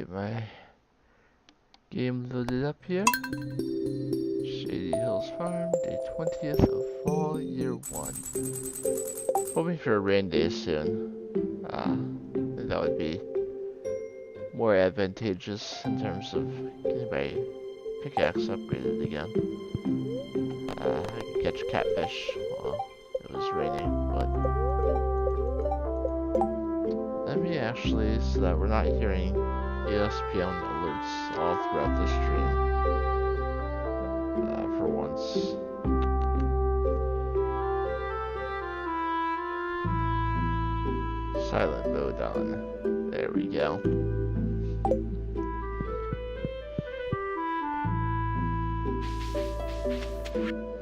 get my game loaded up here. Shady Hills Farm, day 20th of fall, year 1. Hoping for a rain day soon. That would be more advantageous in terms of getting my pickaxe upgraded again. I could catch catfish while it was raining, but let me actually, so that we're not hearing ESPN alerts all throughout the stream, for once. Silent mode on. There we go.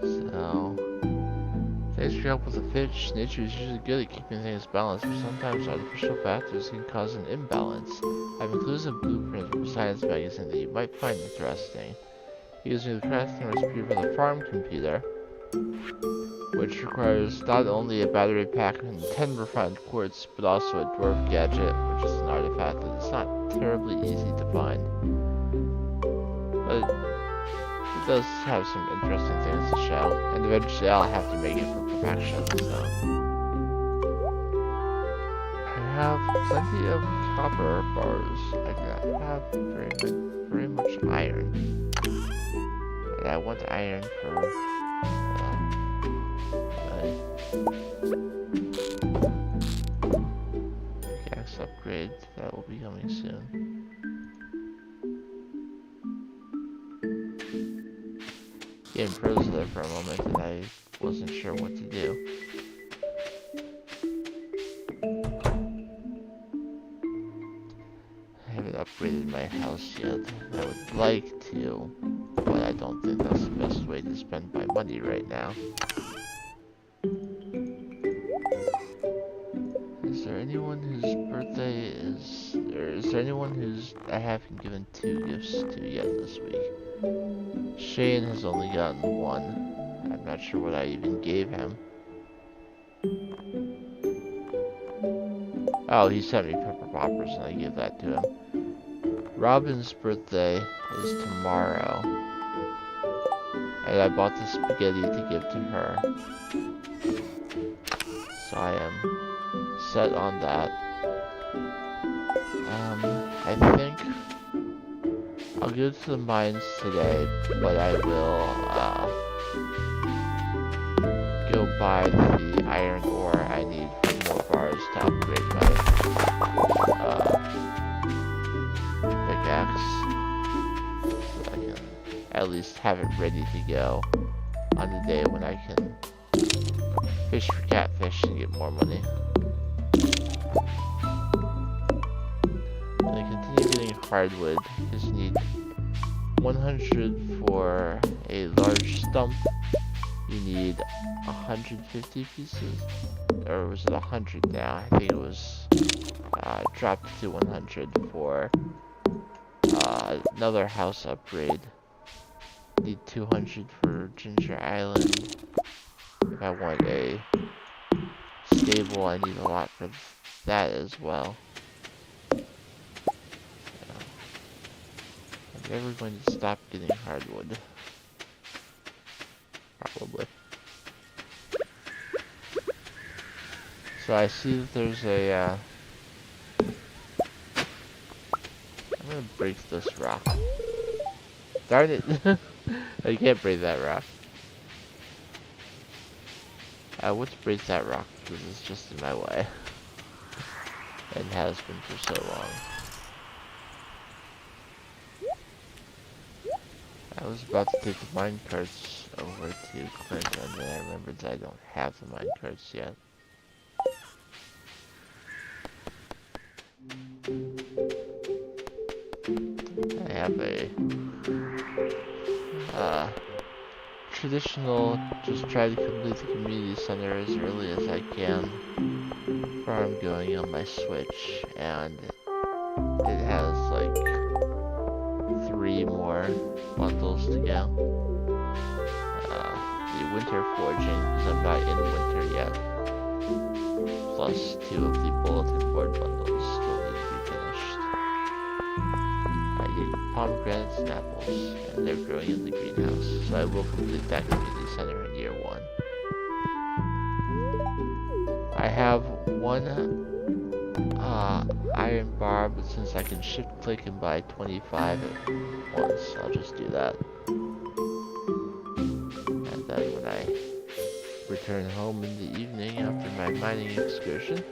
So, thanks for your help with the fish. Nature is usually good at keeping things balanced, but sometimes artificial factors can cause an imbalance. I've included a blueprint from a science magazine that you might find interesting. Using the crafting recipe for the farm computer, which requires not only a battery pack and 10 refined quartz, but also a dwarf gadget, which is an artifact that is not terribly easy to find. But it does have some interesting things to show, and eventually I'll have to make it for perfection, so. I have plenty of copper bars. I do not have very much iron. And I want iron for pickaxe upgrade. That will be coming soon. Game froze there for a moment and I wasn't sure what to do. I haven't upgraded my house yet. I would like to, but I don't think that's the best way to spend my money right now. Is there anyone whose birthday is... or is there anyone who's I haven't given 2 gifts to yet this week? Shane has only gotten 1. I'm not sure what I even gave him. Oh, he sent me pepper poppers and I gave that to him. Robin's birthday is tomorrow. And I bought the spaghetti to give to her. So I am set on that. I think I'll go to the mines today, but I will go buy the iron ore I need for more bars to upgrade my pickaxe. So I can at least have it ready to go on the day when I can fish for catfish and get more money. And I continue getting hardwood because you need 100 for a large stump. You need 150 pieces, or was it 100 now? I think it was dropped to 100 for another house upgrade. Need 200 for Ginger Island. If I want a stable, I need a lot for that as well. So, I'm never going to stop getting hardwood. Probably. So I see that there's a, I'm gonna break this rock. Darn it! I can't break that rock. I want to break that rock because it's just in my way. And has been for so long. I was about to take the minecarts over to Clint, and then I remembered that I don't have the minecarts yet. I have a traditional, just try to complete the community center as early as I can farm going on my Switch, and it has like 3 more bundles to go. The winter forging, because I'm not in winter yet, plus 2 of the bulletin board bundles still need to be finished. pomegranates and apples, and they're growing in the greenhouse, so I will complete that community center in year 1. I have one iron bar, but since I can shift click and buy 25 at once, I'll just do that. And then when I return home in the evening after my mining excursion,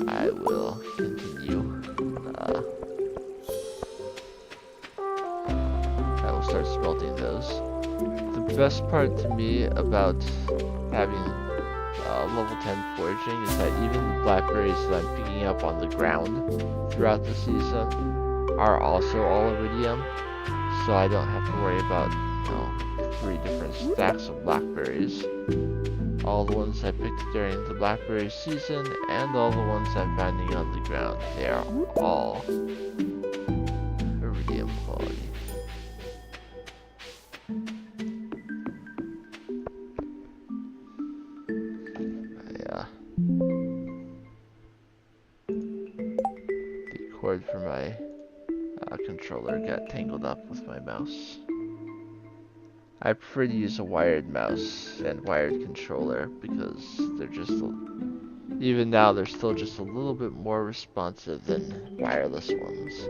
I will continue. I will start smelting those. The best part to me about having level 10 foraging is that even the blackberries that I'm picking up on the ground throughout the season are also all iridium, so I don't have to worry about 3 different stacks of blackberries. All the ones I picked during the blackberry season and all the ones I'm finding on the ground, they are all iridium quality. The cord for my controller got tangled up with my mouse. I prefer to use a wired mouse and wired controller because they're just, even now, they're still just a little bit more responsive than wireless ones.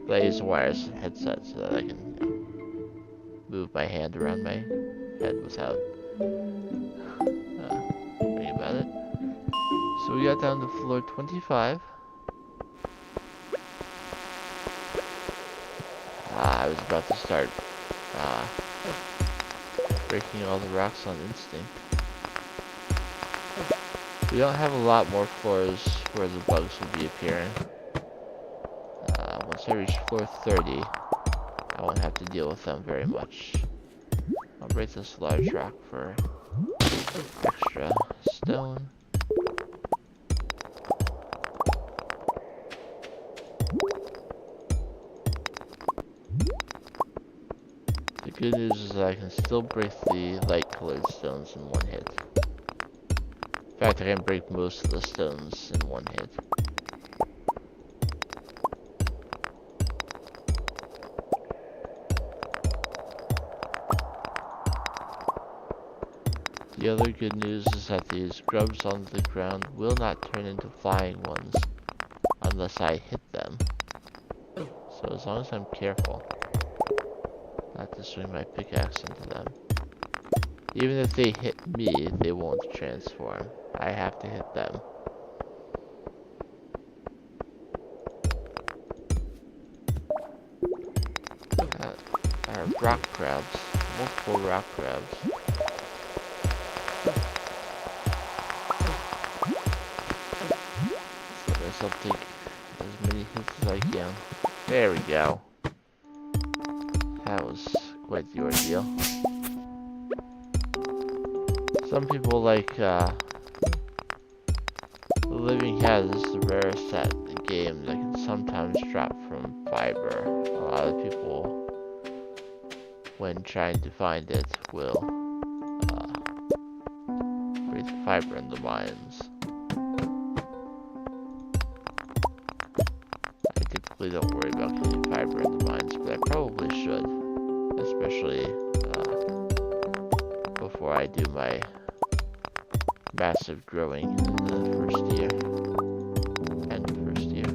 But I use a wireless headset so that I can move my hand around my head without worrying about it. So we got down to floor 25. I was about to start breaking all the rocks on instinct. We don't have a lot more floors where the bugs will be appearing. Once I reach floor 30, I won't have to deal with them very much. I'll break this large rock for extra stone. The good news is that I can still break the light colored stones in one hit. In fact, I can break most of the stones in one hit. The other good news is that these grubs on the ground will not turn into flying ones unless I hit them. So as long as I'm careful not to swing my pickaxe into them. Even if they hit me, they won't transform. I have to hit them. Rock crabs. Multiple rock crabs. So I guess I'll take as many hits as I can. There we go. That was quite the ordeal. Some people like the living head is the rarest at the game that can sometimes drop from fiber. A lot of people, when trying to find it, will break the fiber in the mines. I typically don't worry about getting fiber in the mines, but I probably should, especially before I do my massive growing in the first year. End of first year.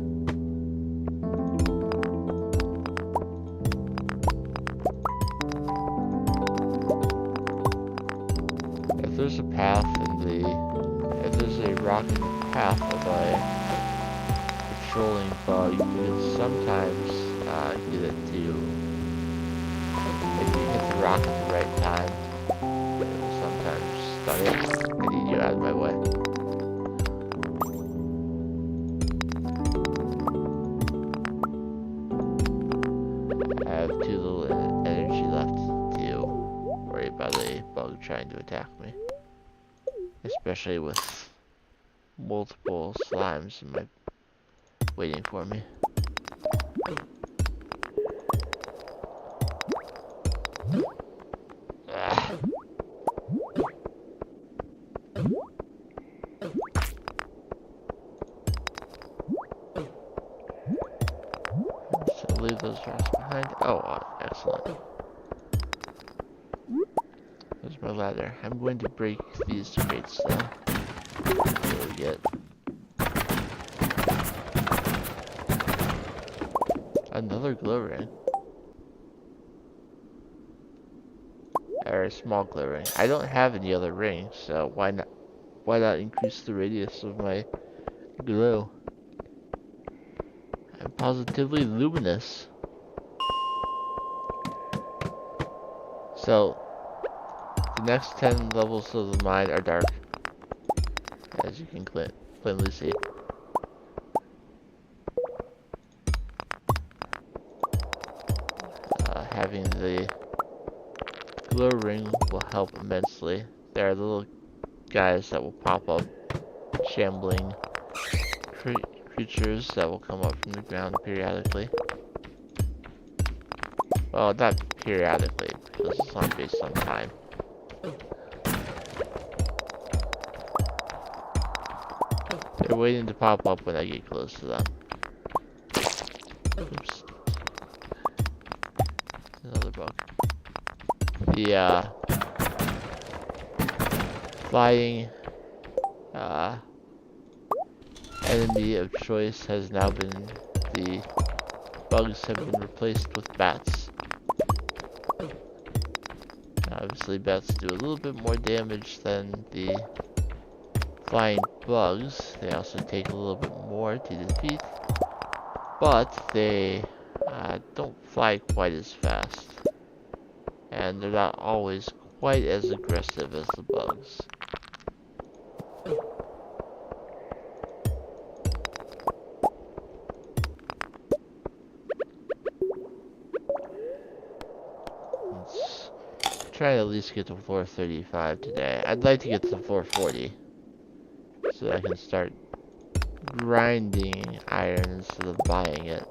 If there's a path if there's a rock in the path of a patrolling bug, you can sometimes get it to, if you hit the rock at the right time, it will sometimes stun it. I need you out of my way. I have too little energy left to worry about a bug trying to attack me. Especially with multiple slimes waiting for me. those rocks behind. Oh, excellent. There's my ladder. I'm going to break these crates though. What do we get? Another glow ring. Or a small glow ring. I don't have any other rings, so why not increase the radius of my glow? I'm positively luminous. So the next 10 levels of the mine are dark, as you can plainly see. Having the glow ring will help immensely. There are little guys that will pop up, shambling creatures that will come up from the ground periodically. Well, not periodically, because it's not based on time. They're waiting to pop up when I get close to them. Oops. Another bug. The flying enemy of choice has now been, the bugs have been replaced with bats. Obviously bats do a little bit more damage than the flying bugs. They also take a little bit more to defeat, but they don't fly quite as fast, and they're not always quite as aggressive as the bugs. Let's try to at least get to floor 35 today. I'd like to get to floor 40 so that I can start grinding iron instead of buying it.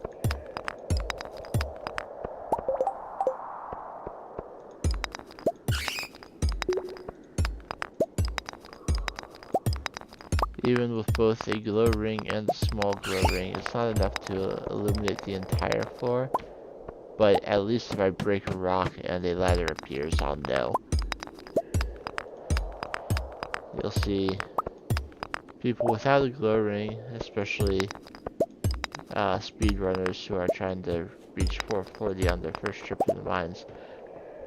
Even with both a glow ring and a small glow ring, it's not enough to illuminate the entire floor, but at least if I break a rock and a ladder appears, I'll know. You'll see people without a glow ring, especially speedrunners who are trying to reach 440 on their first trip to the mines.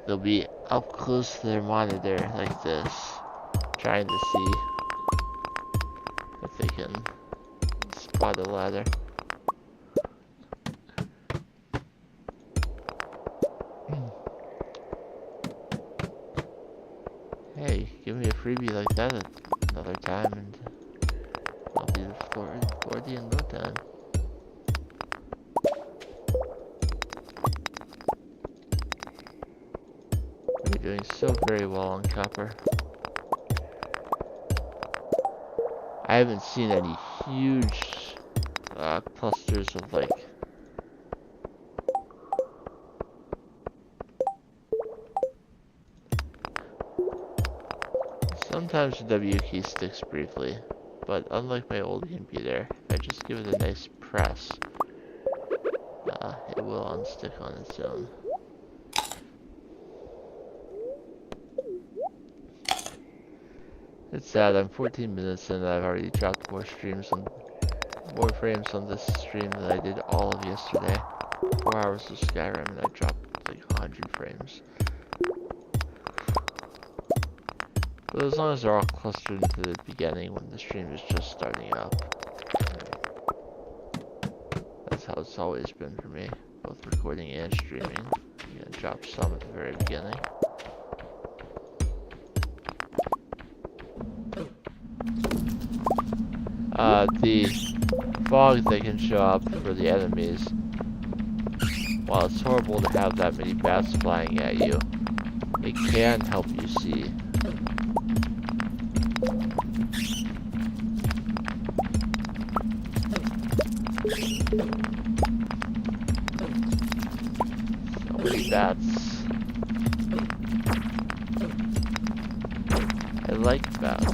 They'll be up close to their monitor like this, trying to see if they can spot a ladder. Hey, give me a freebie like that another time and I'll be to 40 in no time. You're doing so very well on copper. I haven't seen any huge clusters of like sometimes the W key sticks briefly, but unlike my old computer, if I just give it a nice press, it will unstick on its own. It's sad, I'm 14 minutes in and I've already dropped more frames on this stream than I did all of yesterday. 4 hours of Skyrim and I dropped like 100 frames. But as long as they're all clustered into the beginning when the stream is just starting up. That's how it's always been for me, both recording and streaming. I'm gonna drop some at the very beginning. The fog that can show up for the enemies, while it's horrible to have that many bats flying at you, it can help you see. So many bats. I like bats,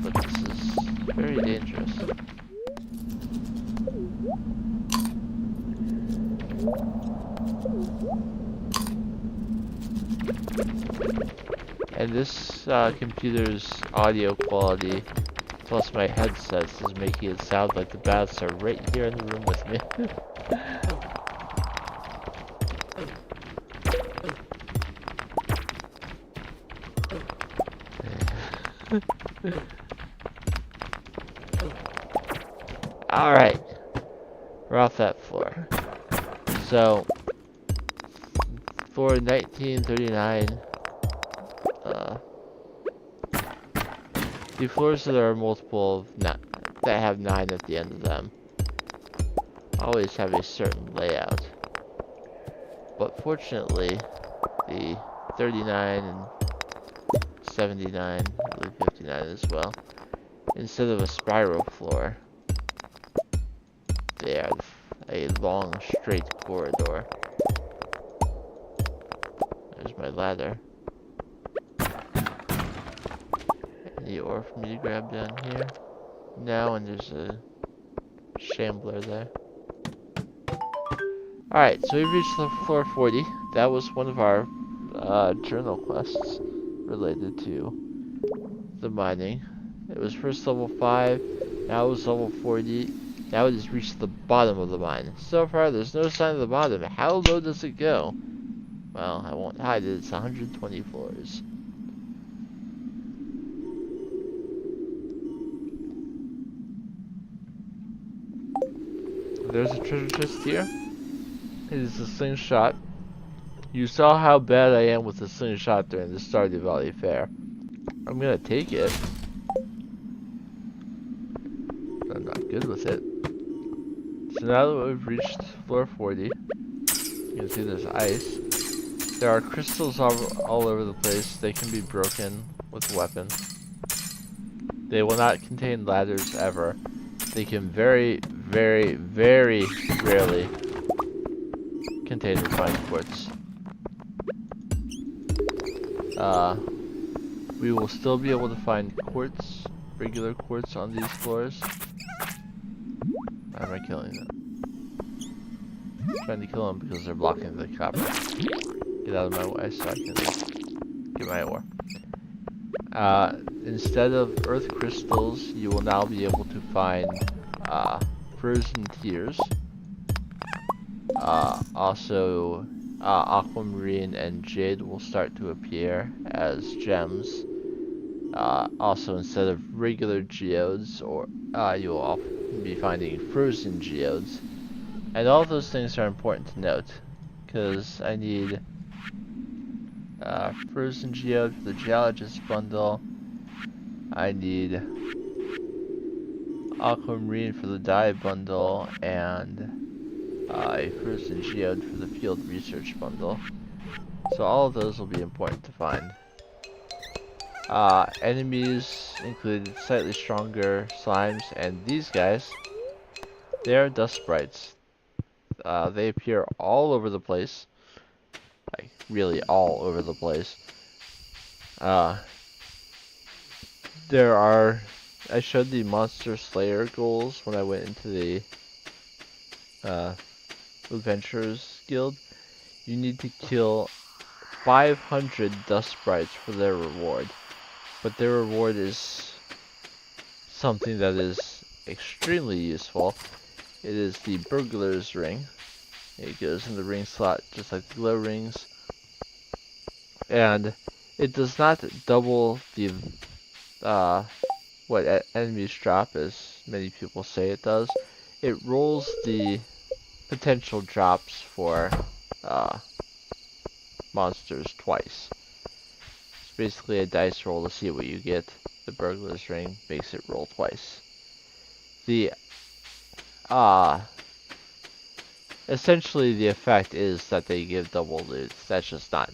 but this is very dangerous. And this computer's audio quality, plus my headsets, is making it sound like the bats are right here in the room with me. Alright, we're off that floor. So, for 1939, the floors that are multiple of that have 9 at the end of them always have a certain layout. But fortunately, the 39 and 79, I believe 59 as well, instead of a spiral floor, they have a long straight corridor. There's my ladder. Any ore for me to grab down here? No, and there's a shambler there. Alright, so we reached floor 40. That was one of our journal quests related to the mining. It was first level 5, now it was level 40. Now it has reached the bottom of the mine. So far, there's no sign of the bottom. How low does it go? Well, I won't hide it. It's 120 floors. There's a treasure chest here. It is a slingshot. You saw how bad I am with the slingshot during the Stardew Valley Fair. I'm gonna take it. But I'm not good with it. So now that we've reached floor 40, you can see there's ice. There are crystals all over the place. They can be broken with a weapon. They will not contain ladders ever. They can very, very, very rarely contain refined quartz. We will still be able to find quartz, regular quartz on these floors. Why am I killing them? I'm trying to kill them because they're blocking the copper. Get out of my way so I can get my ore. Instead of earth crystals, you will now be able to find frozen tears. Also, aquamarine and jade will start to appear as gems. Also, instead of regular geodes, you will often be finding frozen geodes. And all of those things are important to note, because I need frozen geode for the geologist bundle. I need aquamarine for the dye bundle, and a frozen geode for the field research bundle. So all of those will be important to find. Enemies include slightly stronger slimes, and these guys, they are dust sprites. They appear all over the place. Like, really all over the place. There are... I showed the Monster Slayer goals when I went into the Adventurers Guild. You need to kill 500 dust sprites for their reward. But their reward is something that is extremely useful. It is the Burglar's Ring. It goes in the ring slot just like the glow rings. And it does not double the what enemies drop, as many people say it does. It rolls the potential drops for monsters twice. It's basically a dice roll to see what you get. The Burglar's Ring makes it roll twice. The essentially the effect is that they give double loot. That's just not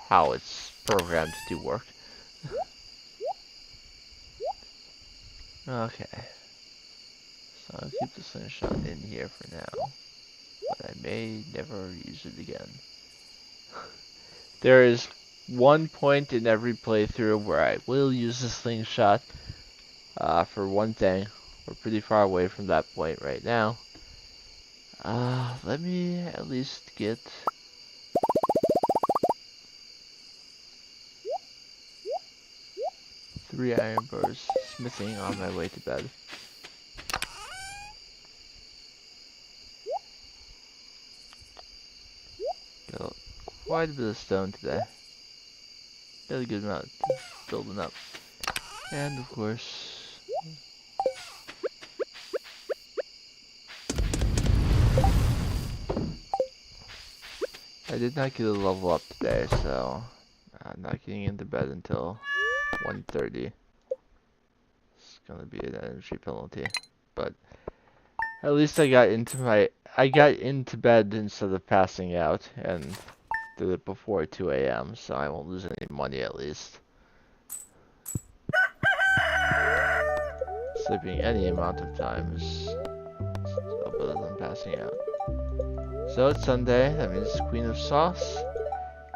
how it's programmed to work. Okay. So I'll keep the slingshot in here for now. But I may never use it again. There is one point in every playthrough where I will use the slingshot. For one thing, we're pretty far away from that point right now. Let me at least get 3 iron bars smithing on my way to bed. Got quite a bit of stone today. Got a good amount building up. And of course, I did not get a level up today, so I'm not getting into bed until 1:30. It's gonna be an energy penalty, but at least I got into bed instead of passing out, and did it before 2 a.m. so I won't lose any money at least. Sleeping any amount of time is better than passing out. So it's Sunday, that means Queen of Sauce.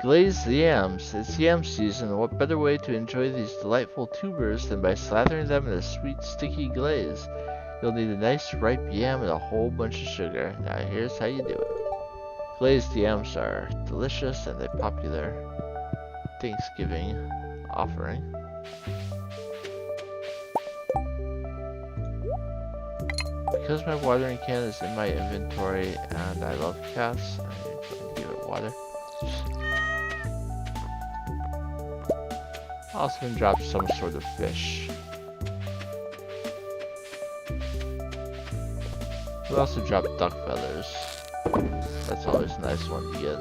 Glaze the yams. It's yam season. What better way to enjoy these delightful tubers than by slathering them in a sweet, sticky glaze? You'll need a nice ripe yam and a whole bunch of sugar. Now here's how you do it. Glazed yams are delicious and a popular Thanksgiving offering. Because my watering can is in my inventory and I love cats, I'm going to give it water. Also gonna drop some sort of fish. We also drop duck feathers. That's always a nice one to get,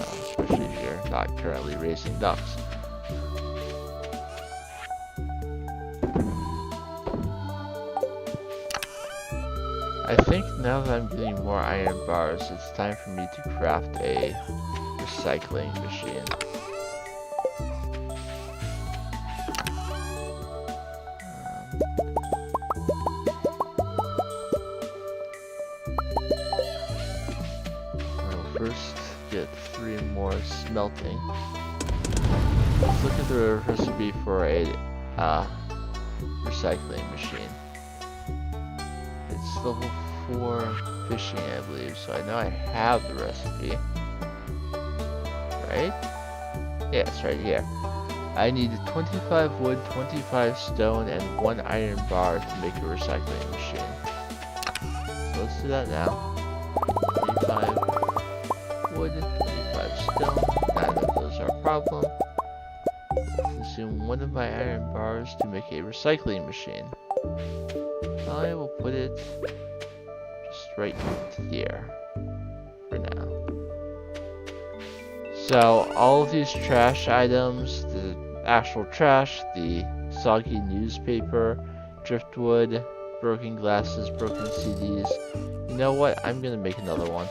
especially if you're not currently raising ducks. I think now that I'm getting more iron bars, it's time for me to craft a recycling machine. First, get 3 more smelting. Let's look at the recipe for a recycling machine. It's level 4 fishing, I believe, so I know I have the recipe. Right? Yeah, it's right here. I need 25 wood, 25 stone, and 1 iron bar to make a recycling machine. So let's do that now. 25 wood, 25 stone, neither of those are a problem. Consume 1 of my iron bars to make a recycling machine. I will put it just right here for now. So all of these trash items, the actual trash, the soggy newspaper, driftwood, broken glasses, broken CDs. You know what? I'm gonna make another one.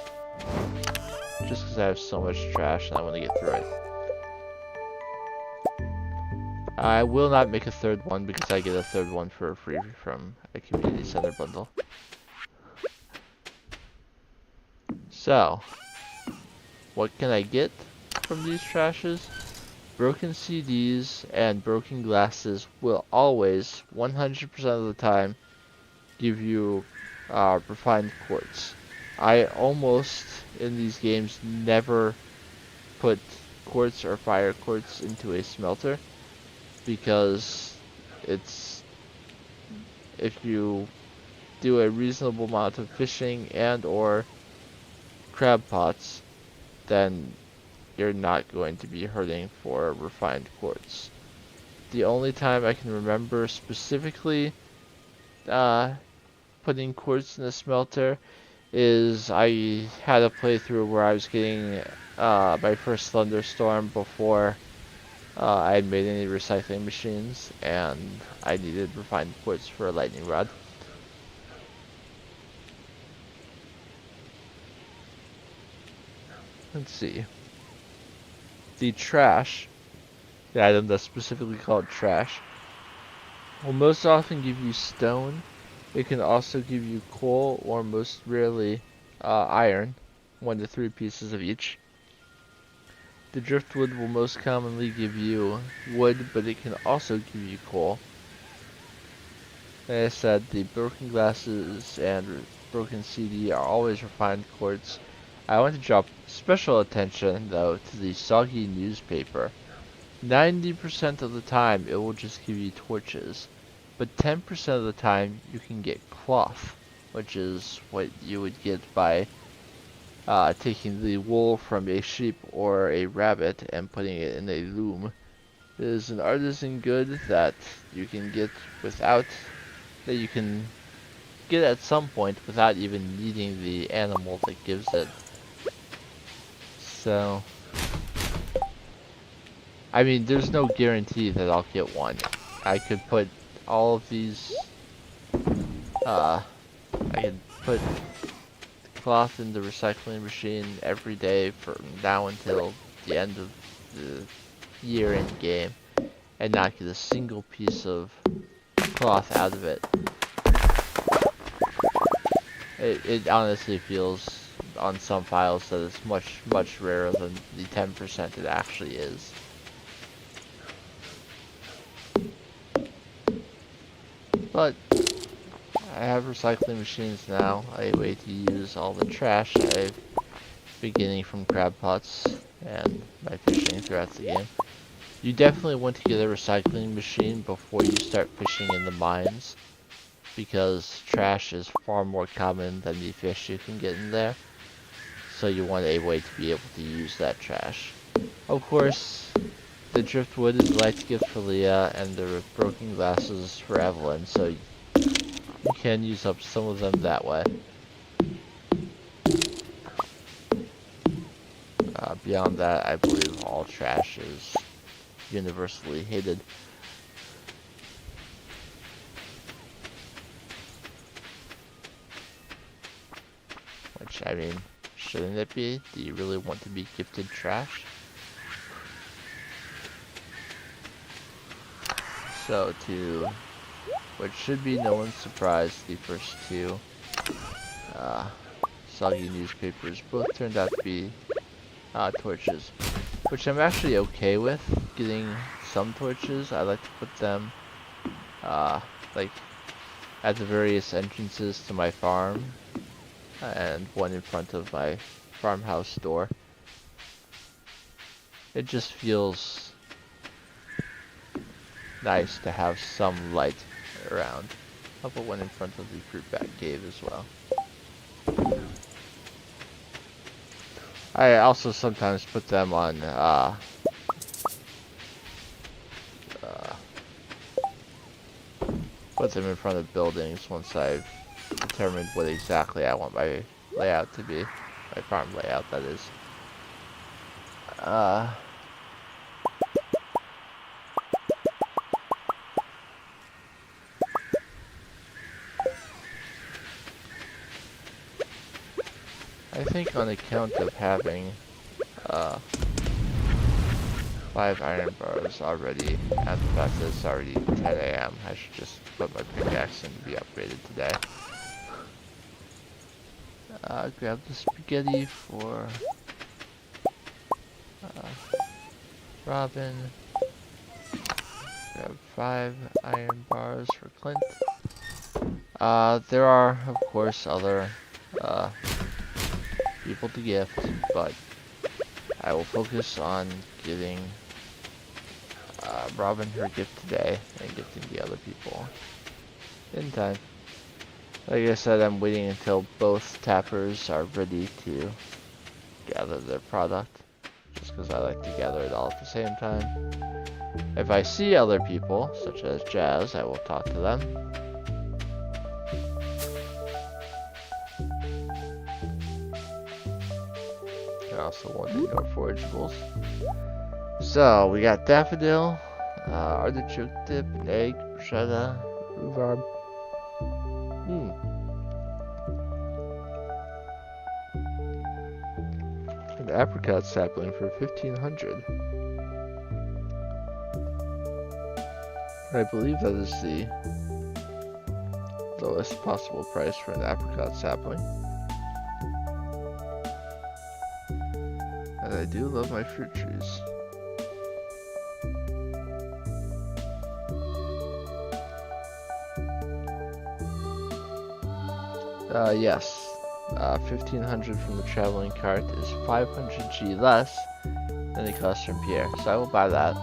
Just because I have so much trash and I want to get through it. I will not make a 3rd one because I get a 3rd one for free from a community center bundle. So, what can I get from these trashes? Broken CDs and broken glasses will always, 100% of the time, give you refined quartz. I almost, in these games, never put quartz or fire quartz into a smelter because it's, if you do a reasonable amount of fishing and or crab pots, then you're not going to be hurting for refined quartz. The only time I can remember specifically putting quartz in a smelter is I had a playthrough where I was getting my first thunderstorm before I had made any recycling machines, and I needed refined quartz for a lightning rod. Let's see. The trash, the item that's specifically called trash, will most often give you stone. It can also give you coal, or most rarely iron, 1 to 3 pieces of each. The driftwood will most commonly give you wood, but it can also give you coal. Like I said, the broken glasses and broken CD are always refined quartz. I want to drop special attention, though, to the soggy newspaper. 90% of the time it will just give you torches, but 10% of the time you can get cloth, which is what you would get by taking the wool from a sheep or a rabbit and putting it in a loom. It is an artisan good that you can get without, that you can get at some point without even needing the animal that gives it. So, I mean, there's no guarantee that I'll get one. I could put all of these, I could put cloth in the recycling machine every day from now until the end of the year in game and not get a single piece of cloth out of it. It honestly feels on some files that it's much rarer than the 10% it actually is. But I have recycling machines now, a way to use all the trash I've been getting from crab pots and my fishing throughout the game. You definitely want to get a recycling machine before you start fishing in the mines, because trash is far more common than the fish you can get in there. So you want a way to be able to use that trash. Of course, the driftwood is a light gift for Leah, and the broken glasses for Evelyn, so you can use up some of them that way. Beyond that, I believe all trash is universally hated. Which, I mean, shouldn't it be? Do you really want to be gifted trash? So, to what should be no one's surprise, the first two soggy newspapers both turned out to be torches, which I'm actually okay with getting some torches. I like to put them like at the various entrances to my farm, and one in front of my farmhouse door. It just feels nice to have some light around. I'll put one in front of the fruit bat cave as well. I also sometimes put them on put them in front of buildings once I've determined what exactly I want my layout to be. My farm layout, that is. I think on account of having 5 iron bars already, and the fact that it's already 10 AM, I should just put my pickaxe in to be upgraded today. Grab the spaghetti for Robin. Grab 5 iron bars for Clint. There are, of course, other people to gift, but I will focus on getting Robin her gift today and gifting the other people in time. Like I said, I'm waiting until both tappers are ready to gather their product, just because I like to gather it all at the same time. If I see other people, such as Jazz, I will talk to them. I also want to know forageables. So, we got daffodil, artichoke dip, egg, bruschetta, rhubarb. An apricot sapling for 1,500. I believe that is the lowest possible price for an apricot sapling. And I do love my fruit trees. Yes. 1,500 from the traveling cart is 500 G less than it costs from Pierre, so I will buy that.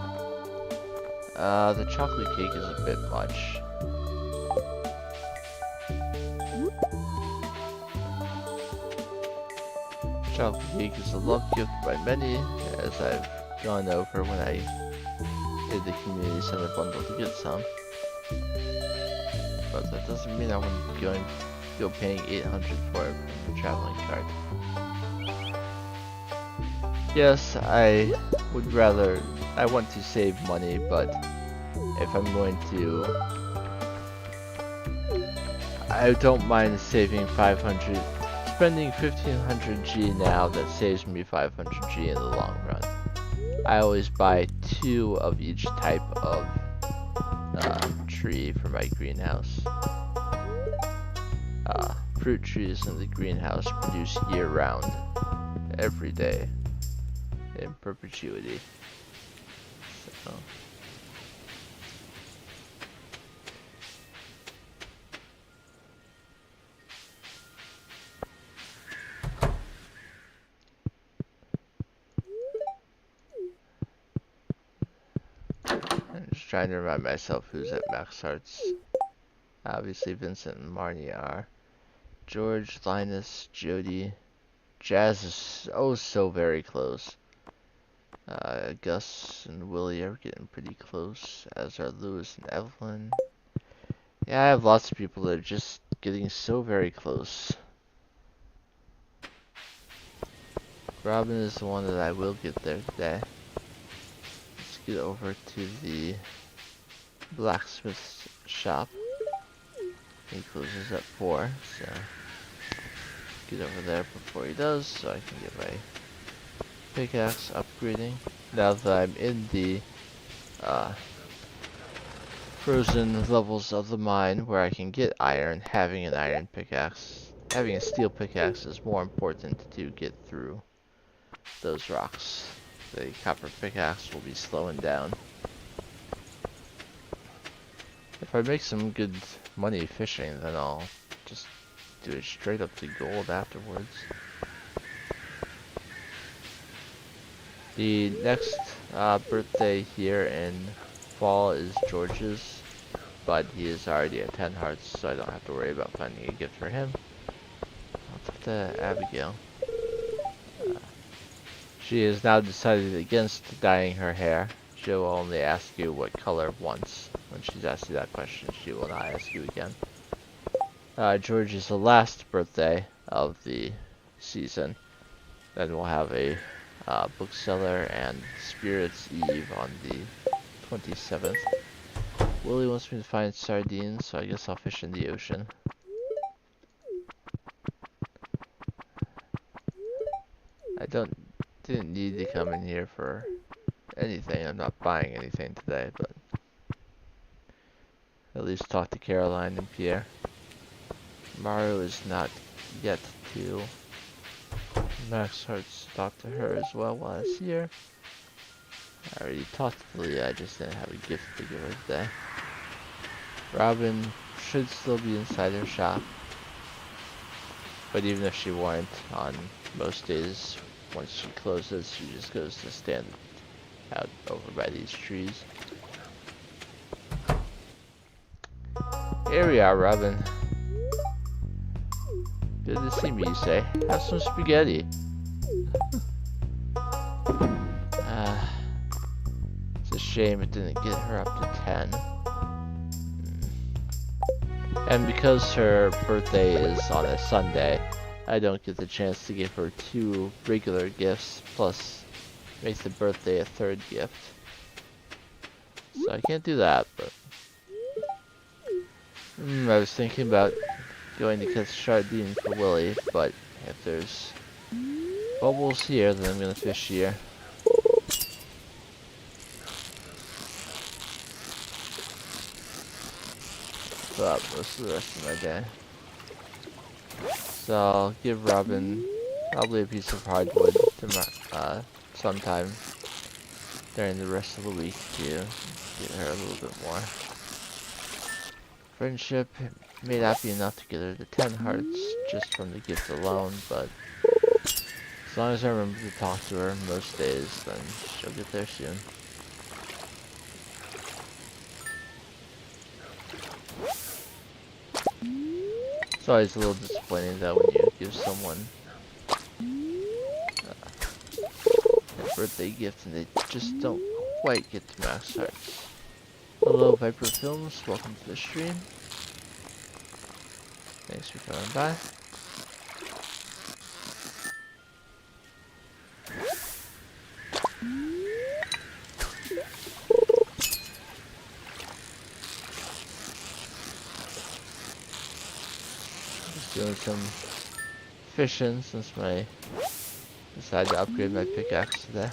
The chocolate cake is a bit much. Chocolate cake is a love gift by many, as I've gone over when I did the community center bundle to get some. But that doesn't mean I wouldn't go paying 800 for it from the traveling cart. Yes, I want to save money, but if I'm going to, I don't mind saving 500, spending 1500 G now that saves me 500 G in the long run. I always buy 2 of each type of tree for my greenhouse. Fruit trees in the greenhouse produce year-round, every day, in perpetuity. So. I'm just trying to remind myself who's at max hearts. Obviously Vincent and Marnie are. George, Linus, Jody. Jazz is oh so very close. Gus and Willie are getting pretty close, as are Lewis and Evelyn. Yeah, I have lots of people that are just getting so very close. Robin is the one that I will get there today. Let's get over to the blacksmith's shop. He closes at 4, so get over there before he does, so I can get my pickaxe upgrading. Now that I'm in the frozen levels of the mine where I can get iron, having a steel pickaxe is more important to get through those rocks. The copper pickaxe will be slowing down. If I make some good money fishing, then I'll just do it straight up to gold afterwards. The next birthday here in fall is George's, but he is already at 10 hearts, so I don't have to worry about finding a gift for him. I'll talk to Abigail. She has now decided against dyeing her hair. She will only ask you what color once. When she's asked you that question, she will not ask you again. George is the last birthday of the season. Then we'll have a bookseller and Spirits Eve on the 27th. Willie wants me to find sardines, so I guess I'll fish in the ocean. I didn't need to come in here for anything. I'm not buying anything today, but at least talk to Caroline and Pierre. Mario is not yet to max hearts. Talk to her as well while I see her. I already talked to Leah, I just didn't have a gift to give her today. Robin should still be inside her shop, but even if she weren't, on most days, once she closes, she just goes to stand out over by these trees. Here we are, Robin. Good to see me, you say. Have some spaghetti. It's a shame it didn't get her up to 10. And because her birthday is on a Sunday, I don't get the chance to give her 2 regular gifts, plus make the birthday a 3rd gift. So I can't do that, but... I was thinking about going to catch sardine for Willie, but if there's bubbles here, then I'm gonna fish here. Up most of the rest of my day. So I'll give Robin probably a piece of hardwood to sometime during the rest of the week to get her a little bit more. Friendship may not be enough to get her to 10 hearts just from the gift alone, but as long as I remember to talk to her most days, then she'll get there soon. It's always a little disappointing though when you give someone a birthday gift and they just don't quite get to max hearts. Hello Viper Films, welcome to the stream. Thanks for coming by. Just doing some fishing since I decided to upgrade my pickaxe today.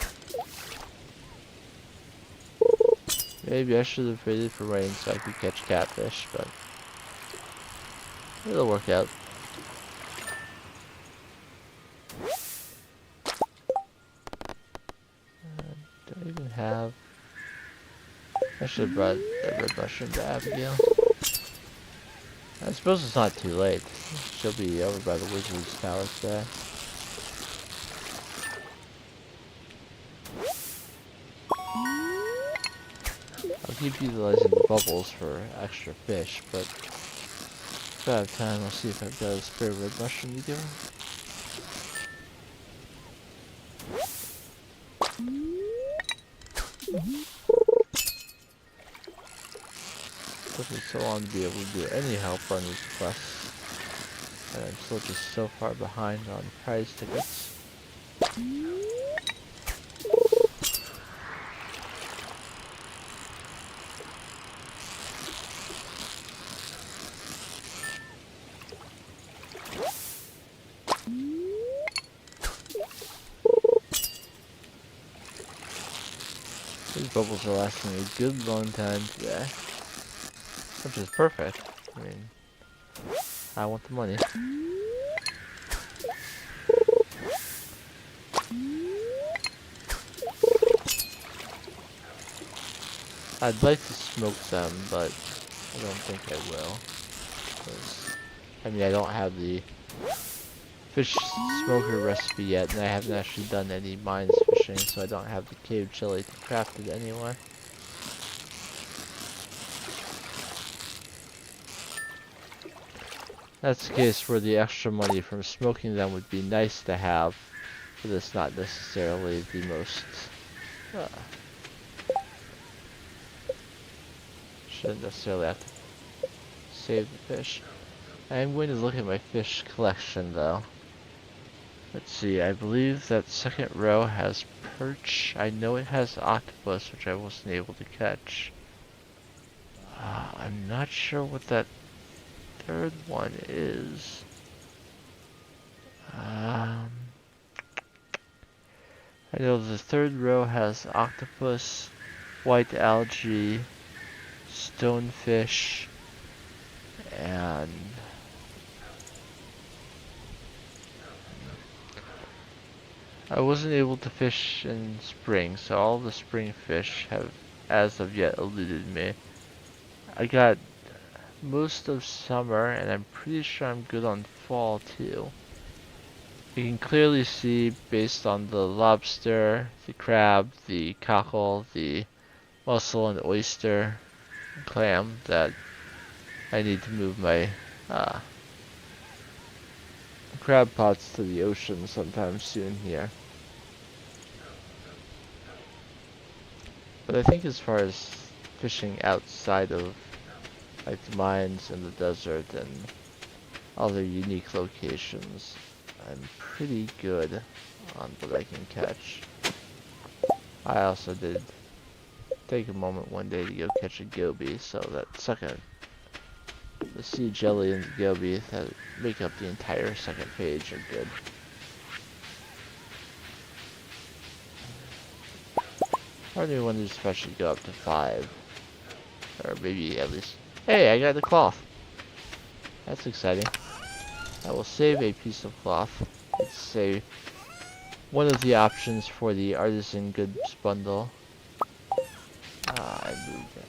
Maybe I should have waited for rain so I could catch catfish, but it'll work out. Don't even have... I should have brought the red mushroom to Abigail. I suppose it's not too late. She'll be over by the wizard's tower today. I'll keep utilizing the bubbles for extra fish, but if I have time, I'll see if I've got a spare red mushroom to give him. Took me so long to be able to do any help on these quests, and I'm still just so far behind on prize tickets. These bubbles are lasting a good long time today. Which is perfect. I mean, I want the money. I'd like to smoke them, but I don't think I will. 'Cause, I mean, I don't have the fish smoker recipe yet, and I haven't actually done any mines fishing, so I don't have the cave chili to craft it anyway. That's the case where the extra money from smoking them would be nice to have, but it's not necessarily the most... shouldn't necessarily have to save the fish. I am going to look at my fish collection though. Let's see, I believe that second row has perch. I know it has octopus, which I wasn't able to catch. I'm not sure what that third one is. I know the third row has octopus, white algae, stonefish, and I wasn't able to fish in spring, so all the spring fish have as of yet eluded me. I got most of summer, and I'm pretty sure I'm good on fall too. You can clearly see based on the lobster, the crab, the cockle, the mussel and oyster, and clam that I need to move my crab pots to the ocean sometime soon here. But I think as far as fishing outside of like the mines and the desert and other unique locations, I'm pretty good on what I can catch. I also did take a moment one day to go catch a goby, so that second, the sea jelly and the goby that make up the entire second page are good. Part of me wonders if I should go up to 5, or maybe at least. Hey, I got the cloth. That's exciting. I will save a piece of cloth. It's one of the options for the artisan goods bundle. I moved that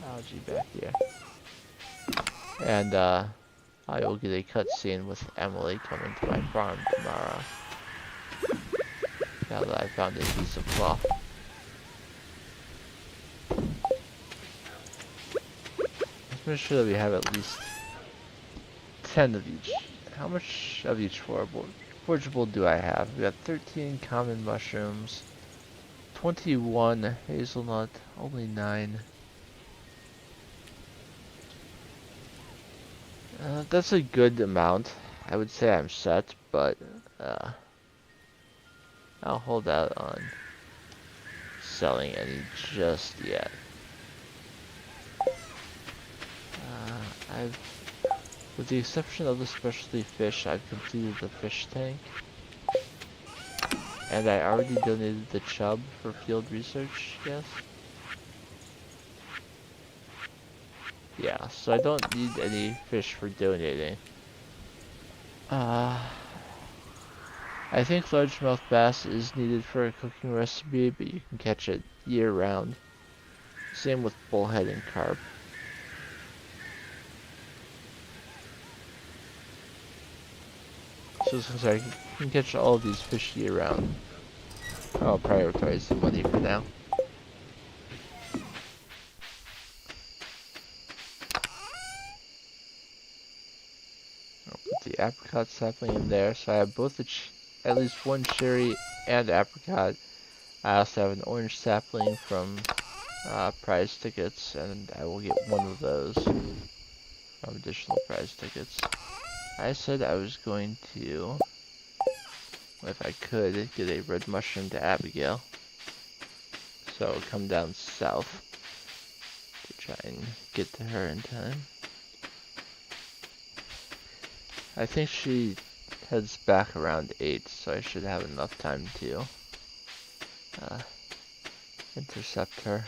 algae back here. And I will get a cutscene with Emily coming to my farm tomorrow. Now that I found a piece of cloth. Let's make sure that we have at least 10 of each. How much of each forageable do I have? We got 13 common mushrooms, 21 hazelnut, only 9. That's a good amount. I would say I'm set, but I'll hold out on selling any just yet. I've, with the exception of the specialty fish, I've completed the fish tank. And I already donated the chub for field research, yes? Yeah, so I don't need any fish for donating. I think largemouth bass is needed for a cooking recipe, but you can catch it year-round. Same with bullhead and carp. So since I can catch all of these fish year-round, I'll prioritize the money for now. I'll put the apricot sapling in there, so I have both at least one cherry and apricot. I also have an orange sapling from prize tickets, and I will get one of those from additional prize tickets. I said I was going to, if I could, get a red mushroom to Abigail. So I'll come down south to try and get to her in time. I think she heads back around 8, so I should have enough time to intercept her.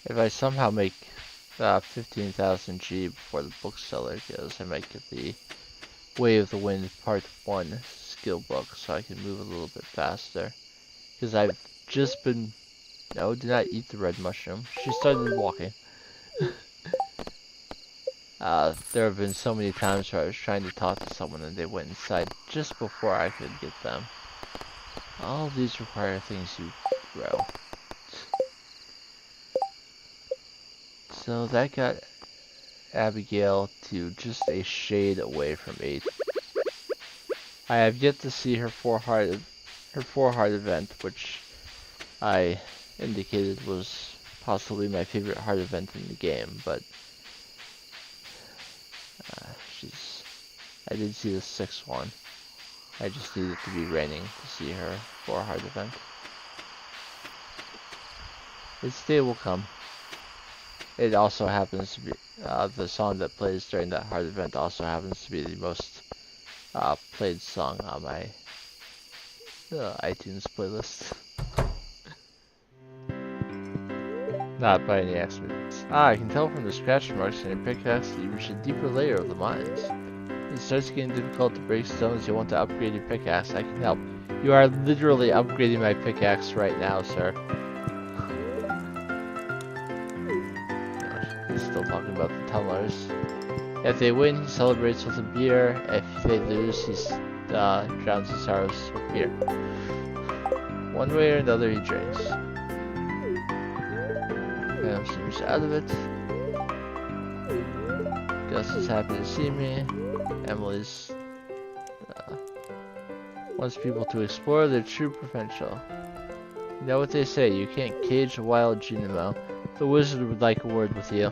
If I somehow make 15,000 G before the bookseller goes, I might get the Way of the Wind Part 1 skill book so I can move a little bit faster. Because I've just been... No, do not eat the red mushroom. She started walking. There have been so many times where I was trying to talk to someone and they went inside just before I could get them. All of these require things you grow. So that got Abigail to just a shade away from 8. I have yet to see her 4-heart event, which I indicated was possibly my favorite heart event in the game, but I did see the 6th one. I just need it to be raining to see her 4-heart event. Its day will come. It also happens to be, the song that plays during that heart event also happens to be the most played song on my iTunes playlist. Not by any accident. I can tell from the scratch marks on your pickaxe that you reach a deeper layer of the mines. It starts getting difficult to break stones. You'll want to upgrade your pickaxe. I can help. You are literally upgrading my pickaxe right now, sir. He's still talking about the tunnelers. If they win, he celebrates with a beer. If they lose, he drowns his sorrows with beer. One way or another, he drinks. Pam seems out of it. Gus is happy to see me. Emily's wants people to explore their true potential. You know what they say, you can't cage a wild Junimo. The wizard would like a word with you.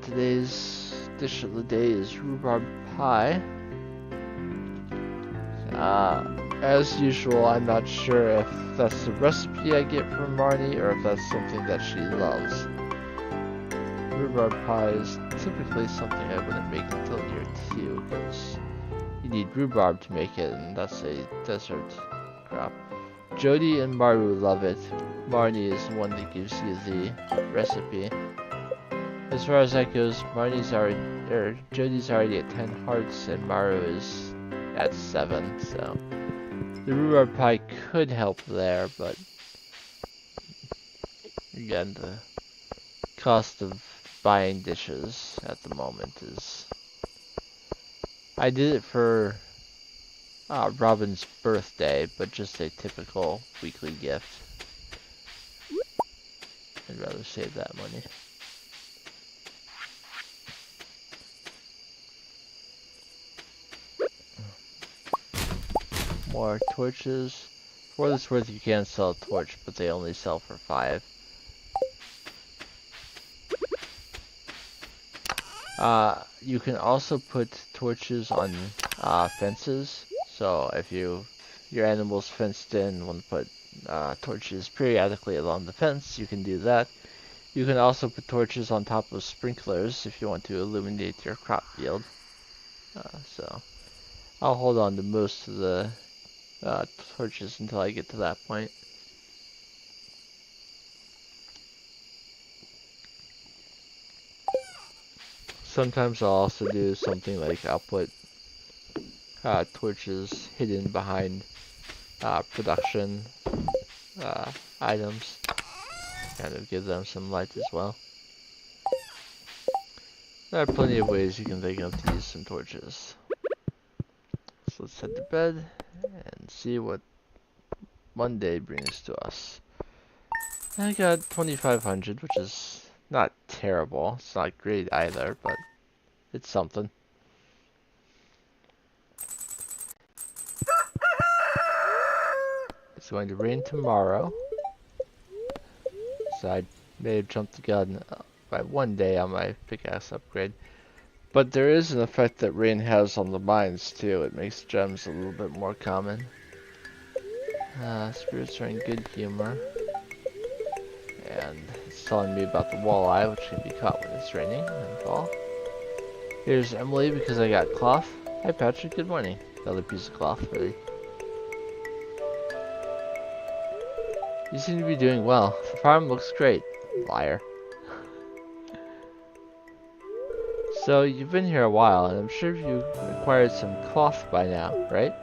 Today's dish of the day is rhubarb pie. As usual, I'm not sure if that's the recipe I get from Marnie or if that's something that she loves. Rhubarb pie is typically something I wouldn't make until year 2 because you need rhubarb to make it, and that's a desert crop. Jody and Maru love it. Marnie is the one that gives you the recipe. As far as that goes, Jody's already at 10 hearts and Maru is at 7, so the rhubarb pie could help there, but again, the cost of buying dishes at the moment is... I did it for Robin's birthday, but just a typical weekly gift. I'd rather save that money. More torches. For what it's worth, you can sell a torch, but they only sell for 5. You can also put torches on fences. So if your animal's fenced in and want to put torches periodically along the fence, you can do that. You can also put torches on top of sprinklers if you want to illuminate your crop field. So I'll hold on to most of the torches until I get to that point. Sometimes I'll also do something like I'll put torches hidden behind production items, kind of give them some light as well. There are plenty of ways you can think of to use some torches. So let's head to bed and see what Monday brings to us. I got 2,500, which is not terrible. It's not great either, but it's something. It's going to rain tomorrow, so I may have jumped the gun by 1 day on my pickaxe upgrade. But there is an effect that rain has on the mines too. It makes gems a little bit more common. Spirits are in good humor. And it's telling me about the walleye, which can be caught when it's raining and fall. Here's Emily because I got cloth. Hi Patrick, good morning. Another piece of cloth ready. You seem to be doing well. The farm looks great. Liar. So you've been here a while, and I'm sure you acquired some cloth by now, right?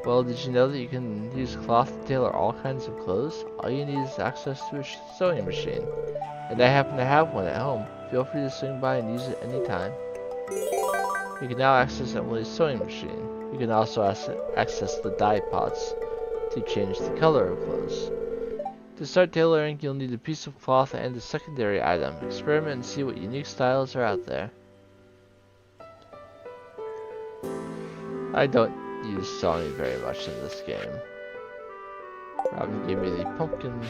Well, did you know that you can use cloth to tailor all kinds of clothes? All you need is access to a sewing machine. And I happen to have one at home. Feel free to swing by and use it anytime. You can now access Emily's sewing machine. You can also access the dye pots to change the color of clothes. To start tailoring, you'll need a piece of cloth and a secondary item. Experiment and see what unique styles are out there. I don't use sewing very much in this game. Robin gave me the pumpkin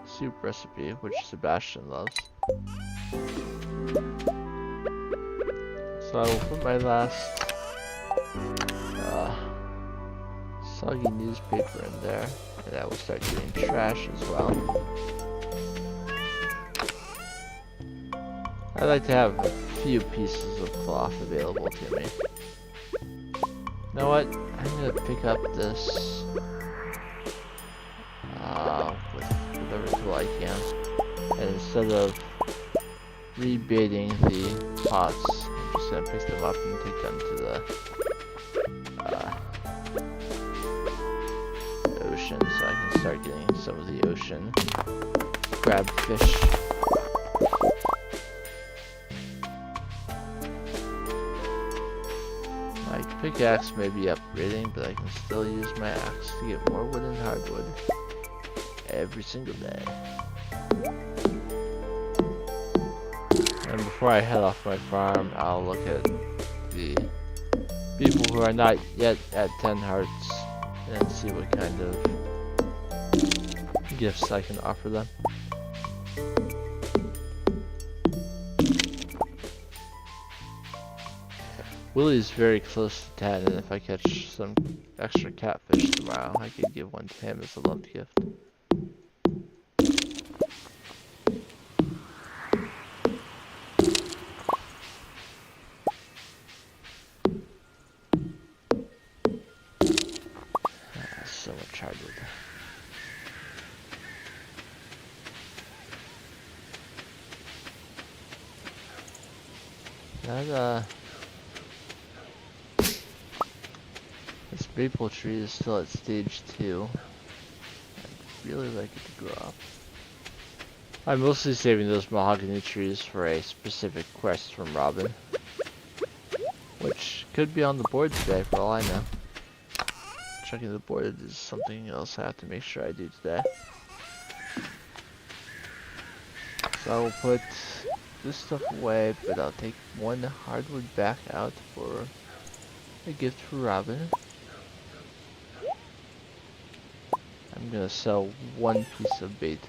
soup recipe, which Sebastian loves. So I will put my last soggy newspaper in there, and I will start doing trash as well. I like to have a few pieces of cloth available to me. You know what? I'm gonna pick up this with whatever tool I can, and instead of rebaiting the pots, I'm just gonna pick them up and take them to the ocean, so I can start getting some of the ocean crab fish. My pickaxe may be upgrading, but I can still use my axe to get more wood and hardwood every single day. And before I head off my farm, I'll look at the people who are not yet at 10 hearts and see what kind of gifts I can offer them. Willie's very close to 10, and if I catch some extra catfish tomorrow, I could give one to him as a loved gift. So much hardwood. That, this maple tree is still at stage 2. I'd really like it to grow up. I'm mostly saving those mahogany trees for a specific quest from Robin, which Could be on the board today for all I know. Checking the board is something else I have to make sure I do today. So I will put this stuff away, but I'll take one hardwood back out for a gift for Robin. I'm gonna sell one piece of bait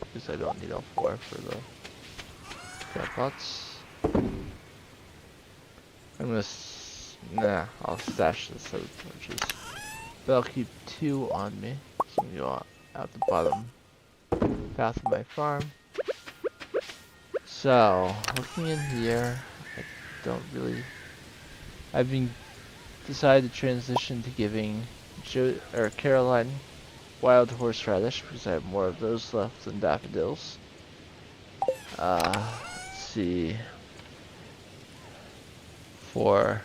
because I don't need all four for the cat pots. I'll stash the soda torches. But I'll keep 2 on me. So I'm gonna go out the bottom path of my farm. So, looking in here, I've been decided to transition to giving Caroline wild horseradish because I have more of those left than daffodils. Let's see. One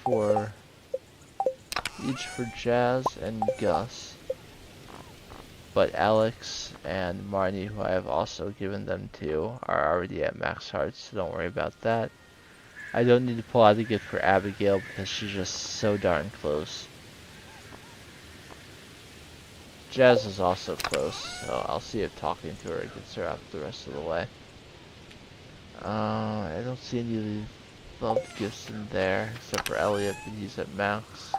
for each for Jazz and Gus. But Alex and Marnie, who I have also given them to, are already at max hearts, so don't worry about that. I don't need to pull out a gift for Abigail because she's just so darn close. Jazz is also close, so I'll see if talking to her gets her out the rest of the way. I don't see any of the loved gifts in there, except for Elliot, but he's at max.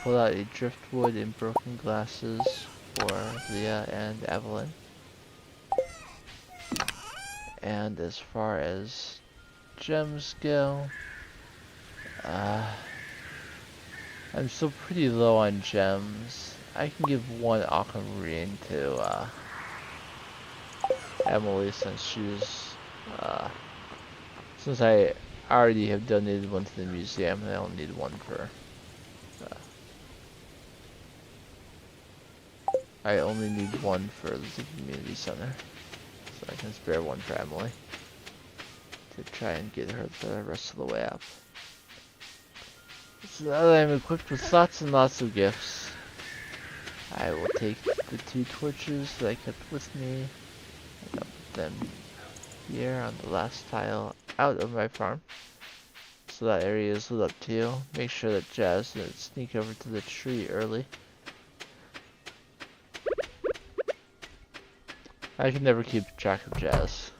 Pull out a driftwood and broken glasses for Leah and Evelyn. And as far as gems go, I'm still pretty low on gems. I can give 1 aquamarine to Emily since since I already have donated 1 to the museum and I don't need 1 for I only need 1 for the community center, so I can spare 1 for Emily to try and get her the rest of the way up. So now that I'm equipped with lots and lots of gifts, I will take the 2 torches that I kept with me and I'll put them here on the last tile out of my farm, so that area is lit up too. Make sure that Jazz doesn't sneak over to the tree early. I can never keep track of Jazz.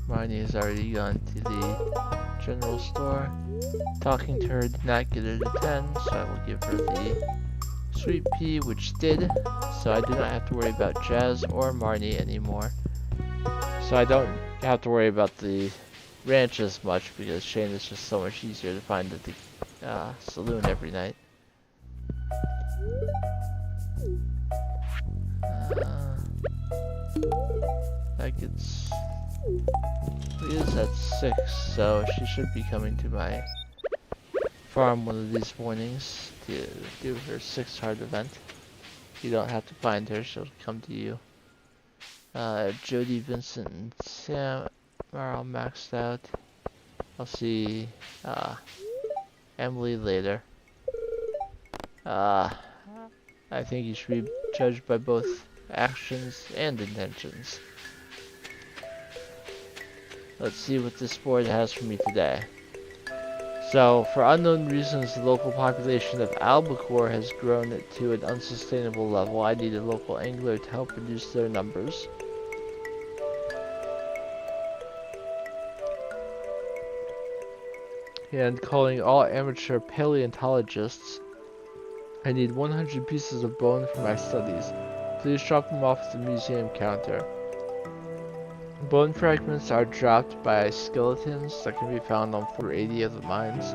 Marnie has already gone to the general store. Talking to her did not get her to 10, so I will give her the sweet pea, which did. So I do not have to worry about Jazz or Marnie anymore. So I don't have to worry about the ranch as much because Shane is just so much easier to find at the saloon every night. Leah's at 6, so she should be coming to my farm one of these mornings to do her 6-heart event. You don't have to find her, she'll come to you. Jody, Vincent, and Sam are all maxed out. I'll see Emily later. I think you should be judged by both actions and intentions. Let's see what this board has for me today. So, for unknown reasons, the local population of albacore has grown to an unsustainable level. I need a local angler to help reduce their numbers. And calling all amateur paleontologists. I need 100 pieces of bone for my studies. Please drop them off at the museum counter. Bone fragments are dropped by skeletons that can be found on 480 of the mines.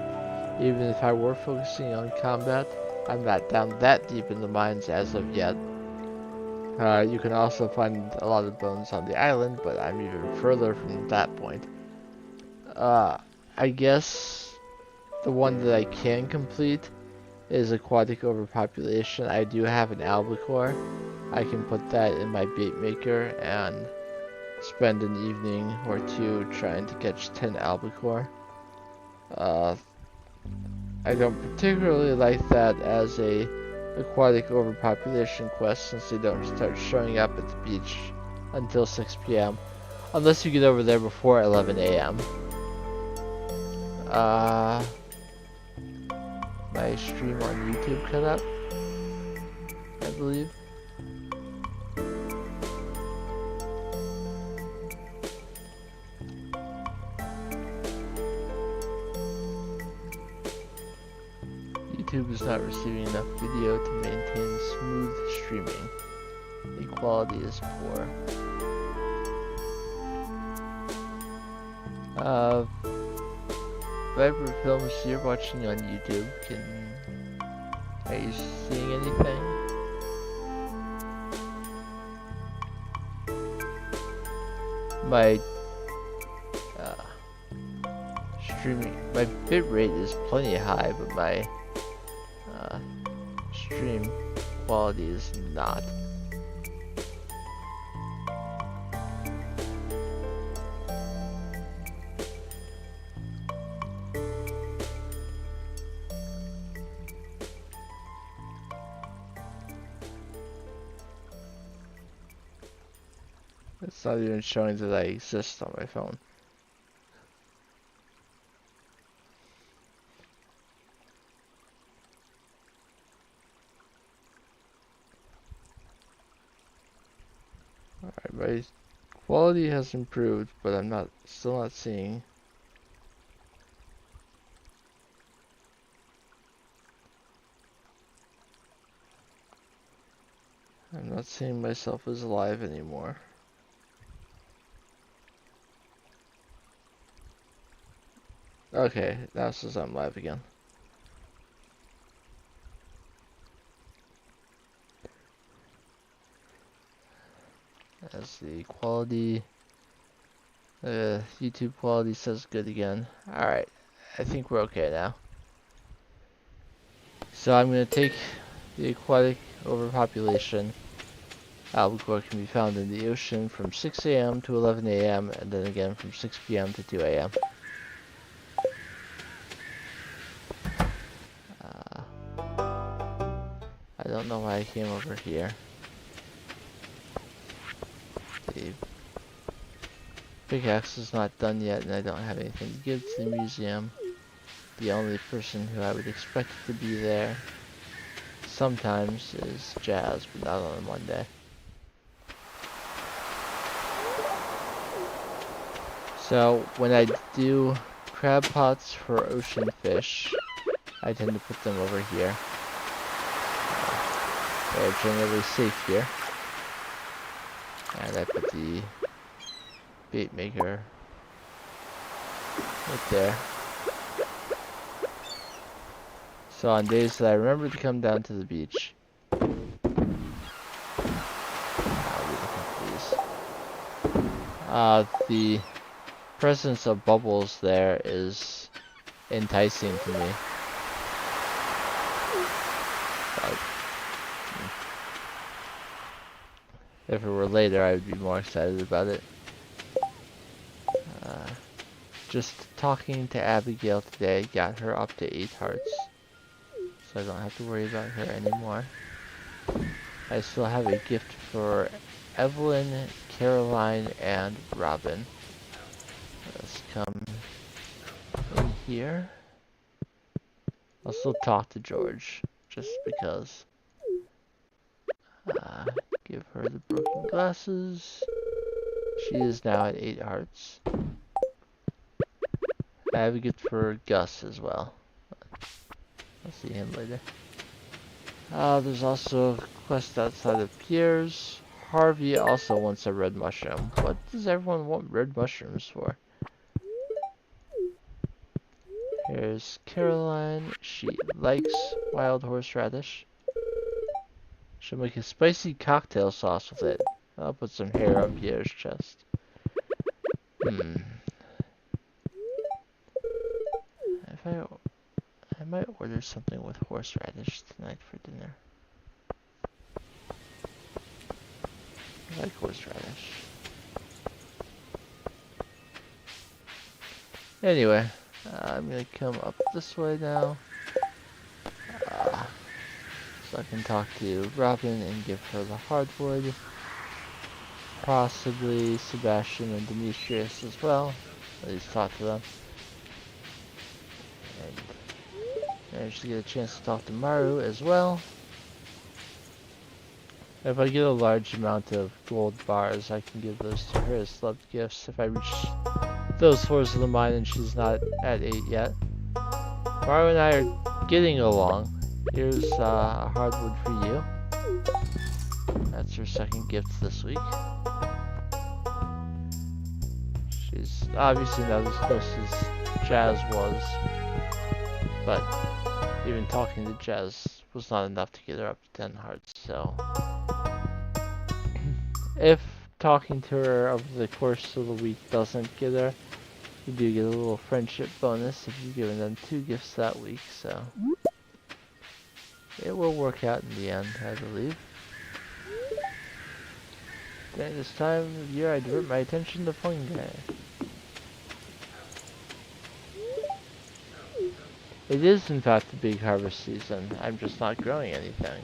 Even if I were focusing on combat, I'm not down that deep in the mines as of yet. You can also find a lot of bones on the island, but I'm even further from that point. I guess the one that I can complete is aquatic overpopulation. I do have an albacore. I can put that in my bait maker and spend an evening or 2 trying to catch 10 albacore. I don't particularly like that as a aquatic overpopulation quest since they don't start showing up at the beach until 6 p.m. Unless you get over there before 11 a.m. My stream on YouTube cut up, I believe. YouTube is not receiving enough video to maintain smooth streaming. The quality is poor. Vibrant Films, you're watching on YouTube. Are you seeing anything? My my bit rate is plenty high, but my stream quality is not. It's not even showing that I exist on my phone. Alright, my quality has improved, but I'm still not seeing. I'm not seeing myself as alive anymore. Okay, now it says I'm live again. As the quality, YouTube quality says good again. Alright, I think we're okay now. So I'm going to take the aquatic overpopulation. Albacore can be found in the ocean from 6 a.m. to 11 a.m. and then again from 6 p.m. to 2 a.m. I don't know why I came over here. The pickaxe is not done yet, and I don't have anything to give to the museum. The only person who I would expect to be there sometimes is Jazz, but not on a Monday. So when I do crab pots for ocean fish, I tend to put them over here. They're generally safe here. And I put the bait maker right there. So on days that I remember to come down to the beach, I'll be looking for these. The presence of bubbles there is enticing to me. But if it were later, I would be more excited about it. Just talking to Abigail today got her up to 8 hearts. So I don't have to worry about her anymore. I still have a gift for Evelyn, Caroline, and Robin. Let's come in here. I'll still talk to George, just because. Give her the broken glasses. She is now at 8 hearts. I have a gift for Gus as well. I'll see him later. There's also a quest outside of Pierre's. Harvey also wants a red mushroom. What does everyone want red mushrooms for? Here's Caroline. She likes wild horseradish. She'll make a spicy cocktail sauce with it. I'll put some hair on Pierre's chest. I might order something with horseradish tonight for dinner. I like horseradish. Anyway, I'm gonna come up this way now. So I can talk to Robin and give her the hardwood. possibly Sebastian and Demetrius as well. At least talk to them. And managed to get a chance to talk to Maru as well. If I get a large amount of gold bars, I can give those to her as love gifts if I reach those floors of the mine and she's not at 8 yet. Maru and I are getting along. Here's a hardwood for you. That's her second gift this week. She's obviously not as close as Jazz was, but even talking to Jazz was not enough to get her up to 10 hearts, so if talking to her over the course of the week doesn't get her, you do get a little friendship bonus if you've given them 2 gifts that week, so it will work out in the end, I believe. During this time of year, I divert my attention to fungi. It is in fact the big harvest season, I'm just not growing anything.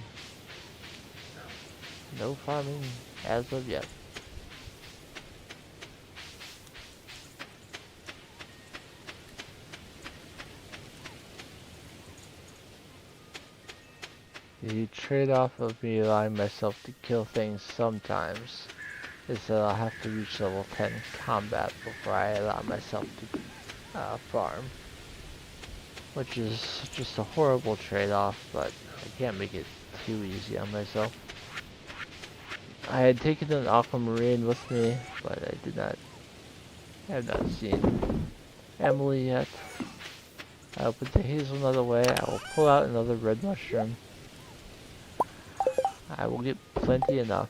No farming as of yet. The trade-off of me allowing myself to kill things sometimes is that I'll have to reach level 10 combat before I allow myself to farm. Which is just a horrible trade-off, but I can't make it too easy on myself. I had taken an aquamarine with me, but I have not seen Emily yet. I will put the hazelnut away. I will pull out another red mushroom. I will get plenty enough.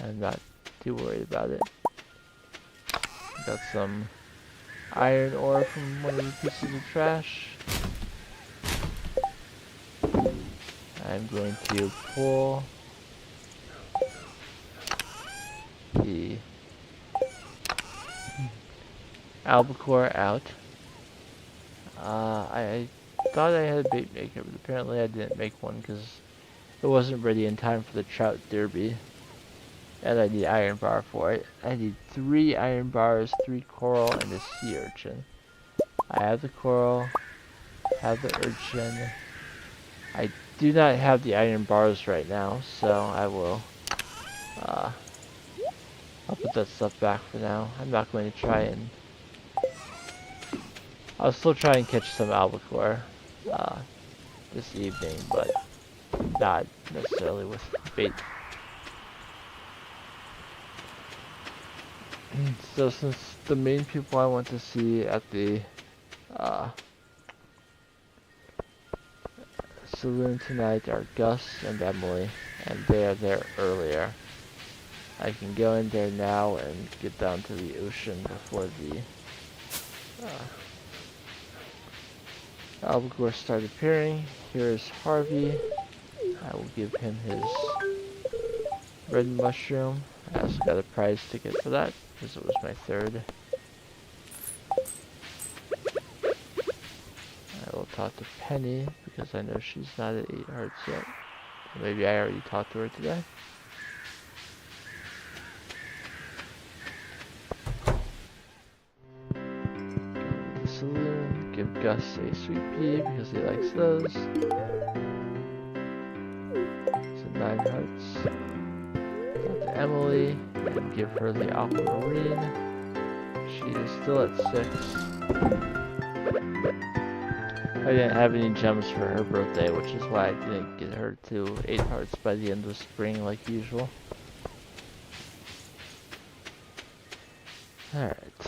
I'm not too worried about it. Got some iron ore from one of the pieces of trash. I'm going to pull the albacore out. I thought I had a bait maker, but apparently I didn't make one because it wasn't ready in time for the trout derby. And I need iron bar for it. I need 3 iron bars, 3 coral, and a sea urchin. I have the coral, have the urchin. I do not have the iron bars right now, so I will, I'll put that stuff back for now. I'm not going to try and, I'll still try and catch some albacore, this evening, but not necessarily with bait. So since the main people I want to see at the saloon tonight are Gus and Emily, and they are there earlier, I can go in there now and get down to the ocean before the albacore start appearing. Here is Harvey. I will give him his red mushroom. I also got a prize ticket for that, because it was my 3rd. I will talk to Penny, because I know she's not at 8 hearts yet. Maybe I already talked to her today. Go to the saloon, give Gus a sweet pea, because he likes those. So 9 hearts. Talk to Emily, and give her the aquamarine. She is still at 6. I didn't have any gems for her birthday, which is why I didn't get her to 8 hearts by the end of spring like usual. Alright.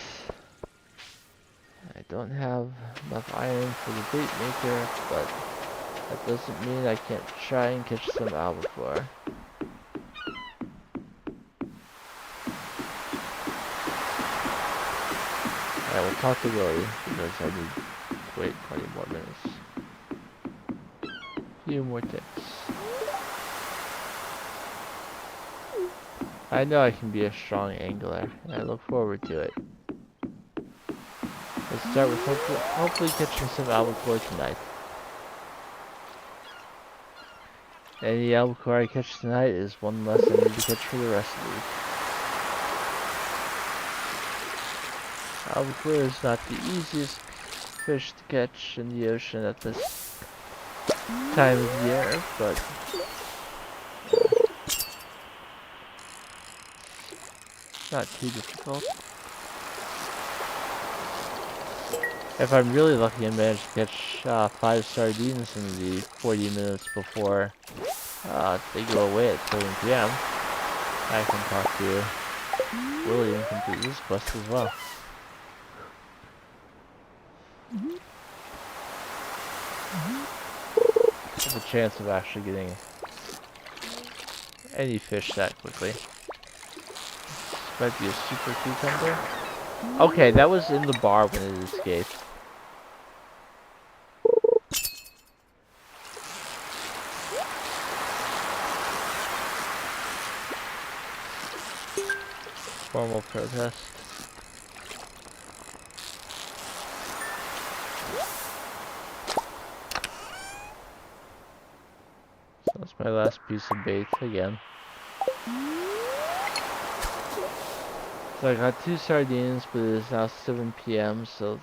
I don't have enough iron for the bait maker, but that doesn't mean I can't try and catch some albacore. I will talk to Willie, because I need to wait 20 more minutes. Few more ticks. I know I can be a strong angler, and I look forward to it. Let's start with hopefully catching some albacore tonight. Any albacore I catch tonight is one less I need to catch for the rest of the week. Albacore is not the easiest fish to catch in the ocean at this time of year, but not too difficult. If I'm really lucky, I manage to catch 5 sardines in the 40 minutes before they go away at 7 p.m. I can talk to Willie and complete this quest as well. Have a chance of actually getting any fish that quickly. This might be a super cucumber. Okay, that was in the bar when it escaped. Formal protest. So that's my last piece of bait again. So I got 2 sardines, but it is now 7 p.m., so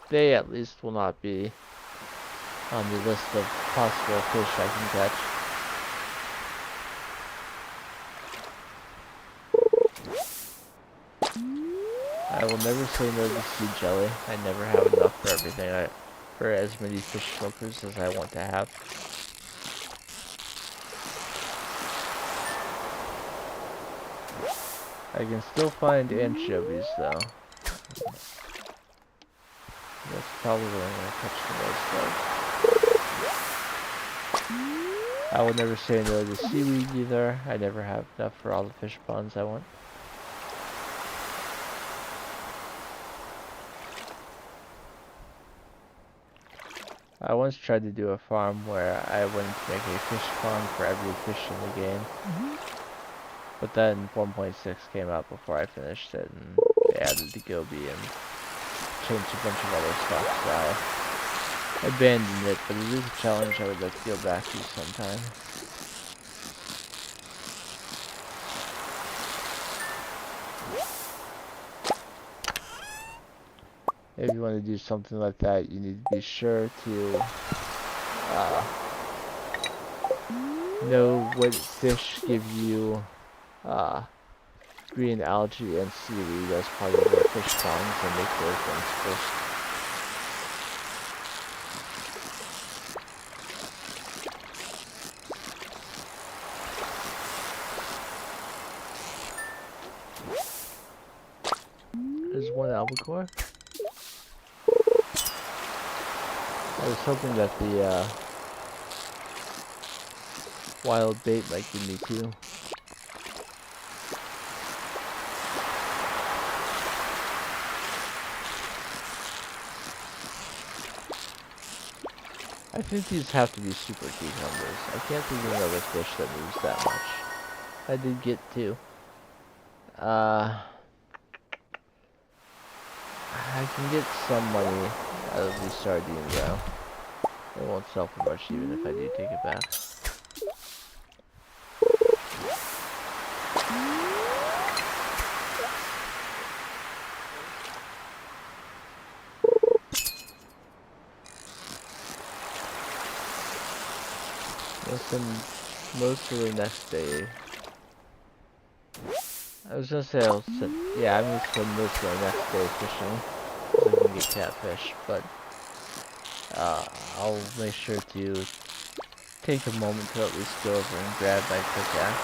they at least will not be on the list of possible fish I can catch. I will never say no to sea jelly. I never have enough for everything. For as many fish smokers as I want to have. I can still find anchovies though. That's probably where I'm gonna catch the most of. I will never say no to seaweed either. I never have enough for all the fish ponds I want. I once tried to do a farm where I wanted to make a fish pond for every fish in the game. But then 1.6 came out before I finished it, and they added the goby and changed a bunch of other stuff, so I abandoned it, but it is a challenge I would like to go back to sometime. If you want to do something like that, you need to be sure to know what fish give you green algae and seaweed as part of your fish ponds and make those ones first. There's one albacore. I was hoping that the wild bait might give me 2. I think these have to be super cucumbers. I can't think of another fish that moves that much. I did get 2. I can get some money out of these sardines though. It won't sell for much even if I do take it back. Most of the next day. I was gonna say yeah, I'm gonna spend most of the next day fishing so I can get catfish, but I'll make sure to take a moment to at least go over and grab my pickaxe.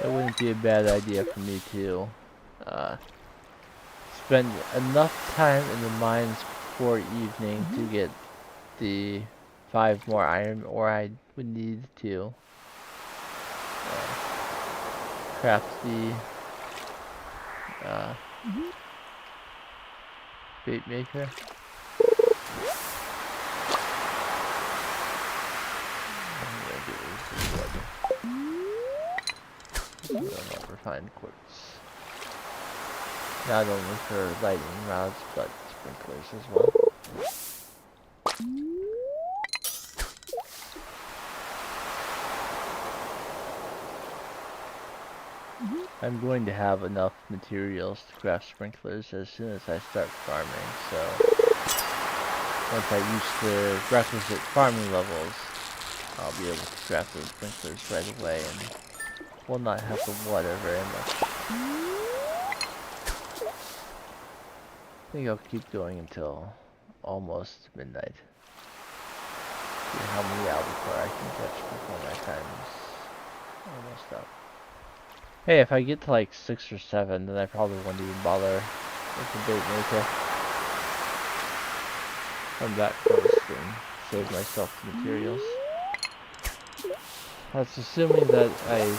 It wouldn't be a bad idea for me to spend enough time in the mines before evening to get the 5 more iron ore I would need to craft the bait maker. I'm gonna do this wood. Refined quartz. Not only for lightning rods, but sprinklers as well. I'm going to have enough materials to craft sprinklers as soon as I start farming, so once I reach the requisite farming levels, I'll be able to craft those sprinklers right away and will not have to water very much. I think I'll keep going until almost midnight. See how many albacore I can catch before my time's almost up. Hey, if I get to like 6 or 7, then I probably won't even bother with the bait maker. I'm that close and save myself the materials. That's assuming that I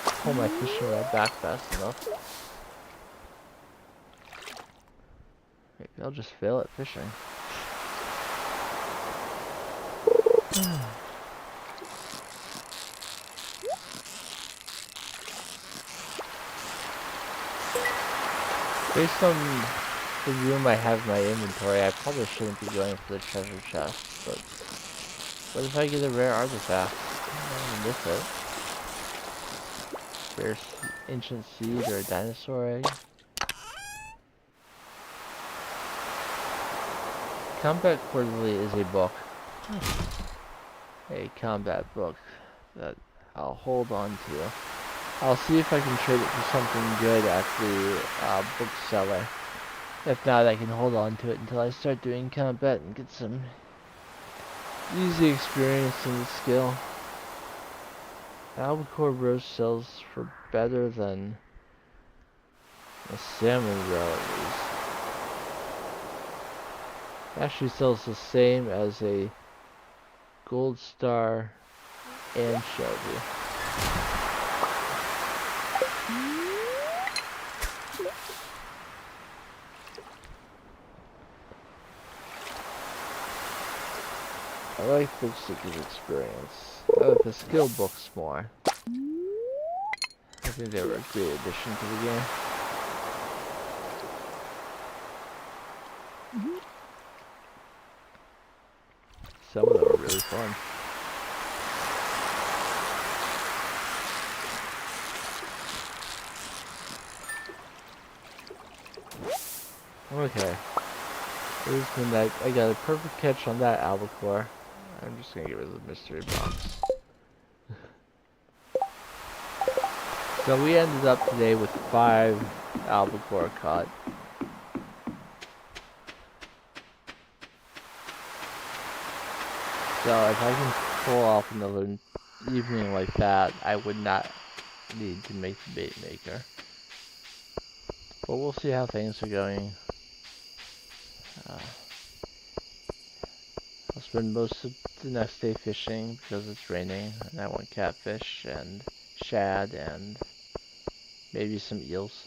pull my fishing rod back fast enough. Maybe I'll just fail at fishing. Based on the room I have in my inventory, I probably shouldn't be going for the treasure chest, but what if I get a rare artifact? I'm gonna miss it. Rare ancient seed or a dinosaur egg? Combat Quarterly is a book. A combat book that I'll hold on to. I'll see if I can trade it for something good at the bookseller. If not, I can hold on to it until I start doing combat and get some easy experience and skill. Albacore roast sells for better than a salmon roe at least. It actually sells the same as a gold star anchovy. I like books that give experience. I like the skill books more. I think they were a great addition to the game. Some of them are really fun. Okay. It is midnight. I got a perfect catch on that albacore. I'm just gonna get rid of the mystery box. So we ended up today with 5 albacore caught. So if I can pull off another evening like that, I would not need to make the bait maker. But we'll see how things are going. I'll spend most of the next day fishing because it's raining and I want catfish and shad and maybe some eels.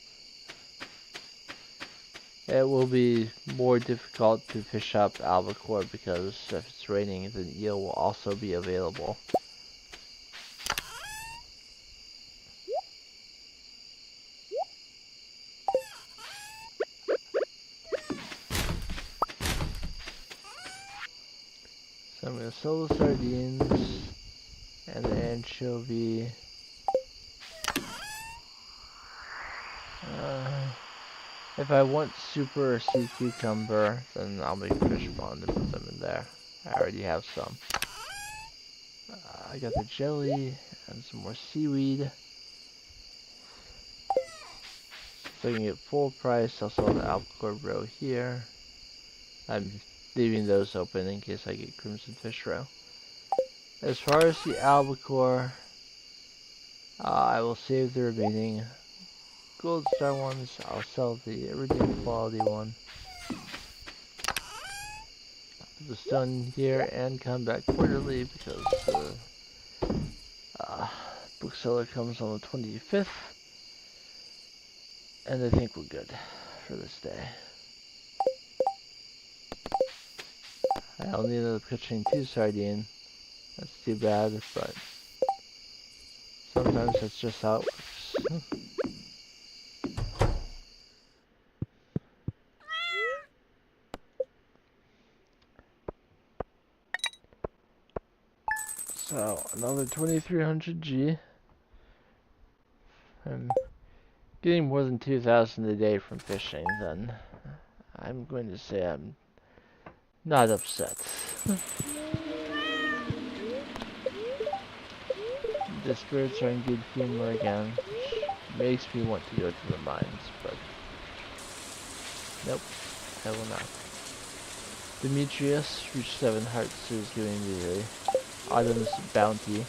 It will be more difficult to fish up albacore because if it's raining, then eel will also be available. So I'm going to sell the sardines and the anchovy. If I want super sea cucumber, then I'll make a fish pond and put them in there. I already have some. I got the jelly and some more seaweed. So I can get full price. I'll sell the albacore roe here. I'm leaving those open in case I get crimson fish roe. As far as the albacore, I will save the remaining gold star ones. I'll sell the iridium quality one. Put the stone here and come back quarterly because the bookseller comes on the 25th. And I think we're good for this day. I only ended up catching 2 sardines. That's too bad, but sometimes that's just how it works. So, another 2300 G. I'm getting more than 2,000 a day from fishing, then I'm going to say I'm not upset. The spirits are in good humor again, which makes me want to go to the mines, but nope, I will not. Demetrius reached 7 hearts, so he's giving me the Autumn's Bounty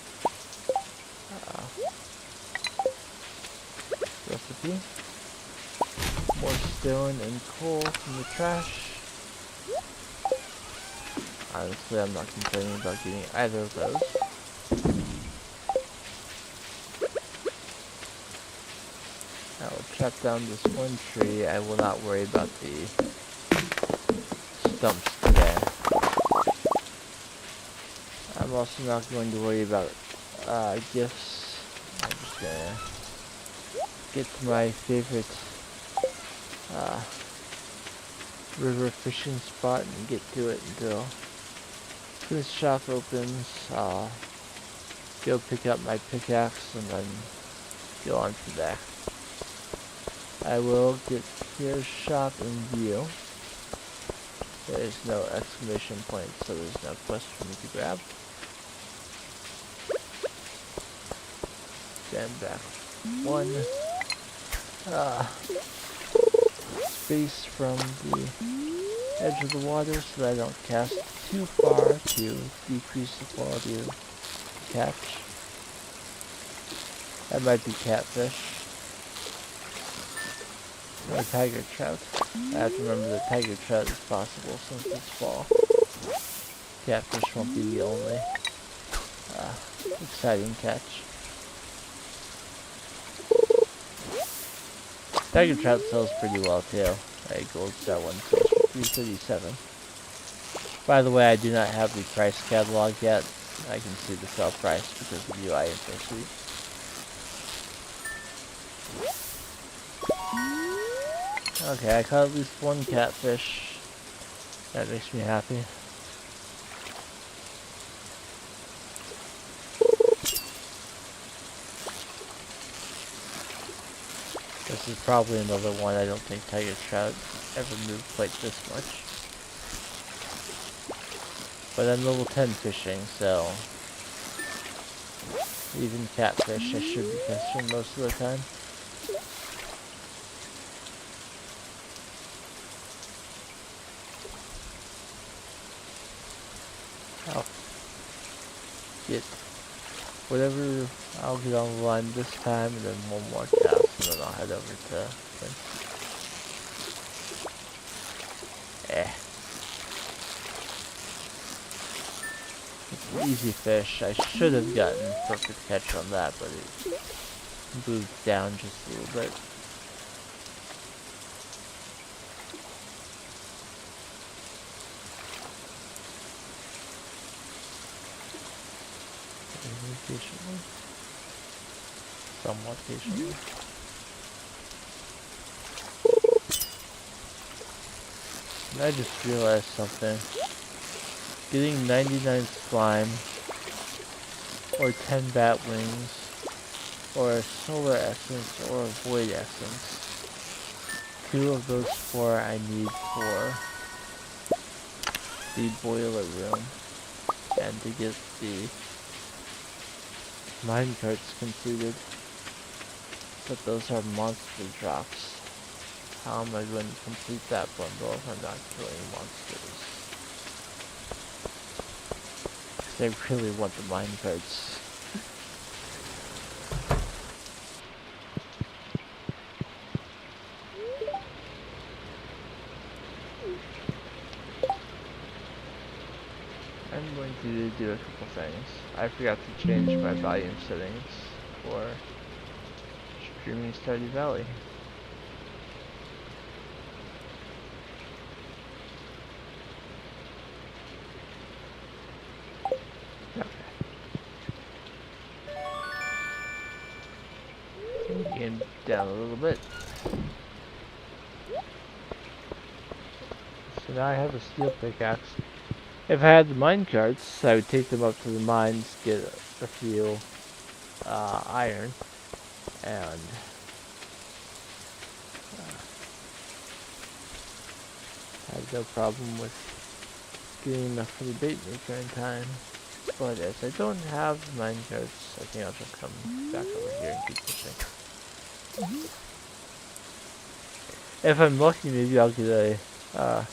recipe. More stone and coal from the trash. Honestly, I'm not complaining about getting either of those. I will chop down this one tree. I will not worry about the stumps today. I'm also not going to worry about gifts. I'm just gonna get to my favorite river fishing spot and get to it until this shop opens. I'll go pick up my pickaxe and then go on from there. I will get Pierre's shop in view. There is no exclamation point, so there's no quest for me to grab. Stand back one space from the edge of the water so that I don't cast too far to decrease the quality of the catch. That might be catfish. Or tiger trout. I have to remember that tiger trout is possible since it's fall. Catfish won't be the only exciting catch. Tiger trout sells pretty well too. A gold star one sells for 337. By the way, I do not have the price catalog yet. I can see the sell price because of UI info suite. Okay, I caught at least one catfish. That makes me happy. This is probably another one. I don't think tiger trout ever moved quite this much. But I'm level 10 fishing, so even catfish I should be catching most of the time. I'll get whatever I'll get on the line this time, and then one more cast, and then I'll head over to Prince. It's an easy fish. I should have gotten perfect catch on that, but it moved down just a little bit. Patiently. Somewhat patiently. And I just realized something. Getting 99 slime, or 10 bat wings, or a solar essence, or a void essence. 2 of those 4 I need for the boiler room, and to get the minecarts completed, but those are monster drops. How am I going to complete that bundle if I'm not killing monsters? Because I really want the minecarts. I'm going to do a couple things. I forgot to change my volume settings for streaming Stardew Valley. Okay. Turn the game down a little bit. So now I have a steel pickaxe. If I had the minecarts, I would take them up to the mines, get a few iron, and I have no problem with getting enough for the bait maker in time. But as I don't have minecarts, I think I'll just come back over here and keep fishing. If I'm lucky, maybe I'll get a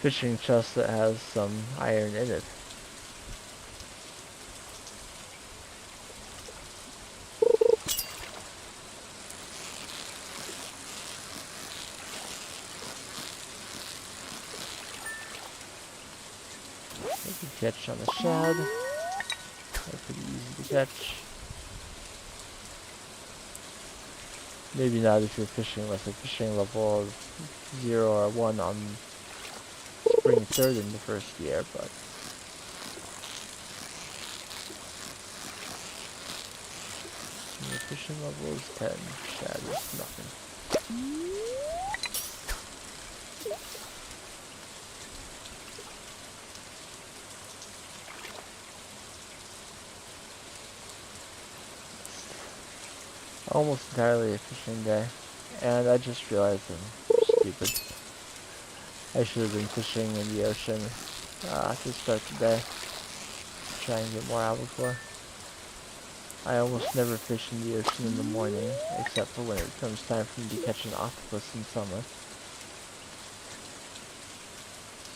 fishing chest that has some iron in it. I can catch on the shad. They're pretty easy to catch. Maybe not if you're fishing with a fishing level of 0 or 1 on spring 3rd in the first year, but the fishing level is 10. Shad is nothing. Almost entirely a fishing day, and I just realized I'm stupid. I should have been fishing in the ocean to start the day, try and get more albacore. I almost never fish in the ocean in the morning, except for when it comes time for me to catch an octopus in summer.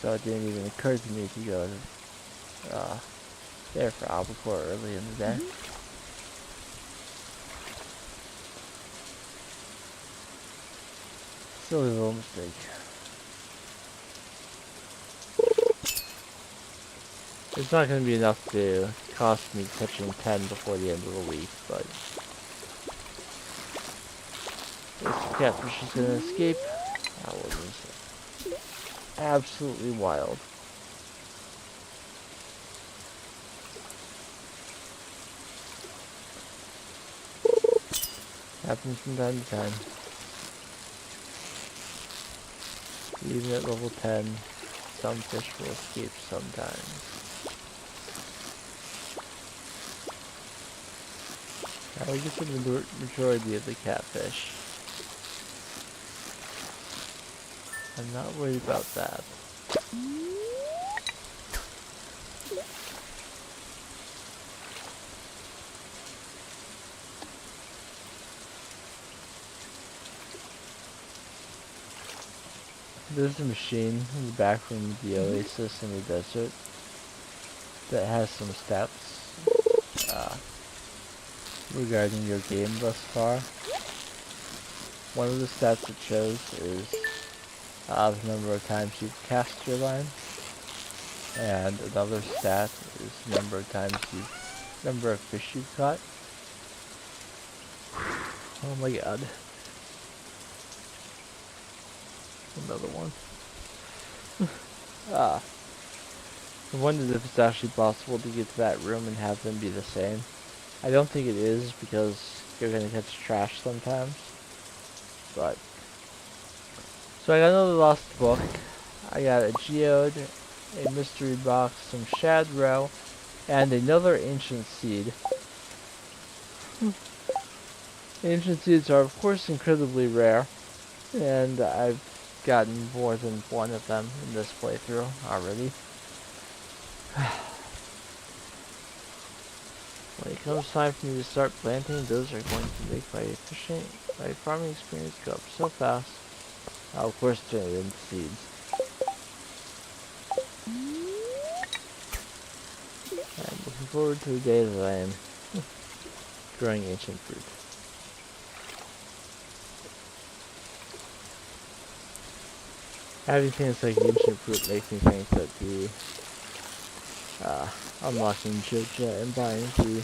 So it didn't even occur to me to go there for albacore early in the day. Silly little mistake. It's not going to be enough to cost me catching 10 before the end of the week, but if the catfish is going to escape, that was absolutely wild. Happens from time to time. Even at level 10, some fish will escape sometimes. Now we get the majority of the catfish. I'm not worried about that. There's a machine in the back room of the oasis in the desert that has some stats regarding your game thus far. One of the stats it shows is the number of times you've cast your line, and another stat is the number of fish you've caught. Oh my god. Another one. I wondered if it's actually possible to get to that room and have them be the same. I don't think it is, because you're gonna catch trash sometimes. But so I got another lost book. I got a geode, a mystery box, some shad roe, and another ancient seed. Ancient seeds are of course incredibly rare, and I've gotten more than one of them in this playthrough already. When it comes time for me to start planting, those are going to make my farming experience go up so fast. I'll of course turn it into seeds. I'm looking forward to the day that I am growing ancient fruit. Having things like ancient fruit makes me think that the unlocking Joja and buying the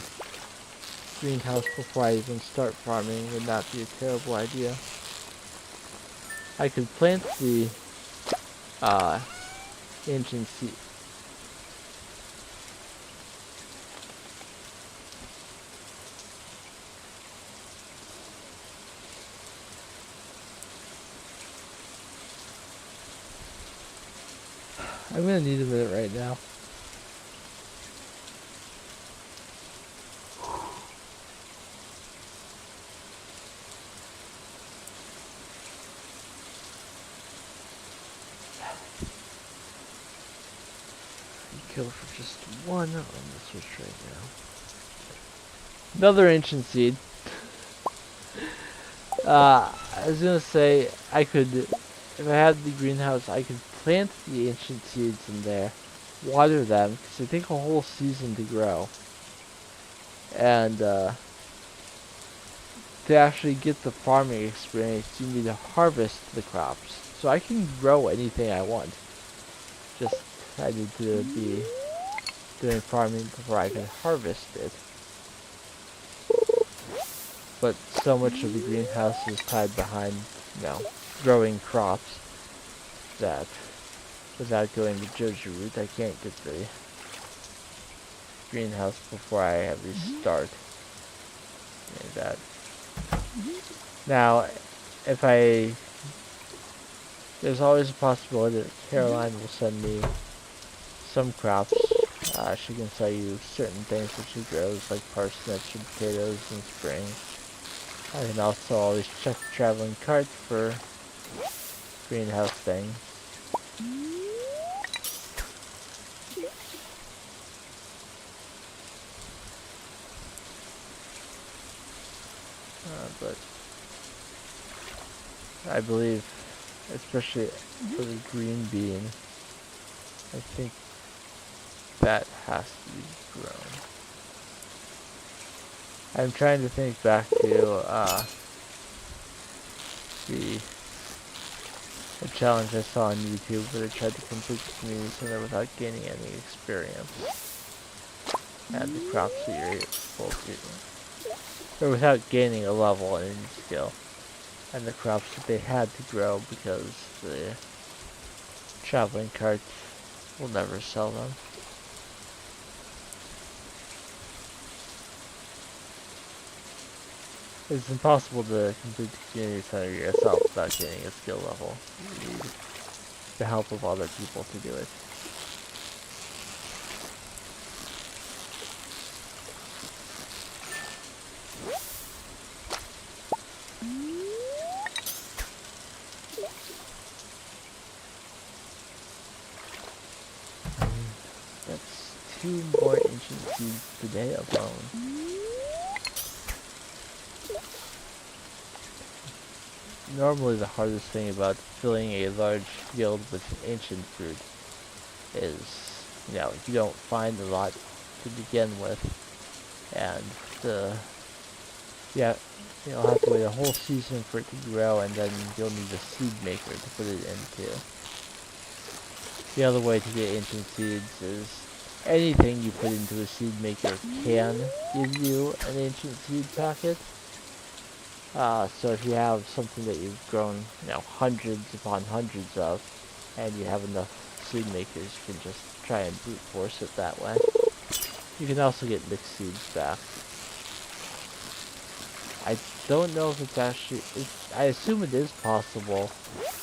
greenhouse before I even start farming would not be a terrible idea. I could plant the ancient seed. I'm gonna need a minute right now. kill for just one on the switch right now. Another ancient seed. I was gonna say I could, if I had the greenhouse, I could plant the ancient seeds in there, water them because they take a whole season to grow, and to actually get the farming experience, you need to harvest the crops. So I can grow anything I want. Just I need to be doing farming before I can harvest it. But so much of the greenhouse is tied behind, growing crops that without going the Joji route, I can't get the greenhouse before I at least start. Like that. Now, if there's always a possibility that Caroline will send me some crops. She can sell you certain things that she grows, like parsnips and potatoes in spring. I can also always check the traveling cart for greenhouse things. But I believe, especially for the green bean, I think that has to be grown. I'm trying to think back to the challenge I saw on YouTube where they tried to complete the community center without gaining any experience. And the crops that you're able to, or without gaining a level in any skill. And the crops that they had to grow because the traveling carts will never sell them. It's impossible to complete the community center yourself without gaining a skill level. You need the help of other people to do it. That's 2 more ancient seeds today alone. Normally the hardest thing about filling a large field with ancient fruit is, you don't find a lot to begin with, and you'll have to wait a whole season for it to grow, and then you'll need a seed maker to put it into. The other way to get ancient seeds is anything you put into a seed maker can give you an ancient seed packet. So if you have something that you've grown, hundreds upon hundreds of, and you have enough seed makers, you can just try and brute force it that way. You can also get mixed seeds back. I don't know if it's actually, I assume it is possible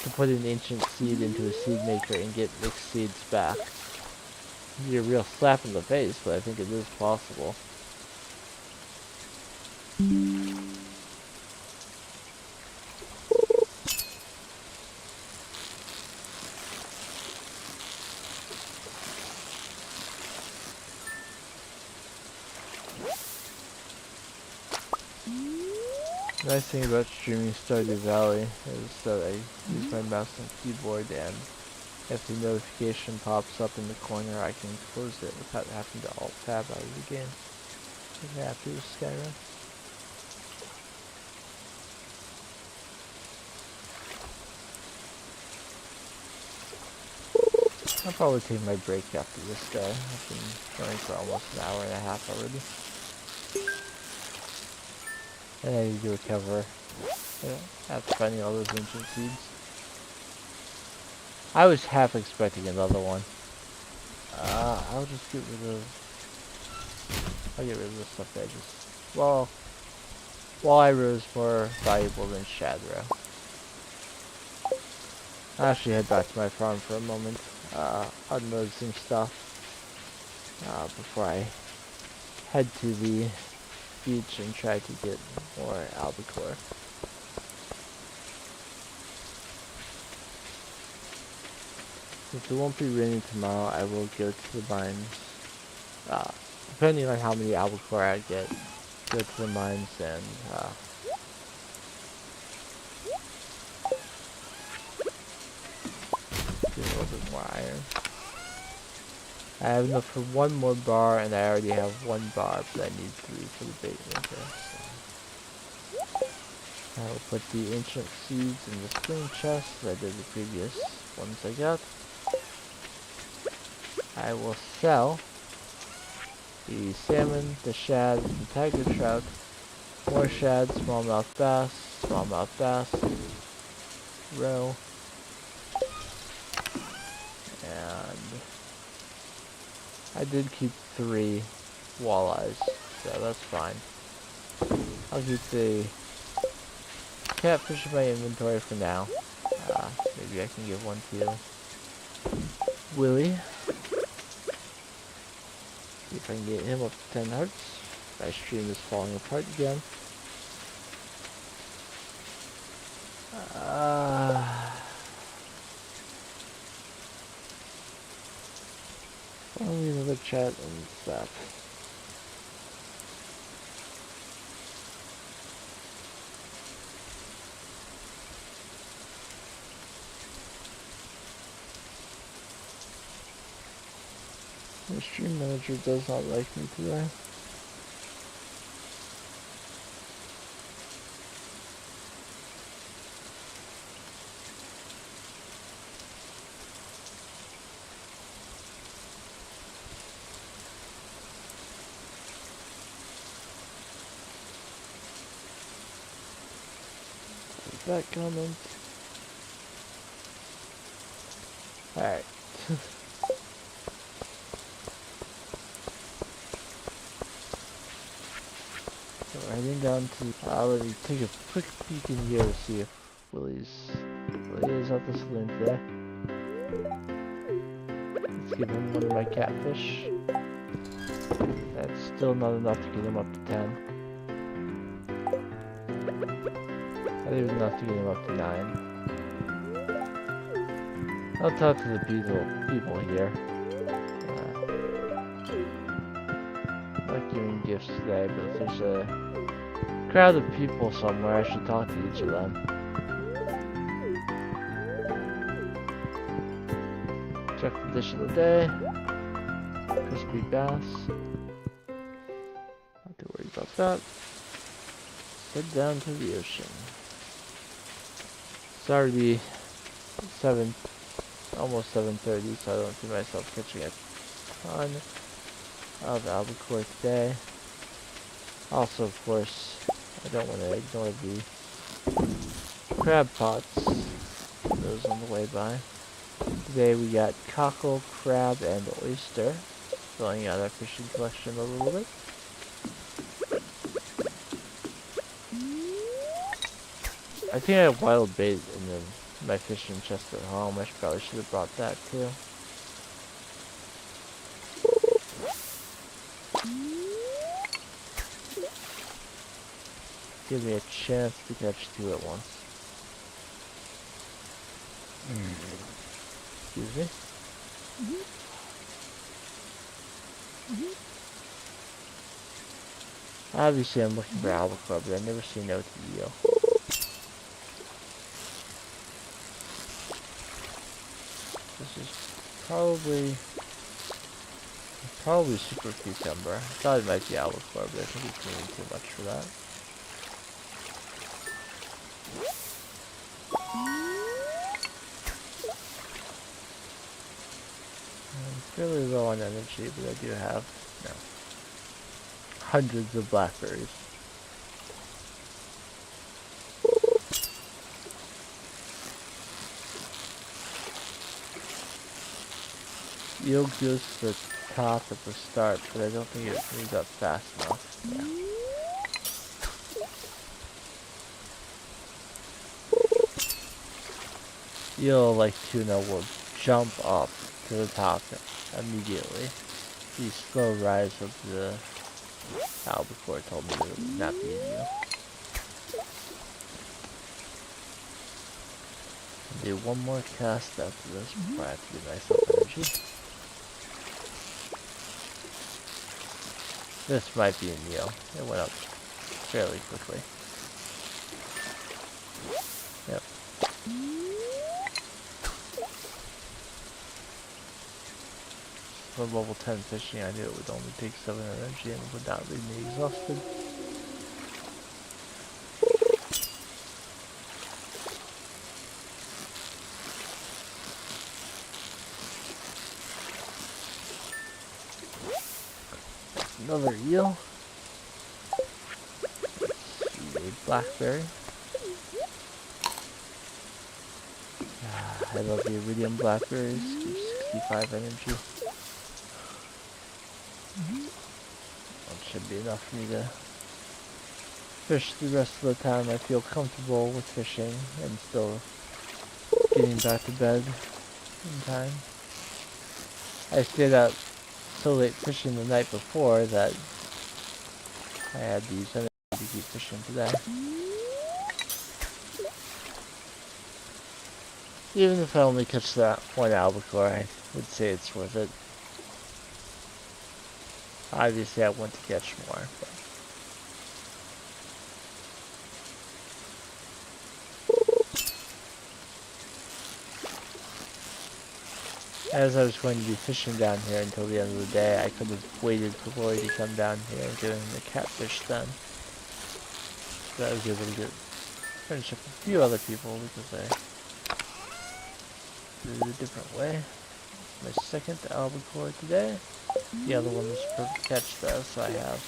to put an ancient seed into a seed maker and get mixed seeds back. It'd be a real slap in the face, but I think it is possible. The nice thing about streaming Stardew Valley is that I use my mouse and keyboard, and if the notification pops up in the corner, I can close it without having to alt-tab out of the game. Like I have to with Skyrim. I'll probably take my break after this guy. I've been going for almost an hour and a half already. And I need to recover after finding all those ancient seeds. I was half expecting another one. I'll just get rid of... I'll get rid of the stuff that I just... Well, Wallyro is more valuable than Shadrow. I'll actually head back to my farm for a moment. Unload some stuff. Before I head to the beach and try to get more albacore. Since it won't be raining tomorrow, I will go to the mines. Uh, Depending on how many albacore I get, go to the mines and get a little bit more iron. I have enough for one more bar, and I already have one bar, but I need 3 for the bait winter. So I will put the ancient seeds in the spring chest that I did the previous ones I got. I will sell the salmon, the shad, the tiger trout, more shad, smallmouth bass, roe, and I did keep 3 walleyes, so that's fine. I'll keep the catfish in my inventory for now. Maybe I can give one to Willie. See if I can get him up to 10 hearts. My stream is falling apart again. Only another chat and stop. The stream manager does not like me today. That comment. Alright. So we're heading down to, let me take a quick peek in here to see if Willie is at the saloon today. Let's give him one of my catfish. That's still not enough to get him up to 10. Not even enough to get him up to 9. I'll talk to the people here. Not giving gifts today, but if there's a crowd of people somewhere, I should talk to each of them. Check the dish of the day. Crispy bass. Not too worried about that. Head down to the ocean. It's already almost 7:30, so I don't see myself catching a ton of albacore today. Also, of course, I don't want to ignore the crab pots. Those on the way by. Today we got cockle, crab, and oyster. Filling out our fishing collection a little bit. I think I have wild bait in my fishing chest at home. I probably should have brought that too. Give me a chance to catch 2 at once. Excuse me. Obviously I'm looking for albacore, but I never say no to eel. This is probably super cucumber. I thought it might be albacore, but I think it's moving too much for that. I'm fairly low on energy, but I do have hundreds of blackberries. Eel goes to the top at the start, but I don't think it moves up fast enough. Yeah. Eel, like tuna, will jump up to the top immediately. The slow rise of the albacore told me that it would not be an eel. Do one more cast after this before I have to give myself energy. This might be a meal. It went up fairly quickly. Yep. For level 10 fishing, I knew it would only take 7 energy and would not leave me exhausted. Another eel. A blackberry. I love the iridium blackberries. Give 65 energy. That should be enough for me to fish the rest of the time. I feel comfortable with fishing and still getting back to bed in time. I stayed up so late fishing the night before that I had to use energy to keep fishing today. Even if I only catch that one albacore, I would say it's worth it. Obviously I want to catch more, but as I was going to be fishing down here until the end of the day, I could have waited for Roy to come down here and get him the catfish then. But I was able to get friendship with a few other people because I did it a different way. My second albacore today. The other one was a perfect catch though, so I have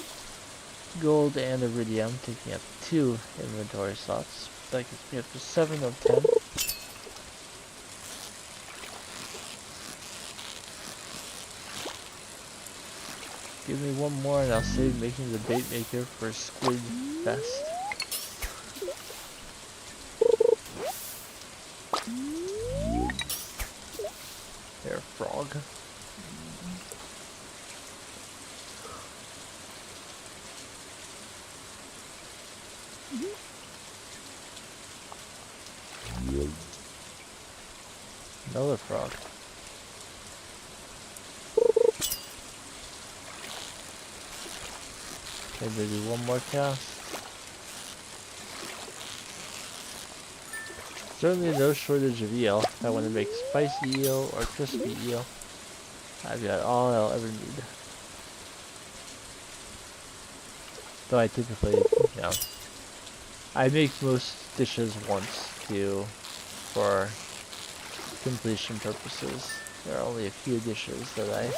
gold and iridium taking up 2 inventory slots. That gets me up to 7 of 10. Give me one more and I'll save making the bait maker for Squid Fest. There, frog. Another frog. Maybe do one more cast. Certainly no shortage of eel. If I want to make spicy eel or crispy eel, I've got all I'll ever need. Though I typically, you know, I make most dishes once for completion purposes. There are only a few dishes that I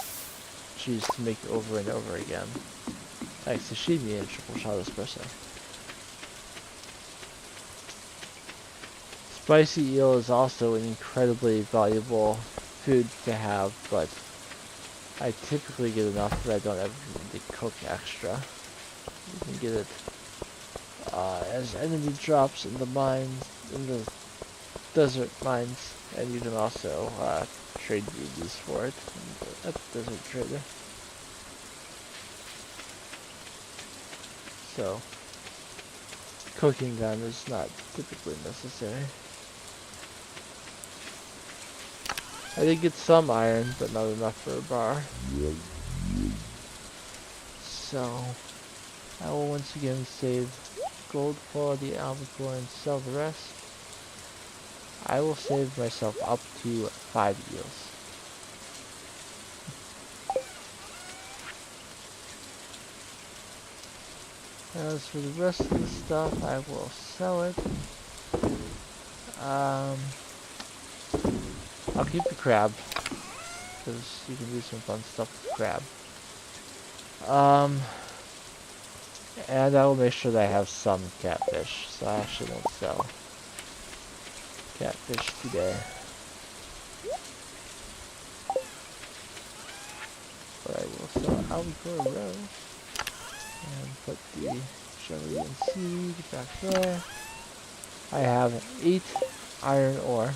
choose to make over and over again, like sashimi and triple shot espresso. Spicy eel is also an incredibly valuable food to have, but I typically get enough that I don't ever need to cook extra. You can get it as enemy drops in the mines, in the desert mines, and you can also trade rubies for it at the desert trader. So, cooking them is not typically necessary. I did get some iron, but not enough for a bar. So, I will once again save gold for the albacore and sell the rest. I will save myself up to 5 eels. As for the rest of the stuff, I will sell it. I'll keep the crab, because you can do some fun stuff with crab. And I will make sure that I have some catfish, so I actually won't sell catfish today. But I will sell albacore roe, and put the jelly and seed back there. I have 8 iron ore.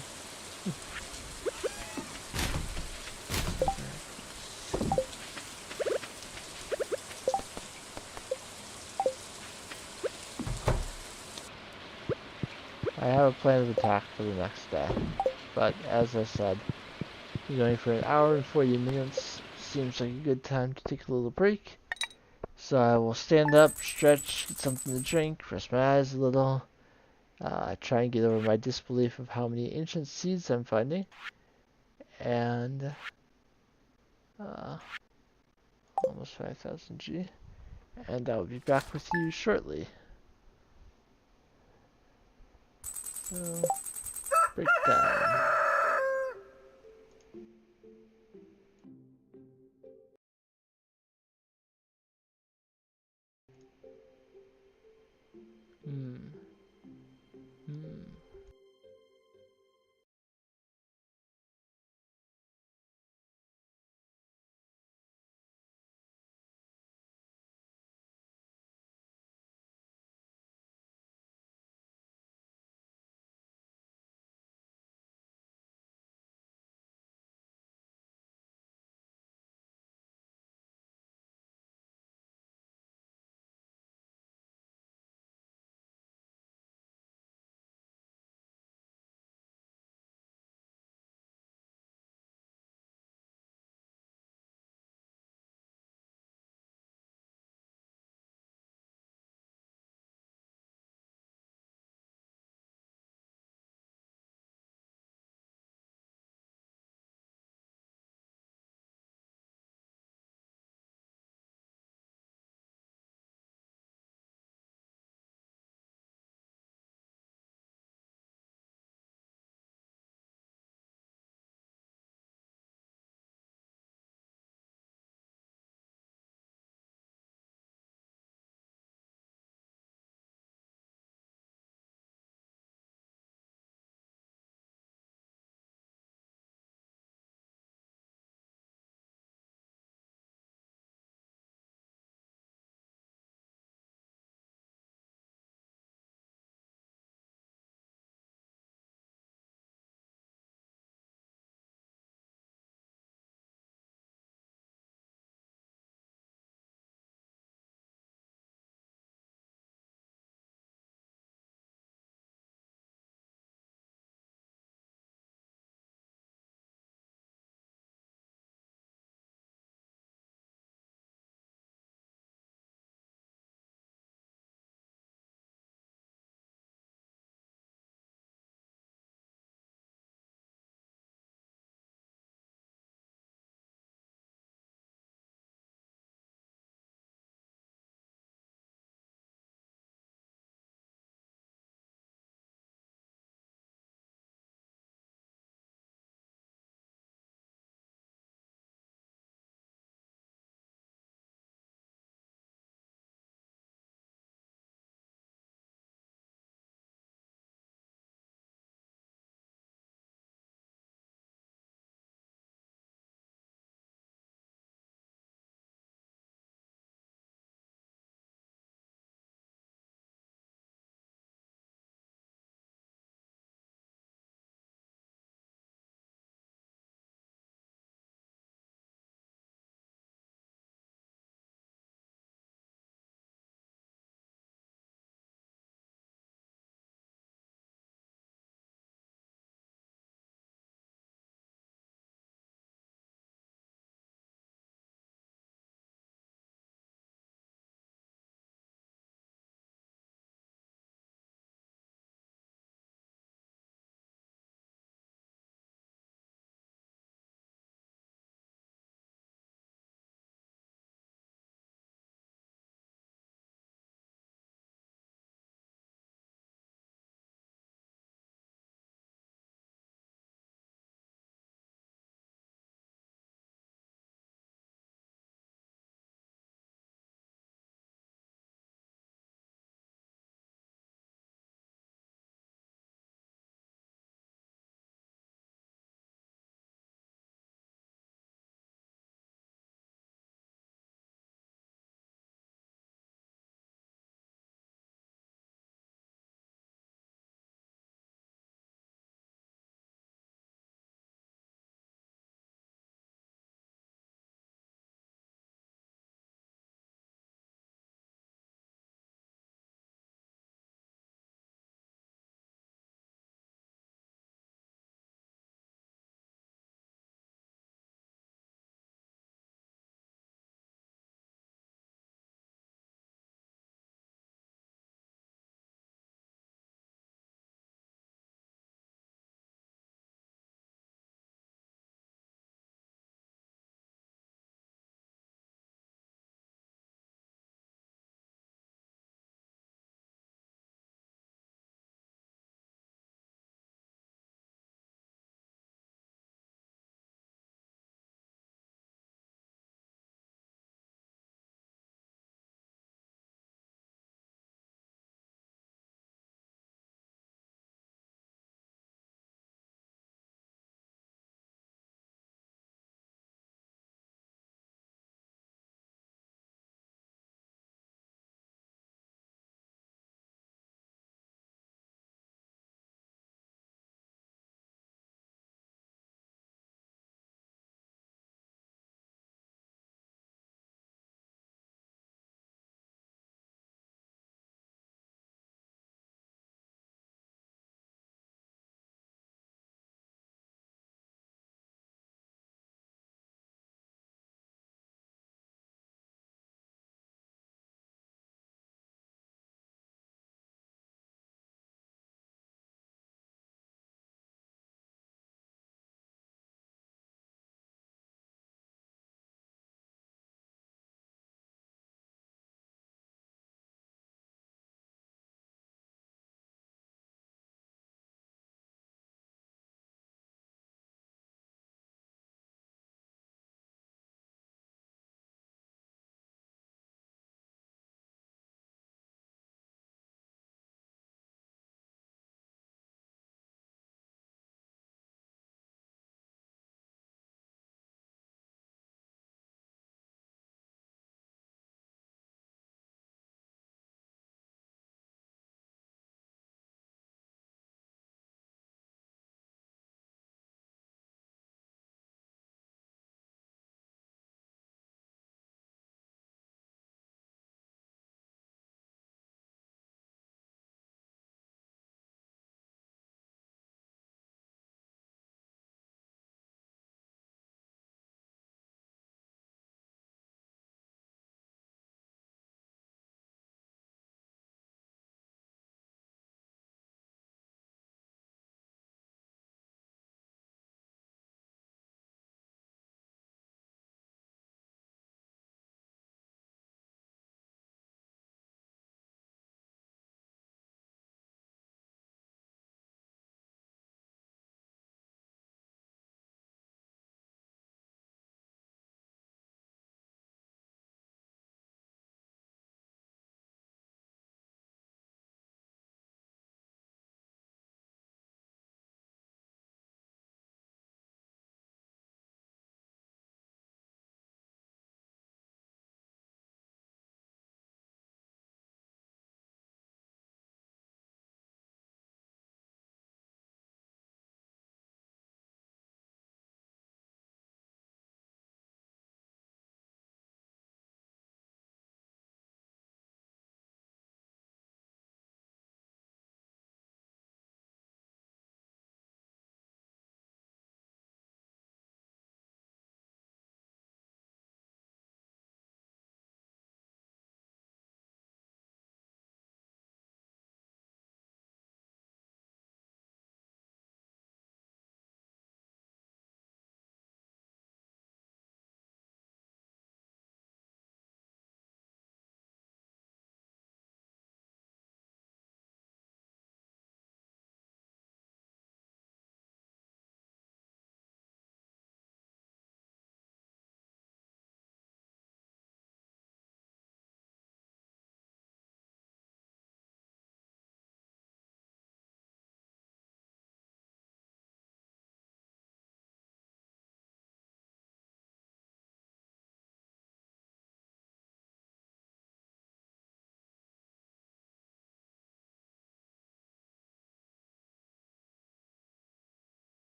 I have a plan of attack for the next day. But as I said, going for an hour and 40 minutes seems like a good time to take a little break. So I will stand up, stretch, get something to drink, rest my eyes a little, try and get over my disbelief of how many ancient seeds I'm finding, and uh, almost 5,000 G, and I will be back with you shortly. So, breakdown. Hmm. Hmm.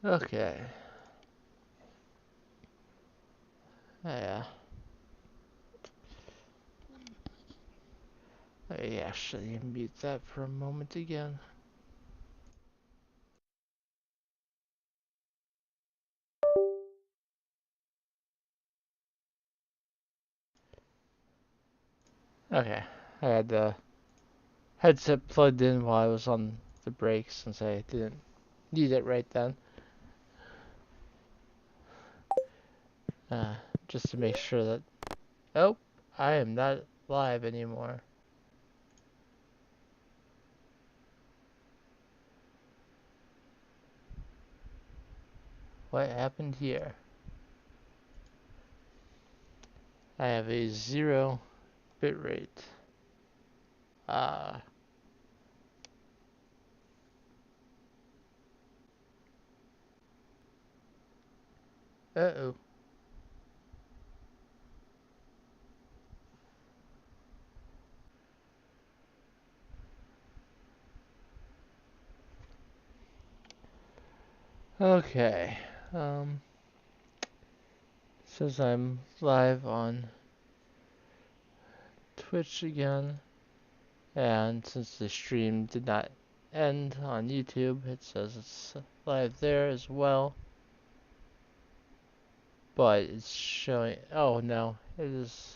Okay. Yeah. Let me actually mute that for a moment again. Okay. I had the headset plugged in while I was on the break since I didn't need it right then. Uh, just to make sure that... Oh, I am not live anymore. What happened here? I have a 0 bitrate. Uh, uh-oh. Okay. Says I'm live on Twitch again. And since the stream did not end on YouTube, it says it's live there as well. But it's showing... Oh no, it is...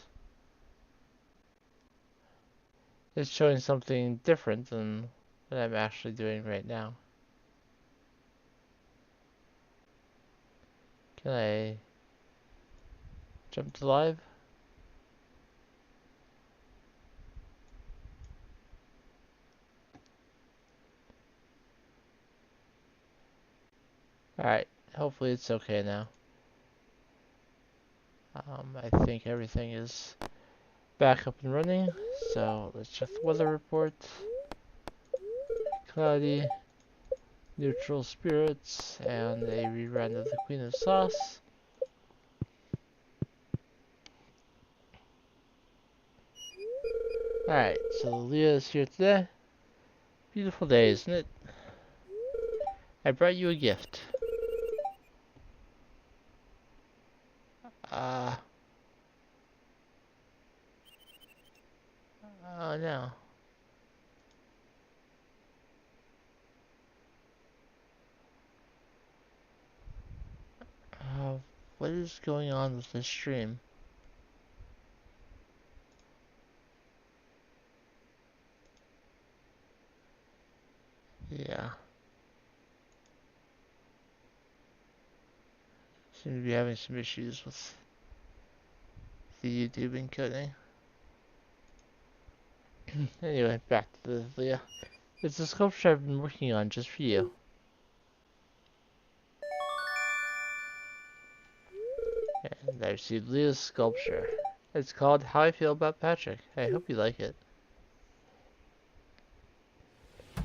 It's showing something different than what I'm actually doing right now. Can I jump to live? Alright, hopefully it's okay now. I think everything is back up and running. So let's check the weather report. Cloudy, neutral spirits, and a rerun of the Queen of Sauce. Alright, so Leah is here today. Beautiful day, isn't it? I brought you a gift. Uh... Oh no. Uh, what is going on with this stream? Yeah. Seem to be having some issues with the YouTube encoding. Anyway, back to the Leah. It's a sculpture I've been working on just for you. And I received Leah's sculpture. It's called How I Feel About Patrick. I hope you like it.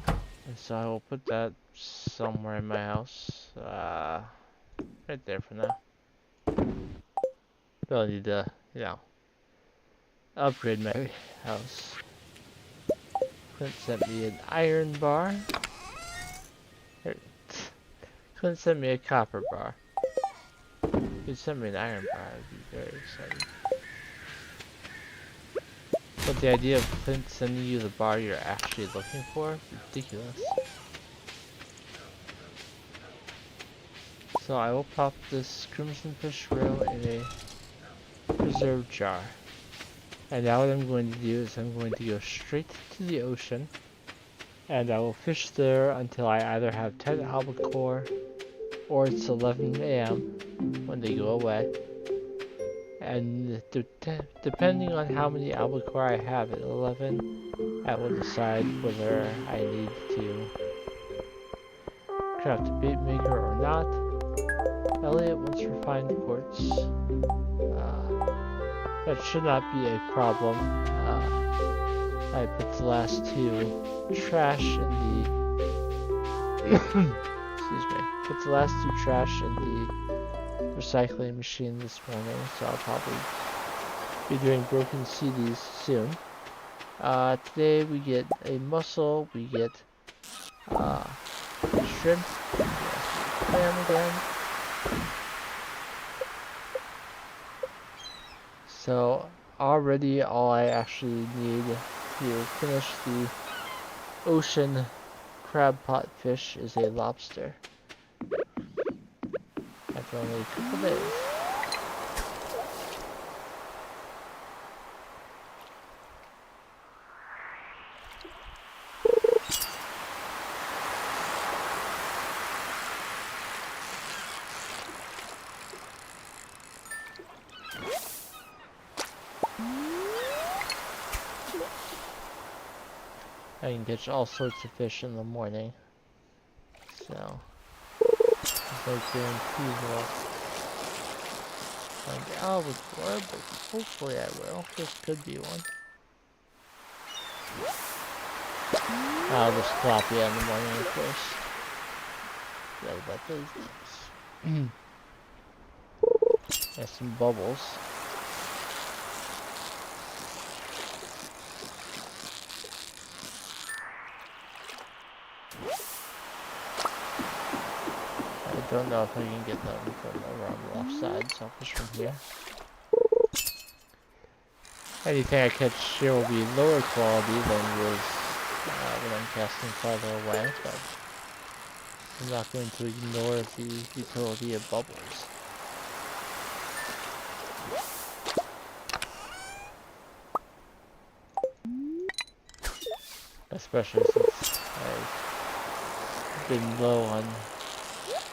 And so I will put that somewhere in my house. Right there for now. Don't need to, upgrade my house. Clint sent me an iron bar. Clint sent me a copper bar. If he sent me an iron bar, I'd be very excited. But the idea of Clint sending you the bar you're actually looking for? Ridiculous. So I will pop this Crimson Fish Roe in a preserve jar. And now what I'm going to do is I'm going to go straight to the ocean. And I will fish there until I either have 10 albacore or it's 11 a.m. when they go away. And depending on how many albacore I have at 11, I will decide whether I need to craft a bait maker or not. Elliot wants refined quartz. That should not be a problem. I put the last 2 trash in the... excuse me. Put the last 2 trash in the recycling machine this morning, so I'll probably be doing broken CDs soon. Today we get a mussel, we get shrimp, clam again. So already all I actually need to finish the ocean crab pot fish is a lobster. After only a couple days. I can catch all sorts of fish in the morning. So, there's no guarantees I'll find albacore, but hopefully I will. This could be one. I'll just tilapia in the morning, of course. Forgot about those things. There's some bubbles. I don't know if I can get them from around the left side, so I'll fish from here. Anything I catch here will be lower quality than was when I'm casting farther away, but I'm not going to ignore the utility of bubbles. Especially since I've been low on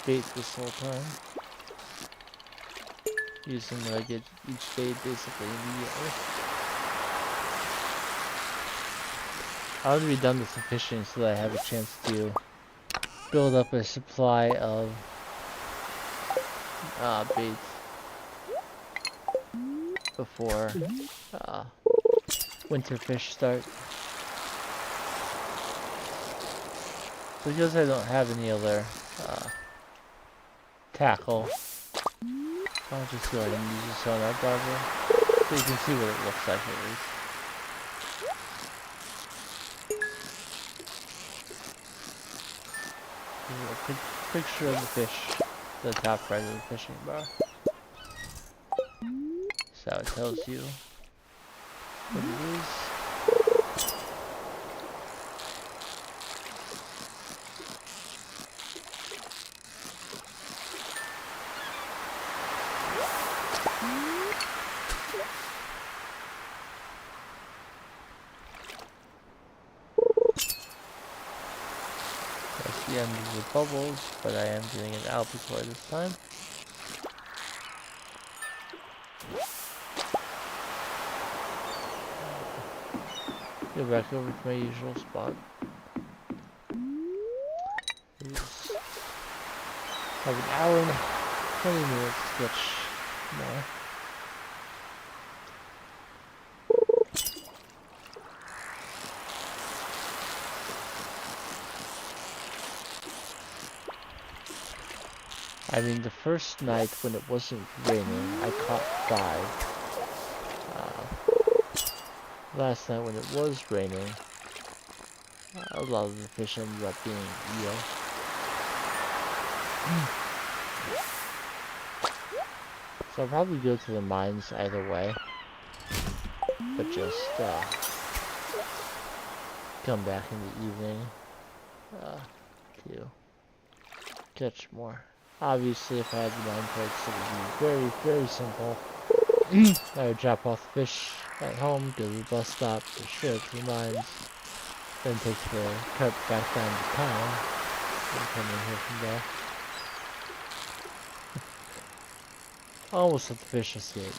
bait this whole time. Using what I get each day basically immediately. I want to be done with the fishing so that I have a chance to build up a supply of bait before winter fish start. Because I don't have any other tackle, I'll just go ahead and use a sonar barber so you can see what it looks like at least. Here's a quick picture of the fish, the top right of the fishing bar. So it tells you what it is. That's the end of the bubbles, but I am getting an albacore this time. Go back over to my usual spot. Just have an hour and 20 minutes to catch more. I mean, the first night when it wasn't raining, I caught 5. Last night when it was raining, a lot of the fish ended up being eel. So I'll probably go to the mines either way, but just come back in the evening to catch more. Obviously, if I had the mine perks, it would be very, very simple. I would drop off the fish at home, go to the bus stop, go straight to the mines, then take the cart back down to town, and come in here from there. Almost let the fish escape.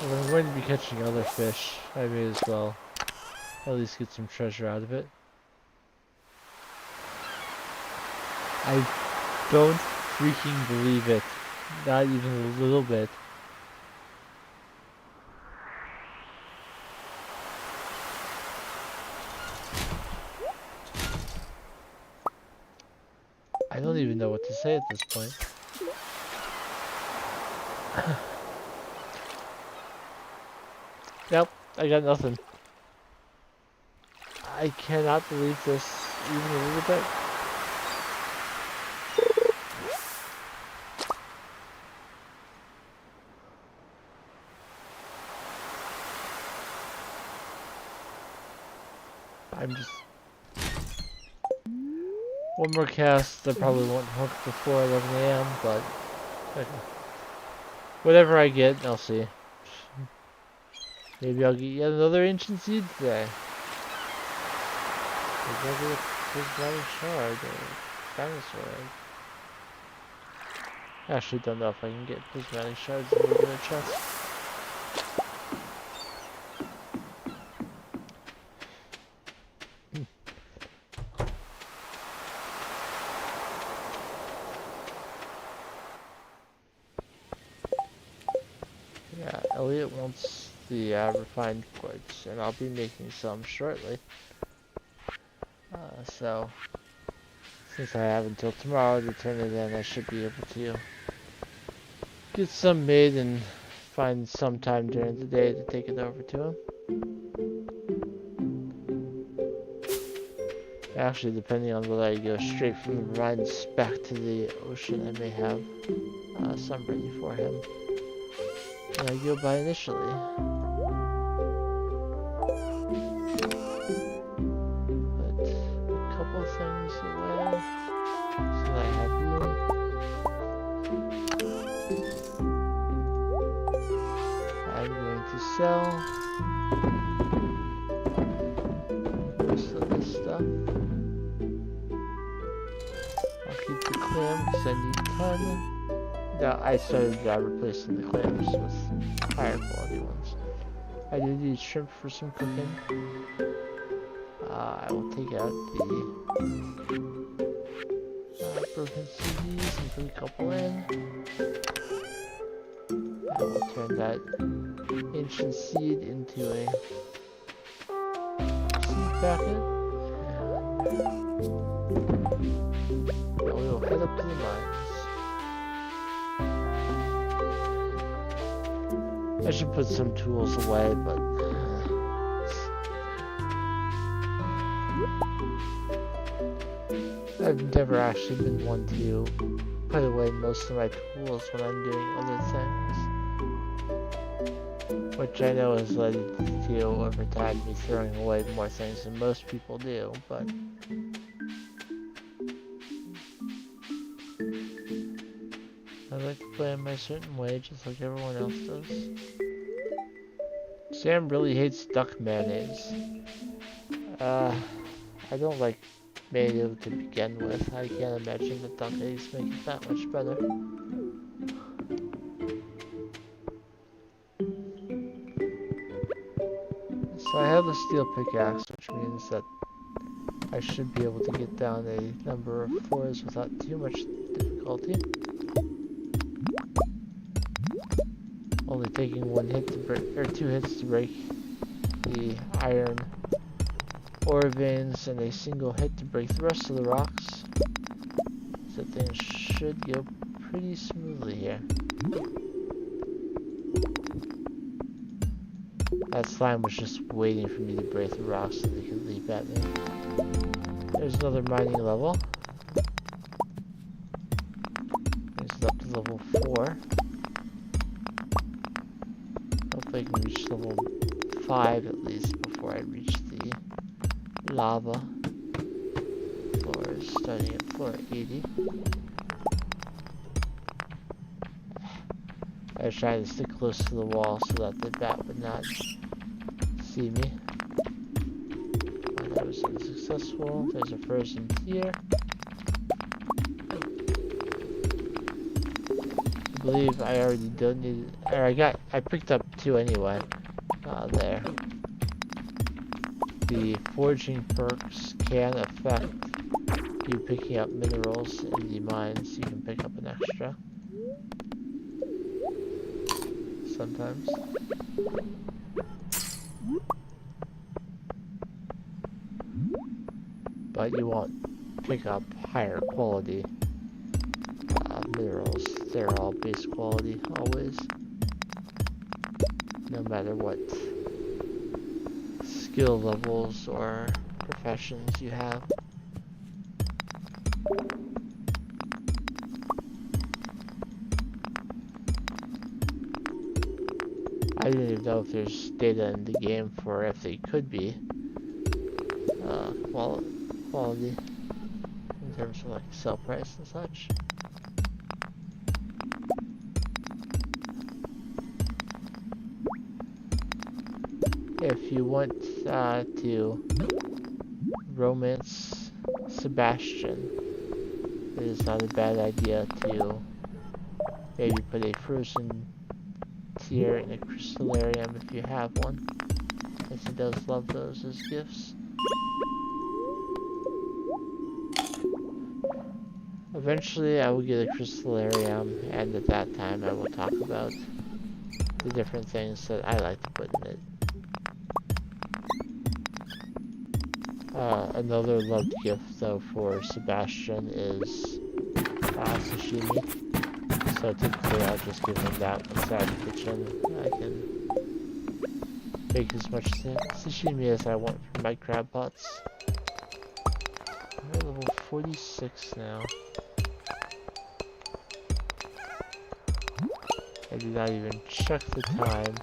If I'm going to be catching other fish, I may as well at least get some treasure out of it. I don't freaking believe it. Not even a little bit. I don't even know what to say at this point. I got nothing. I cannot believe this even a little bit. I'm just... One more cast, I probably won't hook before 11 a.m., but... Okay. Whatever I get, I'll see. Maybe I'll get yet another ancient seed today. Maybe I'll get a prismatic shard or dinosaur egg. I actually don't know if I can get prismatic shards in regular chests. Yeah, Elliot wants the refined quartz, and I'll be making some shortly. So, since I have until tomorrow to turn it in, I should be able to get some made and find some time during the day to take it over to him. Actually, depending on whether I go straight from the mines back to the ocean, I may have some ready for him when I go by initially. But a couple things away so that I have room. I'm going to sell most of this stuff. I'll keep the clam because I need a ton. Now, I started replacing the clams with higher quality ones. I do need shrimp for some cooking. I will take out the broken CDs and put a couple in. I will turn that ancient seed into a seed packet. And we will head up to the mines. I should put some tools away, but I've never actually been one to put away most of my tools when I'm doing other things, which I know has led to over time me throwing away more things than most people do, but I like to play in my certain way, just like everyone else does. Sam really hates duck mayonnaise. I don't like mayo to begin with. I can't imagine that duck eggs make it that much better. So I have a steel pickaxe, which means that I should be able to get down a number of floors without too much difficulty. Only taking one hit to break, or 2 hits to break the iron ore veins, and a single hit to break the rest of the rocks. So things should go pretty smoothly here. That slime was just waiting for me to break the rocks so they could leap at me. There's another mining level. Brings it up to level 4. Hopefully I can reach level 5 at least before I reach the lava floors, starting at floor 80. I was trying to stick close to the wall so that the bat would not see me. That was unsuccessful. There's a frozen tier. I believe I already donated, or I picked up 2 anyway. There. The foraging perks can affect you picking up minerals in the mines. You can pick up an extra sometimes. But you won't pick up higher quality minerals. They're all base quality, always. No matter what skill levels or professions you have. I don't even know if there's data in the game for if they could be quality in terms of like sell price and such. If you want to romance Sebastian, it is not a bad idea to maybe put a frozen tear in a crystallarium if you have one, since he does love those as gifts. Eventually I will get a crystallarium, and at that time I will talk about the different things that I like to put in it. Another loved gift though for Sebastian is sashimi. So typically I'll just give him that inside the kitchen. I can make as much sashimi as I want from my crab pots. We're at level 46 now. I did not even check the time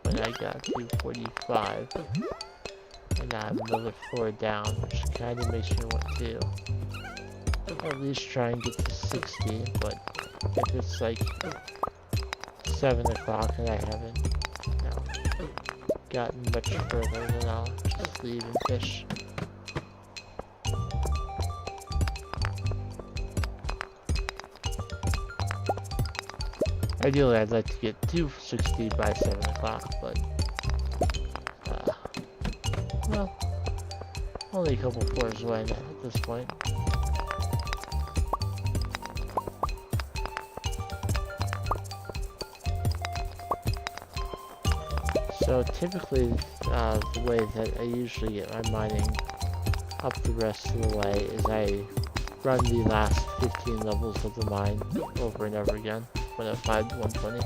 when I got to 45. And now I'm another floor down, which kind of makes me want to at least try and get to 60, but if it's like 7 o'clock and I haven't, you know, gotten much further, then I'll just leave and fish. Ideally, I'd like to get to 60 by 7 o'clock, but, well, only a couple floors away at this point. So typically, the way that I usually get my mining up the rest of the way is I run the last 15 levels of the mine over and over again, 105 to 120,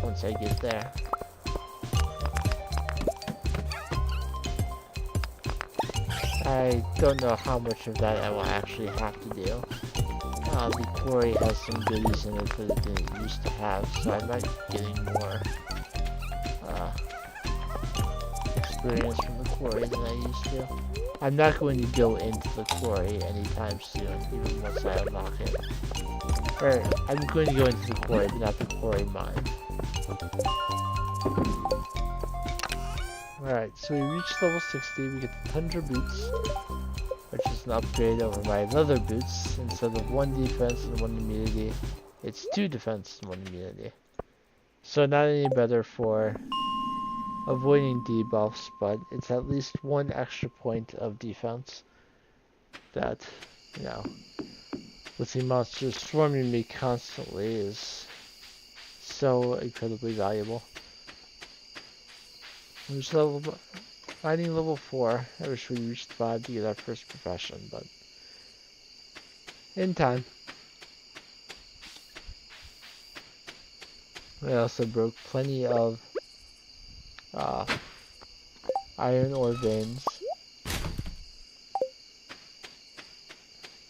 once I get there. I don't know how much of that I will actually have to do. The quarry has some goodies in it that it didn't used to have, so I might be getting more experience from the quarry than I used to. I'm not going to go into the quarry anytime soon, even once I unlock it. Or, I'm going to go into the quarry, but not the quarry mine. Alright, so we reached level 60, we get the Tundra Boots, which is an upgrade over my leather boots. Instead of 1 defense and 1 immunity, it's 2 defense and 1 immunity. So not any better for avoiding debuffs, but it's at least 1 extra point of defense that, you know, with the monsters swarming me constantly is so incredibly valuable. Which finding level 4. I wish we reached 5 to get our first profession, but in time. I also broke plenty of iron ore veins.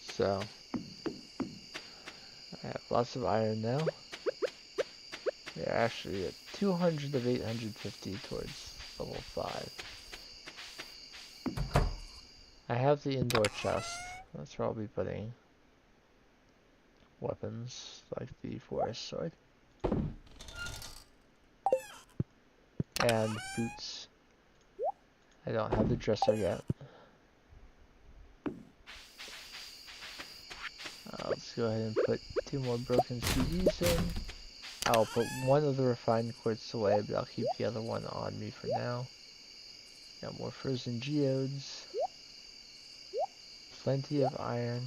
So I have lots of iron now. We're actually at 200 of 850 towards level 5. I have the indoor chest. That's where I'll be putting weapons like the forest sword. And boots. I don't have the dresser yet. Let's go ahead and put 2 more broken CDs in. I'll put 1 of the refined quartz away, but I'll keep the other one on me for now. Got more frozen geodes. Plenty of iron.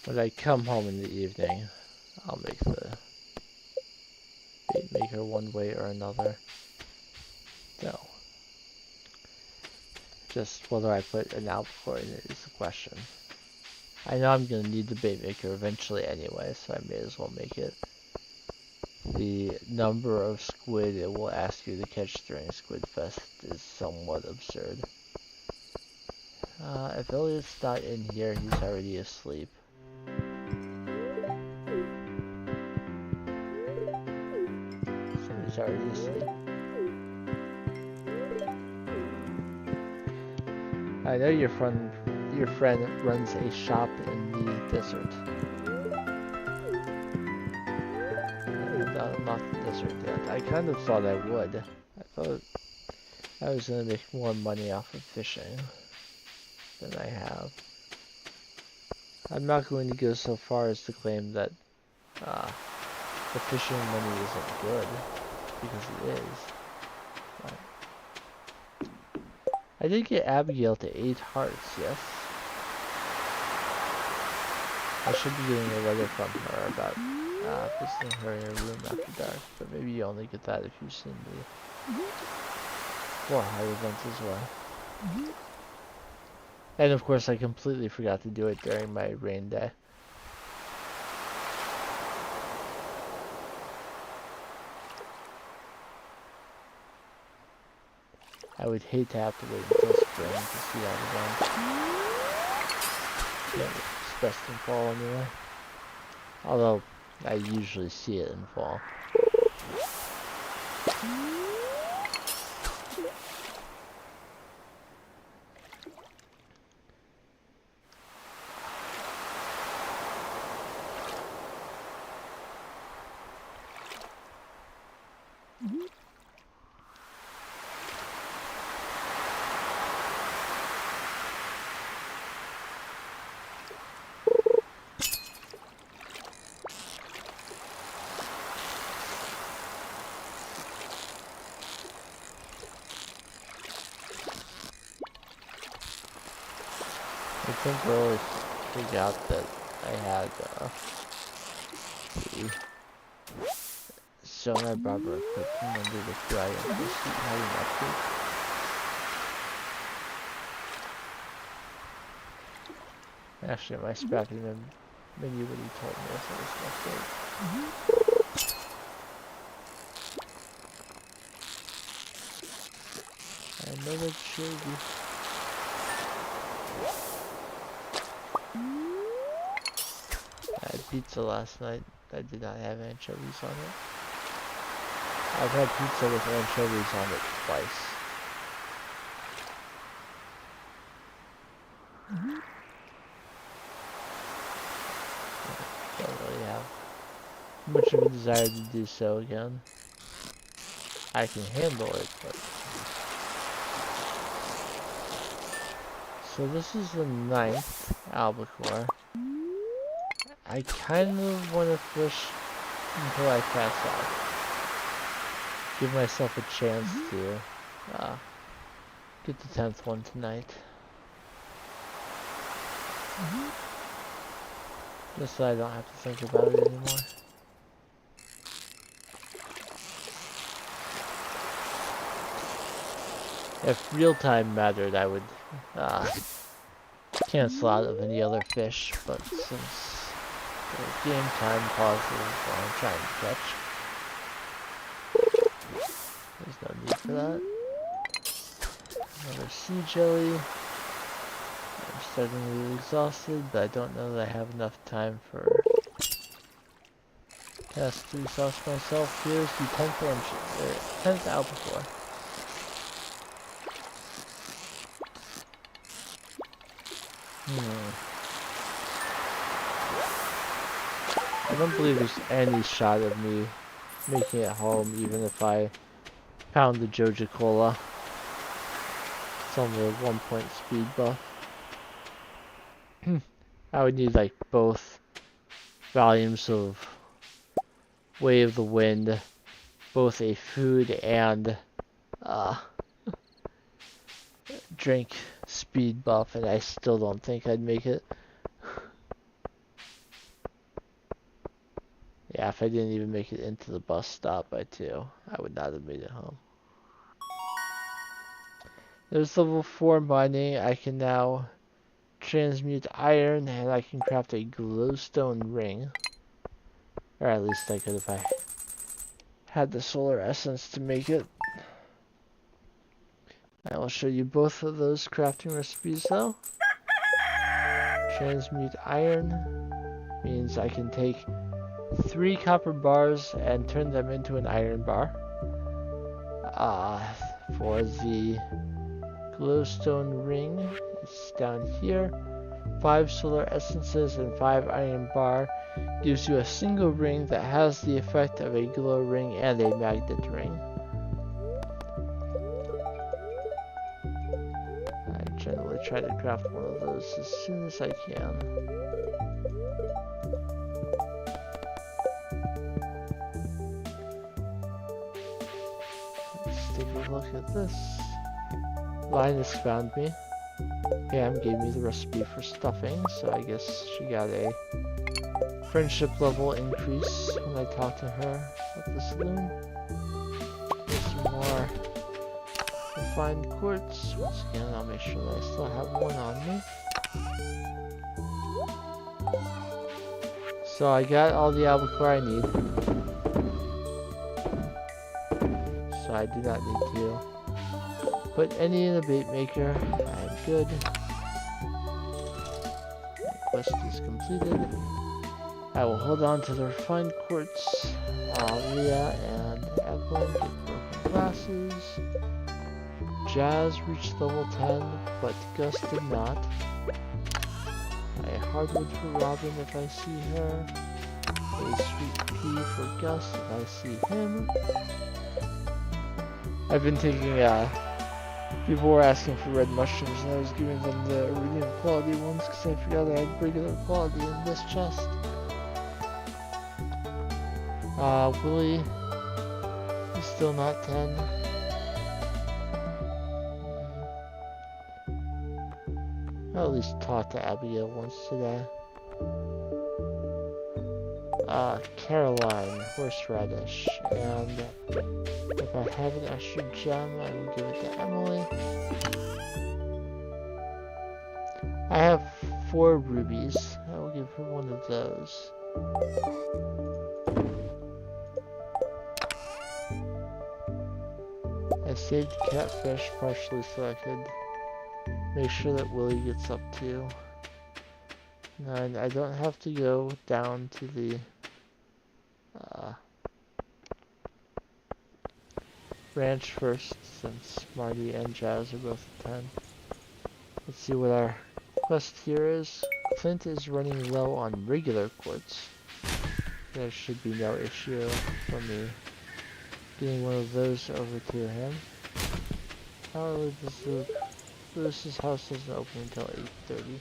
When I come home in the evening, I'll make the bait maker one way or another. So, Just whether I put an albacore in it is the question. I know I'm gonna need the bait maker eventually anyway, so I may as well make it. The number of squid it will ask you to catch during Squid Fest is somewhat absurd. If Elliot's not in here, he's already asleep. So he's already asleep. I know your friend runs a shop in the desert. Not the desert yet. I kind of thought I would. I thought I was gonna make more money off of fishing than I have. I'm not going to go so far as to claim that the fishing money isn't good, because it is. But I did get Abigail to 8 hearts, yes. I should be getting a letter from her about visiting her in her room after dark, but maybe you only get that if you've seen the 4 heart events as well. And of course I completely forgot to do it during my rain day. I would hate to have to wait until spring to see that event. Yeah, it's best in fall anyway. Although, I usually see it in fall. I think I always figured out that I had the sonar barber equipped under the few items I see hiding up here. Actually, my scrapping menu what he told me if it was an update. I know that showed you. I had pizza last night. I did not have anchovies on it. I've had pizza with anchovies on it twice. Don't really have much of a desire to do so again. I can handle it, but... So this is the 9th albacore. I kind of want to fish until I pass out. Give myself a chance to get the 10th one tonight. Just so I don't have to think about it anymore. If real time mattered, I would cancel out of any other fish, but since the game time pauses while I'm trying to catch, there's no need for that. Another sea jelly. I'm starting really exhausted, but I don't know that I have enough time for tasks to exhaust myself. Here's the 10th albacore. I don't believe there's any shot of me making it home, even if I pound the Joja Cola. It's only a 1-point speed buff. I would need like both volumes of Way of the Wind, both a food and drink speed buff, and I still don't think I'd make it. Yeah, if I didn't even make it into the bus stop by 2, I would not have made it home. There's level 4 mining. I can now transmute iron and I can craft a glowstone ring. Or at least I could if I had the solar essence to make it. I will show you both of those crafting recipes though. Transmute iron means I can take 3 copper bars and turn them into an iron bar. For the glowstone ring, it's down here. 5 solar essences and 5 iron bar gives you a single ring that has the effect of a glow ring and a magnet ring. I generally try to craft one of those as soon as I can. Let's take a look at this. Linus found me. Pam gave me the recipe for stuffing, so I guess she got a friendship level increase when I talked to her at the saloon. There's some more refined quartz. Once again, I'll make sure that I still have one on me. So I got all the albacore I need. So I do not need to put any in the bait maker. I'm good. My quest is completed. I will hold on to the refined quartz. Leah and Evelyn get broken glasses. Jazz reached level 10, but Gus did not. A hardwood for Robin if I see her. A sweet pea for Gus if I see him. I've been taking, people were asking for red mushrooms and I was giving them the iridium quality ones because I forgot I had regular quality in this chest. Willie is still not 10. I'll at least talk to Abigail once today. Caroline, horseradish, and if I have an extra gem, I will give it to Emily. I have 4 rubies. I will give her one of those. I saved catfish partially so I could make sure that Willie gets up too. And I don't have to go down to the ranch first since Marty and Jazz are both at 10. Let's see what our quest here is. Clint is running low on regular quartz. There should be no issue for me getting one of those over to him. How early does Lewis's house doesn't open until 8:30.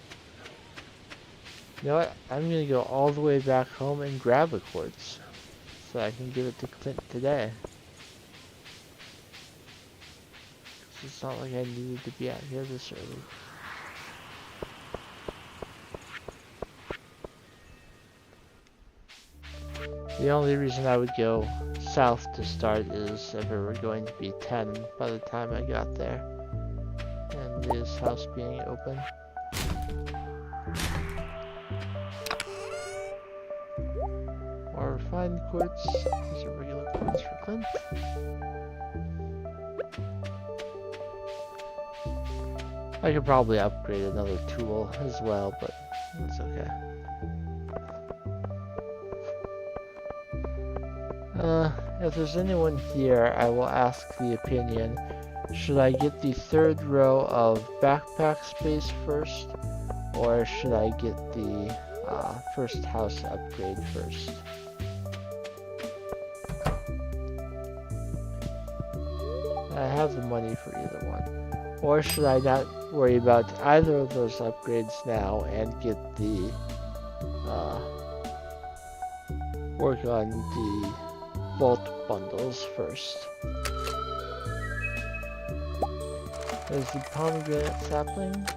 You know what? I'm gonna go all the way back home and grab a quartz so I can give it to Clint today. It's not like I needed to be out here this early. The only reason I would go south to start is if it were going to be 10 by the time I got there. And his house being open. More refined quartz. These are regular quartz for Clint. I could probably upgrade another tool as well, but that's okay. If there's anyone here, I will ask the opinion. Should I get the 3rd row of backpack space first? Or should I get the first house upgrade first? I have the money for either one. Or should I not worry about either of those upgrades now and get the work on the vault bundles first? There's the pomegranate sapling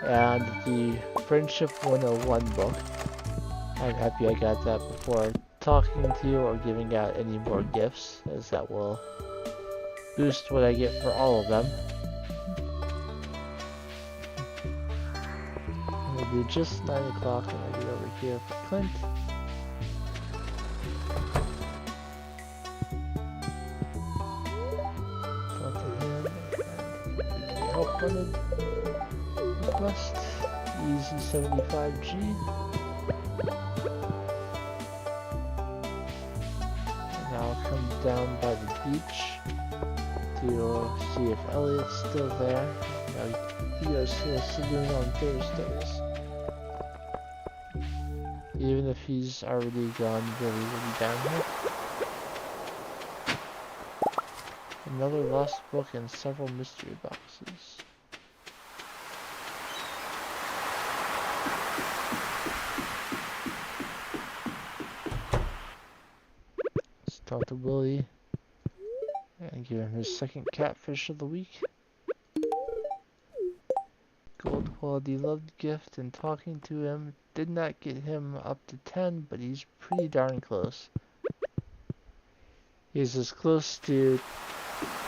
and the Friendship 101 book. I'm happy I got that before talking to you or giving out any more gifts, as that will boost what I get for all of them. It'll be just 9 o'clock when I get over here for Clint. Talk to him and help wanted request. Easy 75G. And I'll come down by the beach to see if Elliot's still there. He goes to the saloon on Thursdays. Even if he's already gone, Billy will be down here. Another lost book and several mystery boxes. Let's talk to Willie and give him his second catfish of the week. Gold quality loved gift, and talking to him did not get him up to 10, but he's pretty darn close. He's as close to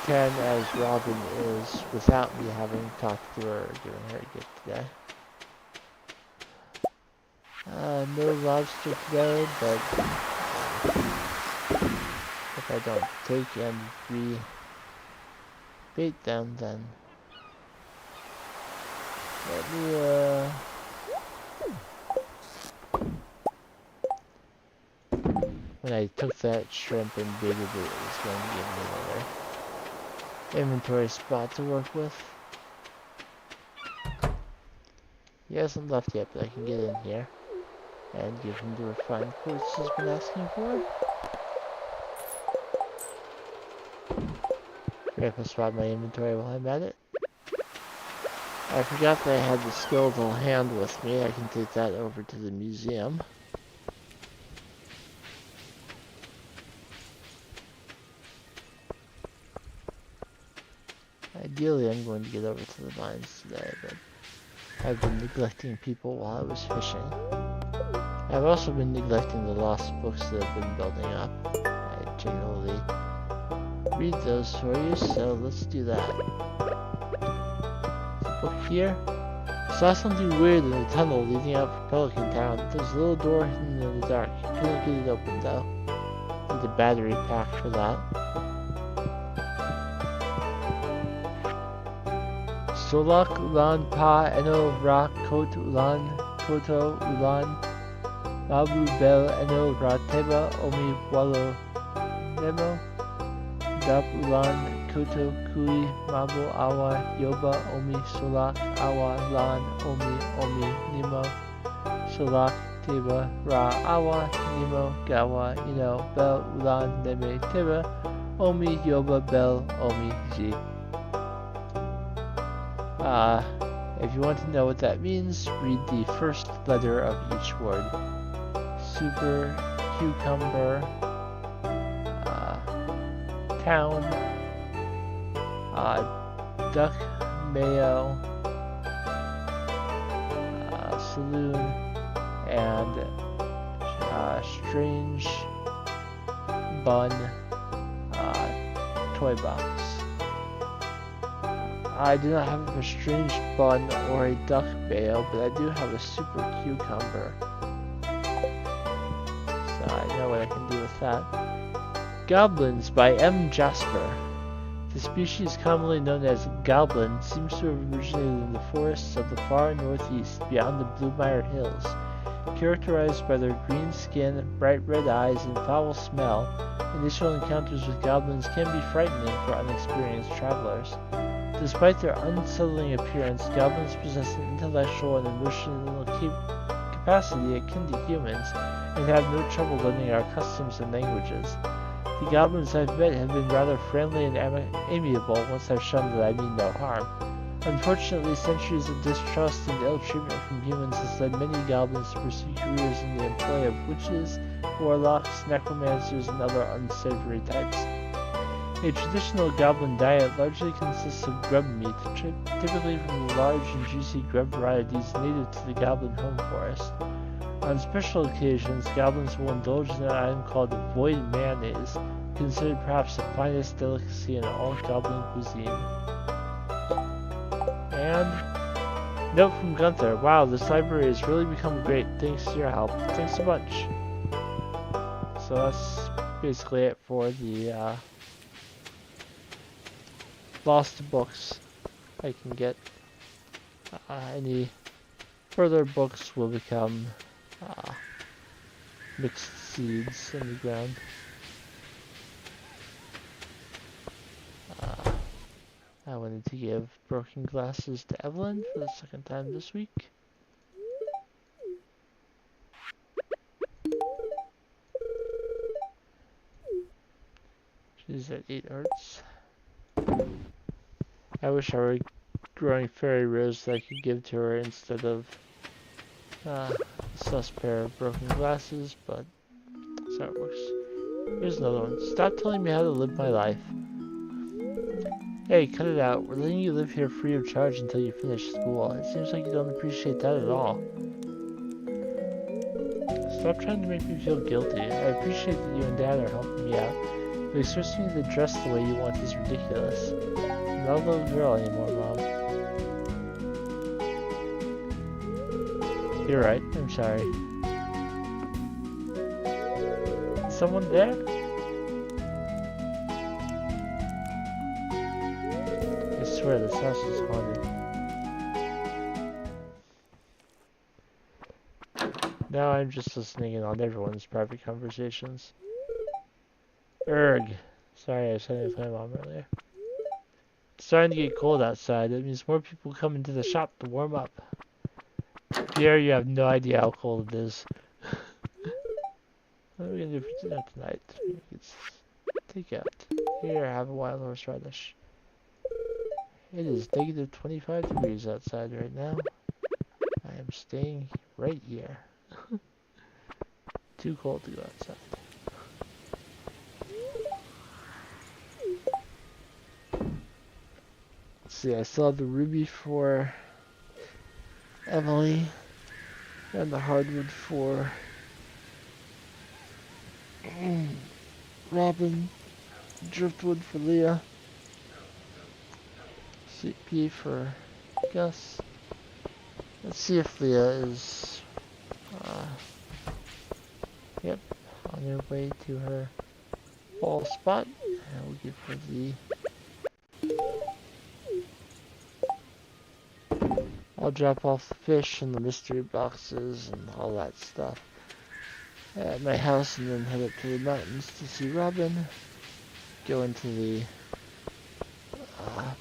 10 as Robin is without me having talked to her or given her a gift today. No lobster today, but if I don't take and re-bait them, then let me, when I took that shrimp and baited it, it was going to give me another inventory spot to work with. He hasn't left yet, but I can get in here and give him the refined quartz he's been asking for. Grab a spot in my inventory while I'm at it. I forgot that I had the skeletal hand with me. I can take that over to the museum. Ideally, I'm going to get over to the mines today, but I've been neglecting people while I was fishing. I've also been neglecting the lost books that have been building up. I generally read those for you, so let's do that. Book here. Saw something weird in the tunnel leading out from Pelican Town. There's a little door hidden in the dark. Couldn't get it open though. Need a battery pack for that. Solak ulan pa eno ra kot ulan koto ulan mabu bel eno ra teba omi walo nemo dap ulan koto kui mabu awa yoba omi solak awa lan omi nemo solak teba ra awa nemo gawa ino bel ulan neme teba omi yoba bel omi zi. If you want to know what that means, read the first letter of each word. Super, cucumber, town, duck, mayo, saloon, and strange bun, toy box. I do not have a strange bun or a duck mayo, but I do have a super cucumber. So I know what I can do with that. Goblins by M. Jasper. The species commonly known as goblin seems to have originated in the forests of the far northeast beyond the Bluemire Hills. Characterized by their green skin, bright red eyes, and foul smell, initial encounters with goblins can be frightening for unexperienced travelers. Despite their unsettling appearance, goblins possess an intellectual and emotional capacity akin to humans, and have no trouble learning our customs and languages. The goblins I've met have been rather friendly and amiable once I've shown that I mean no harm. Unfortunately, centuries of distrust and ill treatment from humans has led many goblins to pursue careers in the employ of witches, warlocks, necromancers, and other unsavory types. A traditional goblin diet largely consists of grub meat, typically from the large and juicy grub varieties native to the goblin home forest. On special occasions, goblins will indulge in an item called void mayonnaise, considered perhaps the finest delicacy in all goblin cuisine. And Note from Gunther. Wow, this library has really become great thanks to your help. Thanks a bunch. So that's basically it for the lost books I can get. Any further books will become mixed seeds in the ground. I wanted to give broken glasses to Evelyn for the second time this week. She's at 8 hearts. I wish I were growing fairy rose that I could give to her instead of a sus pair of broken glasses, but that's how it works. Here's another one. Stop telling me how to live my life. Hey, cut it out. We're letting you live here free of charge until you finish school. It seems like you don't appreciate that at all. Stop trying to make me feel guilty. I appreciate that you and Dad are helping me out, but expecting me to dress the way you want is ridiculous. I'm not a little girl anymore, Mom. You're right. I'm sorry. Is someone there? I swear this house is haunted. Now I'm just listening in on everyone's private conversations. Erg. Sorry, I was saying to my mom earlier. It's starting to get cold outside. That means more people come into the shop to warm up. Pierre, you have no idea how cold it is. What are we gonna do for dinner tonight? It's takeout. Here, have a wild horseradish. It is negative 25 degrees outside right now. I am staying right here. Too cold to go outside. Let's see, I still have the ruby for Emily and the hardwood for Robin, driftwood for Leah, CP for Gus. Let's see if Leah is, yep, on her way to her fall spot. And we'll give her the, I'll drop off the fish and the mystery boxes and all that stuff at my house and then head up to the mountains to see Robin. Go into the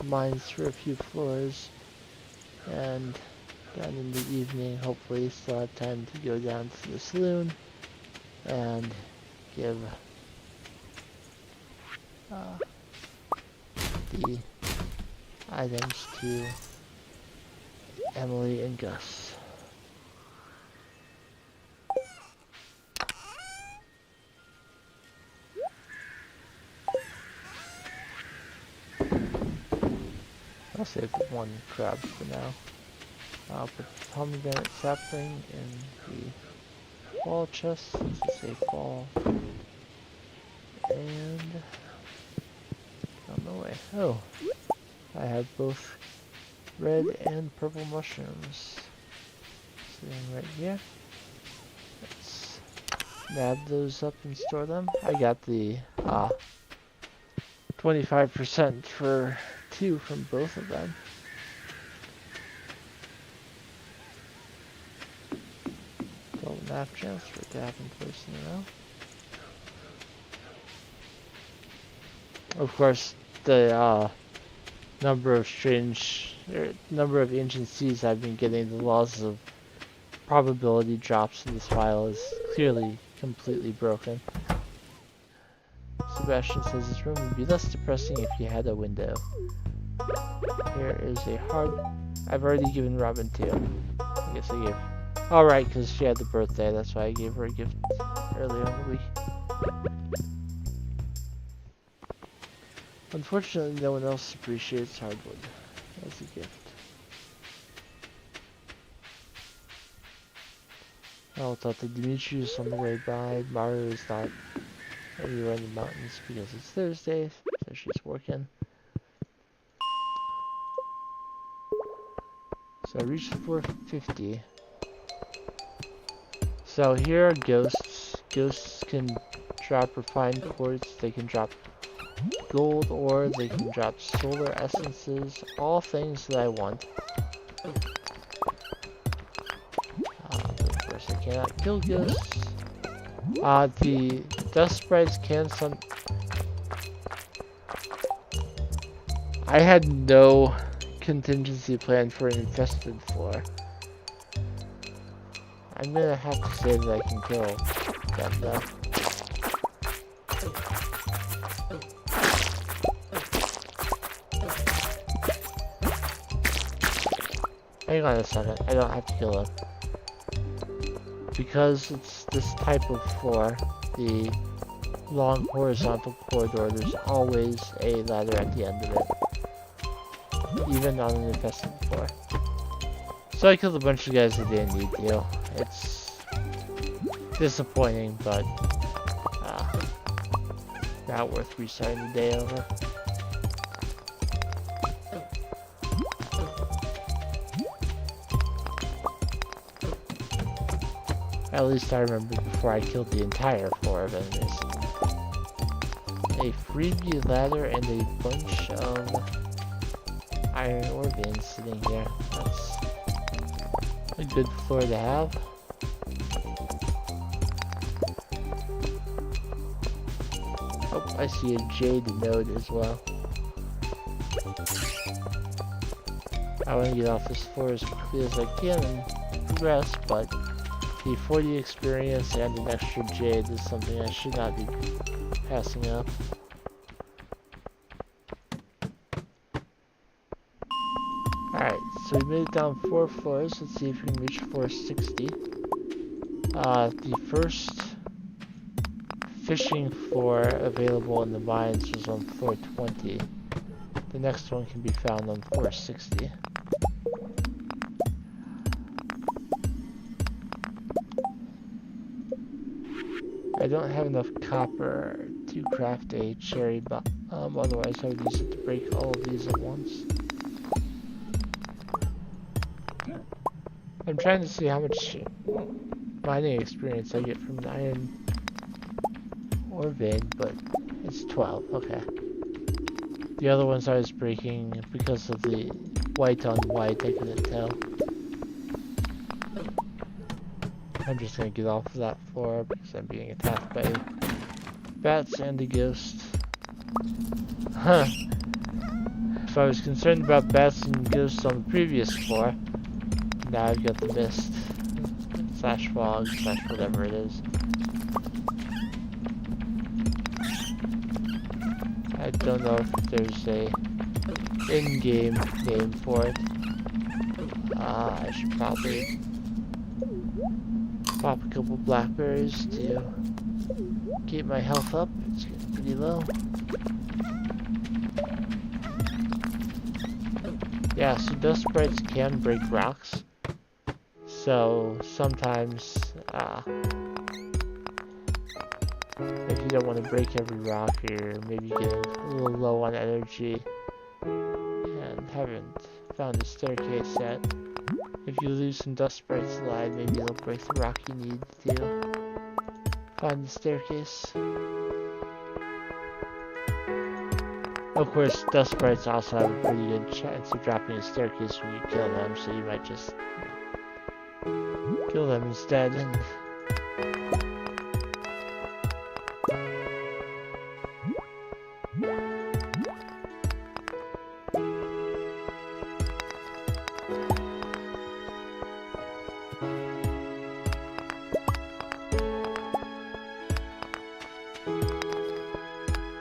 mines for a few floors and down in the evening, hopefully still have time to go down to the saloon and give the items to Emily and Gus. I'll save the one crab for now. I'll put the pomegranate sapling in the fall chest since it's a fall. And on the way. Oh, I have both red and purple mushrooms sitting right here. Let's nab those up and store them. I got the 25% for 2 from both of them. Double nap transfer to have in place in a row. Of course, the number of ancient seeds I've been getting, the laws of probability drops in this file is clearly completely broken. Sebastian says this room would be less depressing if you had a window. Here is a hard... I've already given Robin 2. I guess I gave... Alright, because she had the birthday, that's why I gave her a gift earlier in the week. Unfortunately, no one else appreciates hardwood as a gift. I'll talk to Demetrius on the way by. Mario is not anywhere in the mountains because it's Thursday, so she's working. So So I reached 450. So here are ghosts. Ghosts can drop refined quartz, they can drop gold ore, they can drop solar essences, all things that I want. But of course I cannot kill ghosts. The dust sprites can some... I had no contingency plan for an infested floor. I'm gonna have to say that I can kill them though. Hang on a second, I don't have to kill them. Because it's this type of floor, the long horizontal corridor, there's always a ladder at the end of it. Even on an infested floor. So I killed a bunch of guys that didn't need to. It's disappointing, but not worth restarting the day over. At least I remember before I killed the entire floor of enemies. A freebie ladder and a bunch of iron ore veins sitting here. That's a good floor to have. Oh, I see a jade node as well. I want to get off this floor as quickly as I can and progress, but the 40 experience and an extra jade is something I should not be passing up. Alright, so we made it down 4 floors. Let's see if we can reach floor 60. The first fishing floor available in the mines was on floor 20. The next one can be found on floor 60. I don't have enough copper to craft a cherry bomb, otherwise I would use it to break all of these at once. I'm trying to see how much mining experience I get from an iron ore vein, but it's 12, okay. The other ones I was breaking because of the white on white, I couldn't tell. I'm just gonna get off of that floor because I'm being attacked by bats and a ghost. Huh. If I was concerned about bats and ghosts on the previous floor, now I've got the mist. Slash fog, slash whatever it is. I don't know if there's a in-game name for it. I should probably pop a couple blackberries to keep my health up. It's getting pretty low. Yeah, so dust sprites can break rocks. So sometimes, if you don't want to break every rock, you're maybe getting a little low on energy and haven't found a staircase yet. If you lose some dust sprites alive, maybe it'll break the rock you need to find the staircase. Of course, dust sprites also have a pretty good chance of dropping a staircase when you kill them, so you might just kill them instead. And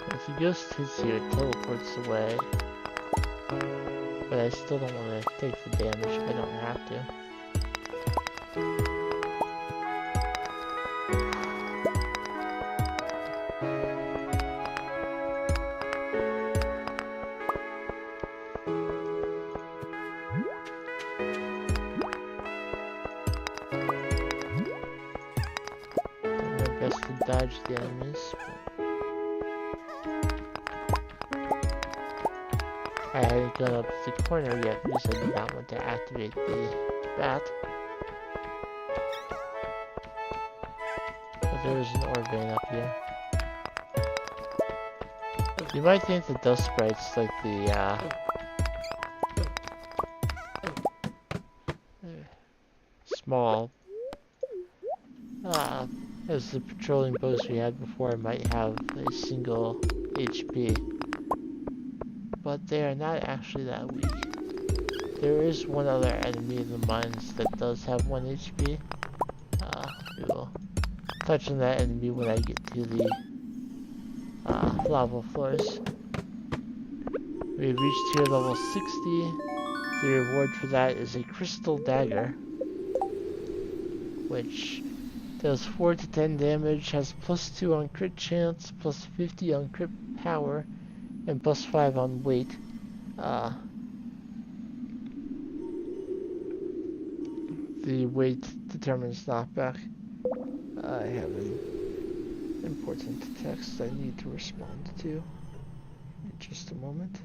if a ghost hits you, it teleports away. But I still don't want to take the damage if I don't have to. Best to dodge the enemies. I hadn't gone up to the corner yet because I did not want to activate the bat. But there is an ore vein up here. You might think the dust sprites like the small as the patrolling boats we had before might have a single HP, but they are not actually that weak. There is one other enemy in the mines that does have 1 HP. We will touch on that enemy when I get to the lava floors. We reached tier level 60. The reward for that is a crystal dagger, which does 4 to 10 damage, has plus 2 on crit chance, plus 50 on crit power, and plus 5 on weight. The weight determines knockback. I have an important text I need to respond to in just a moment.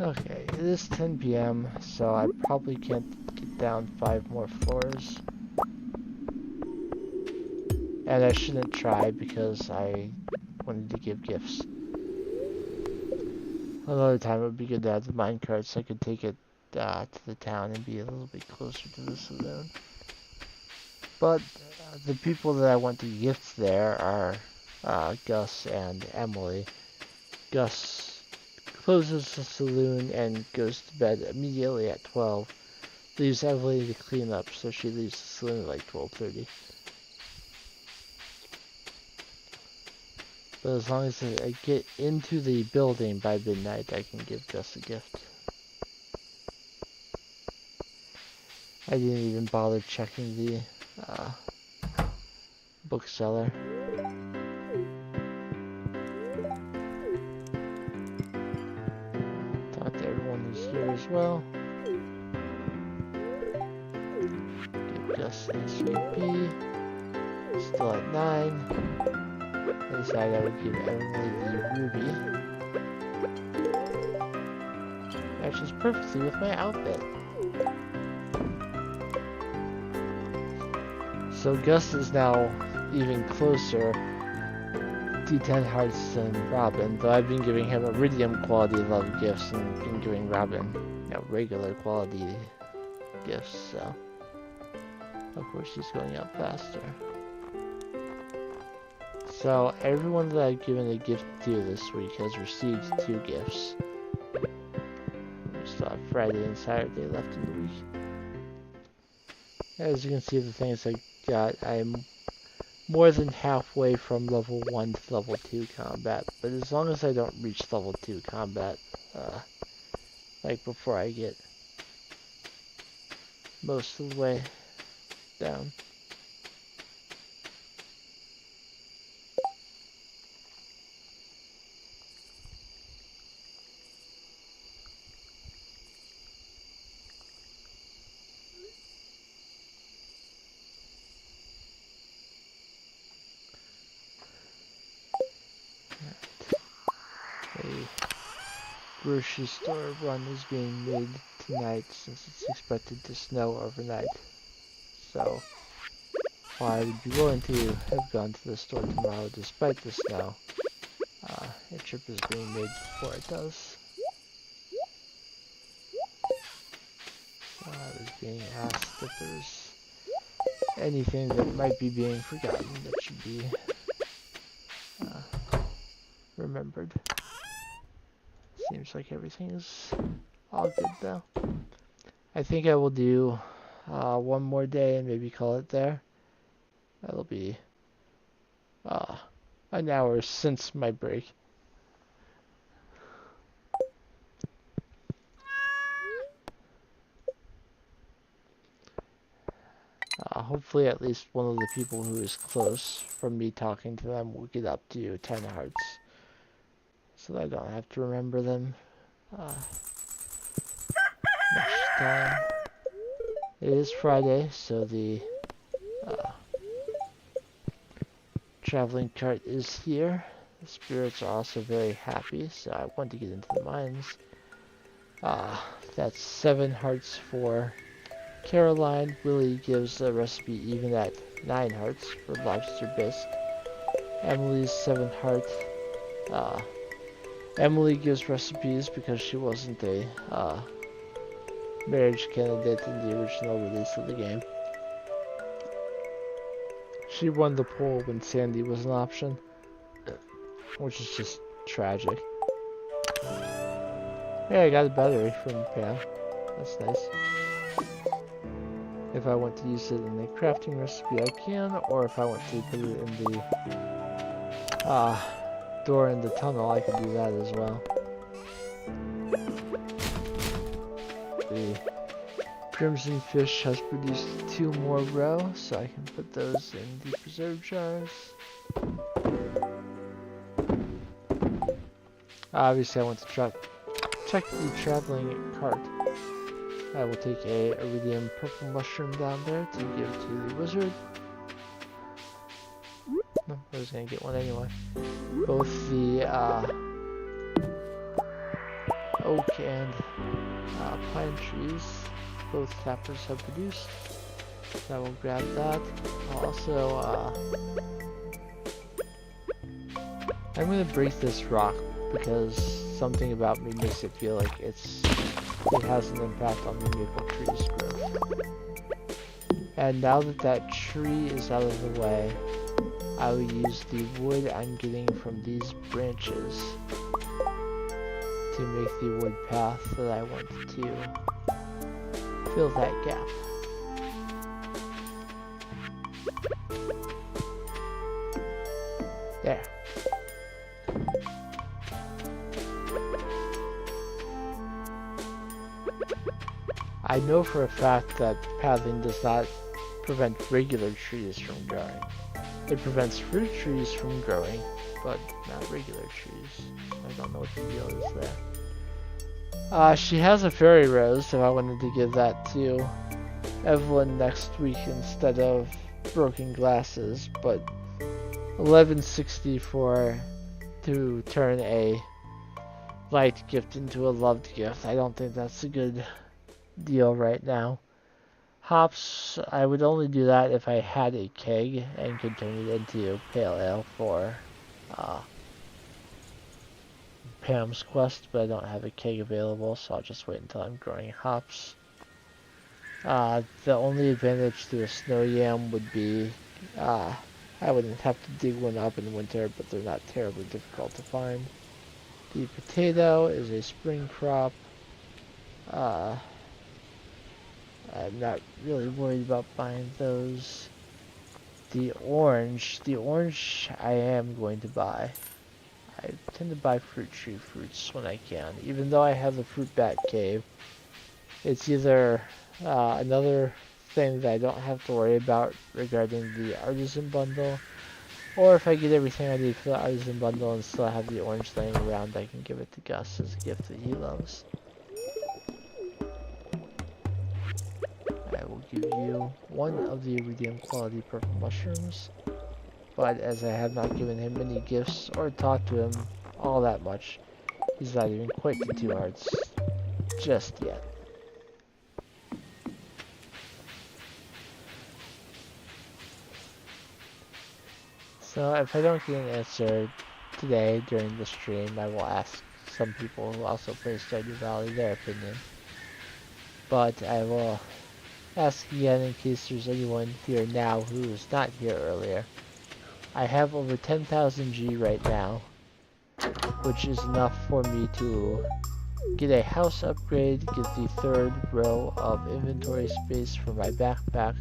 Okay, it is 10 p.m., so I probably can't get down 5 more floors. And I shouldn't try because I wanted to give gifts. Another time it would be good to have the minecart so I could take it to the town and be a little bit closer to the saloon. But the people that I want to gift there are Gus and Emily. Gus closes the saloon and goes to bed immediately at 12. Leaves Emily to clean up, so she leaves the saloon at like 12:30. But as long as I get into the building by midnight, I can give Gus a gift. I didn't even bother checking the bookseller. Talk to everyone who's here as well. Give Gus a sweet pea. Still at 9. I decided I would give Emily the ruby. Matches perfectly with my outfit. So Gus is now even closer to 10 hearts than Robin, though I've been giving him iridium quality love gifts and been giving Robin regular quality gifts, so of course she's going up faster. So everyone that I've given a gift to this week has received 2 gifts. We still have Friday and Saturday left in the week. As you can see, the things I got, I'm more than halfway from level 1 to level 2 combat, but as long as I don't reach level 2 combat, like before I get most of the way down. A grocery store run is being made tonight since it's expected to snow overnight. So, while I would be willing to have gone to the store tomorrow despite the snow, a trip is being made before it does. So I was being asked if there's anything that might be being forgotten that should be remembered. Seems like everything's all good though. I think I will do one more day and maybe call it there. That'll be an hour since my break. Hopefully at least one of the people who is close from me talking to them will get up to 10 hearts. So that I don't have to remember them much time. It is Friday, so the traveling cart is here. The spirits are also very happy, so I want to get into the mines. That's 7 hearts for Caroline. Willie gives a recipe even at 9 hearts for lobster bisque. Emily's 7 heart. Emily gives recipes because she wasn't a marriage candidate in the original release of the game. She won the poll when Sandy was an option, which is just tragic. Hey, I got a battery from Pam. That's nice. If I want to use it in a crafting recipe, I can, or if I want to put it in the door in the tunnel, I can do that as well. The Crimson Fish has produced 2 more roe, so I can put those in the preserve jars. Obviously, I want to check the traveling cart. I will take a iridium purple mushroom down there to give to the wizard. No, I was gonna get one anyway. Both the oak and pine trees, both tappers have produced. So I will grab that. I'll also I'm gonna break this rock because something about me makes it feel like it has an impact on the maple tree's growth. And now that that tree is out of the way, I will use the wood I'm getting from these branches to make the wood path that I want to fill that gap. There. I know for a fact that pathing does not prevent regular trees from growing. It prevents fruit trees from growing, but not regular trees. I don't know what the deal is there. She has a fairy rose, if I wanted to give that to Evelyn next week instead of broken glasses, but 1160 to turn a light gift into a loved gift. I don't think that's a good deal right now. Hops, I would only do that if I had a keg and could turn it into pale ale for Pam's quest, but I don't have a keg available, so I'll just wait until I'm growing hops. The only advantage to a snow yam would be I wouldn't have to dig one up in winter, but they're not terribly difficult to find. The potato is a spring crop. I'm not really worried about buying those. The orange I am going to buy. I tend to buy fruit tree fruits when I can, even though I have the fruit bat cave. It's either another thing that I don't have to worry about regarding the artisan bundle, or if I get everything I need for the artisan bundle and still have the orange laying around, I can give it to Gus as a gift that he loves. I will give you one of the iridium quality purple mushrooms, but as I have not given him any gifts or talked to him all that much, he's not even quite to 2 hearts just yet. So if I don't get an answer today during the stream, I will ask some people who also play Stardew Valley their opinion. But I will ask again in case there's anyone here now who was not here earlier. I have over 10,000 G right now, which is enough for me to get a house upgrade, get the third row of inventory space for my backpack,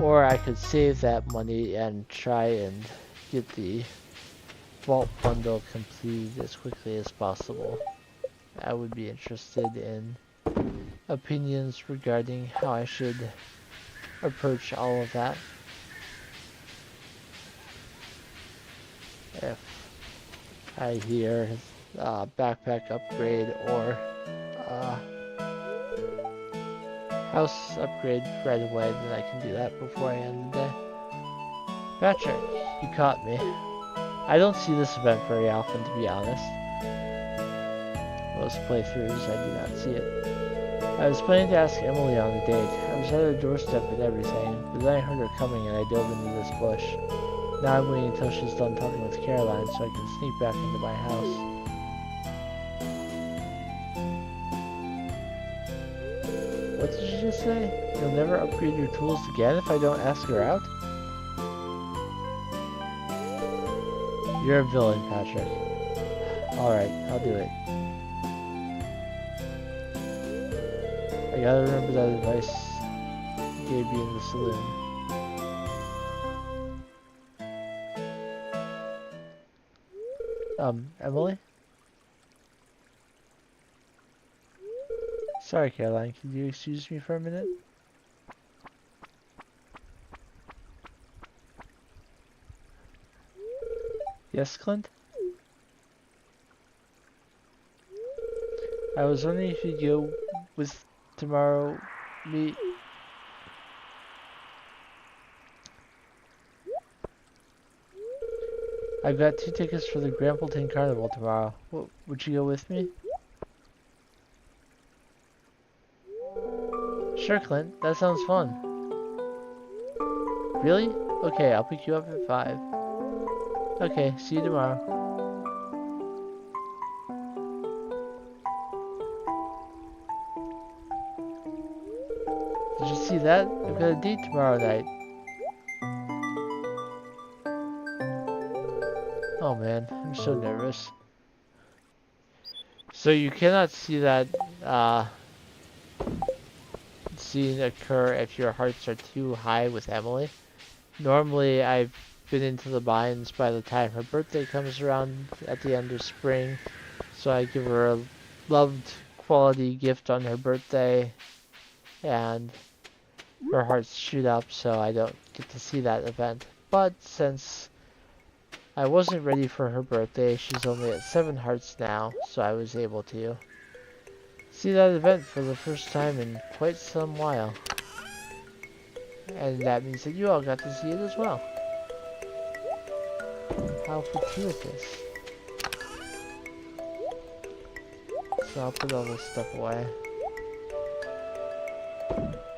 or I could save that money and try and get the vault bundle completed as quickly as possible. I would be interested in opinions regarding how I should approach all of that. If I hear backpack upgrade or house upgrade right away, then I can do that before I end the day. Patrick, you caught me. I don't see this event very often, to be honest. Most playthroughs, I do not see it. I was planning to ask Emily on a date. I was at her doorstep and everything, but then I heard her coming and I dove into this bush. Now I'm waiting until she's done talking with Caroline so I can sneak back into my house. What did you just say? You'll never upgrade your tools again if I don't ask her out? You're a villain, Patrick. Alright, I'll do it. I gotta remember that advice you gave me in the saloon. Emily? Sorry, Caroline, can you excuse me for a minute? Yes, Clint? I was wondering if you'd go with tomorrow meet. I've got 2 tickets for the Grampleton Carnival tomorrow. Would you go with me? Sure, Clint. That sounds fun. Really? Okay, I'll pick you up at 5. Okay, see you tomorrow. Did you see that? I've got a date tomorrow night. Oh man, I'm so nervous. So you cannot see that scene occur if your hearts are too high with Emily. Normally I've been into the mines by the time her birthday comes around at the end of spring, so I give her a loved quality gift on her birthday and her hearts shoot up, so I don't get to see that event. But since I wasn't ready for her birthday, she's only at 7 hearts now, so I was able to see that event for the first time in quite some while. And that means that you all got to see it as well. How fortuitous. So I'll put all this stuff away.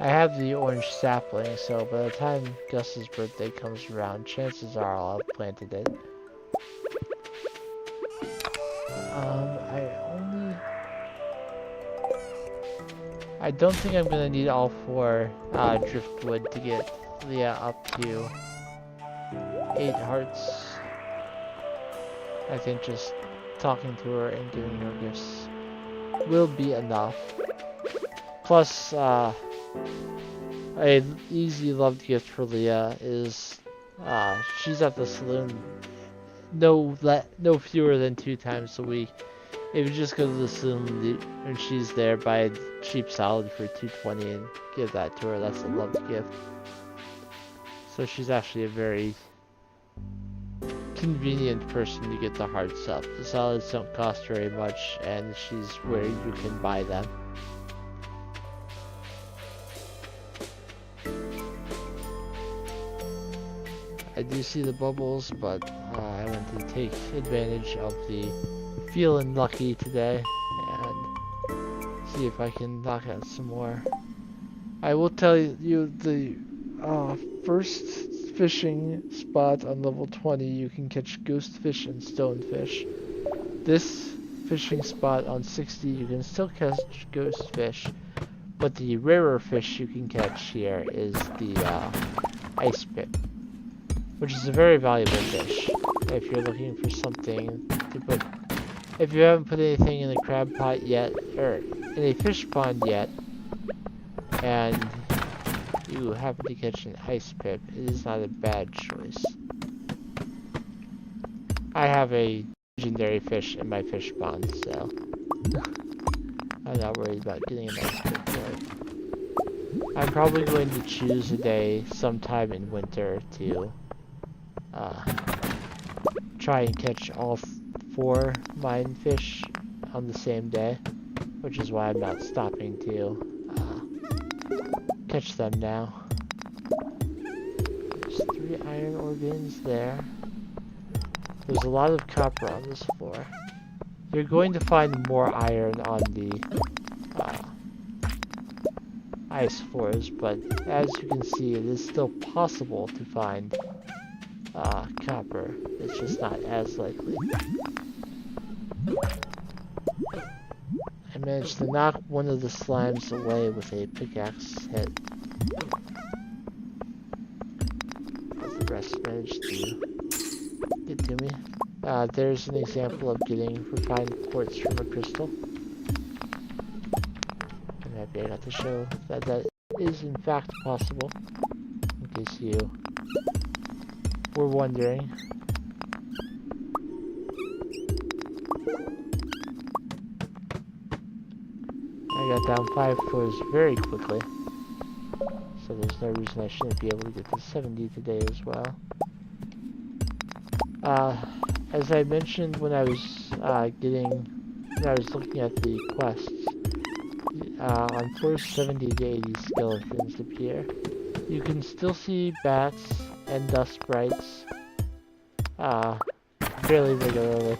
I have the orange sapling, so by the time Gus's birthday comes around, chances are I'll have planted it. I don't think I'm gonna need all 4 driftwood to get Leah up to 8 hearts. I think just talking to her and giving her gifts will be enough. Plus, a easy loved gift for Leah is she's at the saloon no fewer than 2 times a week. If you just go to the saloon and she's there, buy a cheap salad for $2.20 and give that to her. That's a loved gift. So she's actually a very convenient person to get the hearts up. The salads don't cost very much, and she's where you can buy them. I do see the bubbles, but I want to take advantage of the feeling lucky today and see if I can knock out some more. I will tell you the first fishing spot on level 20 you can catch ghost fish and stonefish. This fishing spot on 60 you can still catch ghost fish, But the rarer fish you can catch here is the ice pip, which is a very valuable fish if you're looking for something to put. If you haven't put anything in a crab pot yet, or in a fish pond yet, and you happen to catch an ice pip, it is not a bad choice. I have a legendary fish in my fish pond, so I'm not worried about getting an ice pip for it. I'm probably going to choose a day sometime in winter to try and catch all 4 mine fish on the same day, which is why I'm not stopping to catch them now. There's 3 iron ore bins there. There's a lot of copper on this floor. You're going to find more iron on the ice floors, but as you can see, it is still possible to find copper. It's just not as likely. I managed to knock one of the slimes away with a pickaxe hit. As the rest managed to get to me. There's an example of getting refined quartz from a crystal. I'm happy I got to show that that is in fact possible, in case you were wondering. I got down 5 floors very quickly, so there's no reason I shouldn't be able to get to 70 today as well. As I mentioned when I was looking at the quests, on floors 70 to 80 skeletons appear. You can still see bats and dust sprites fairly regularly,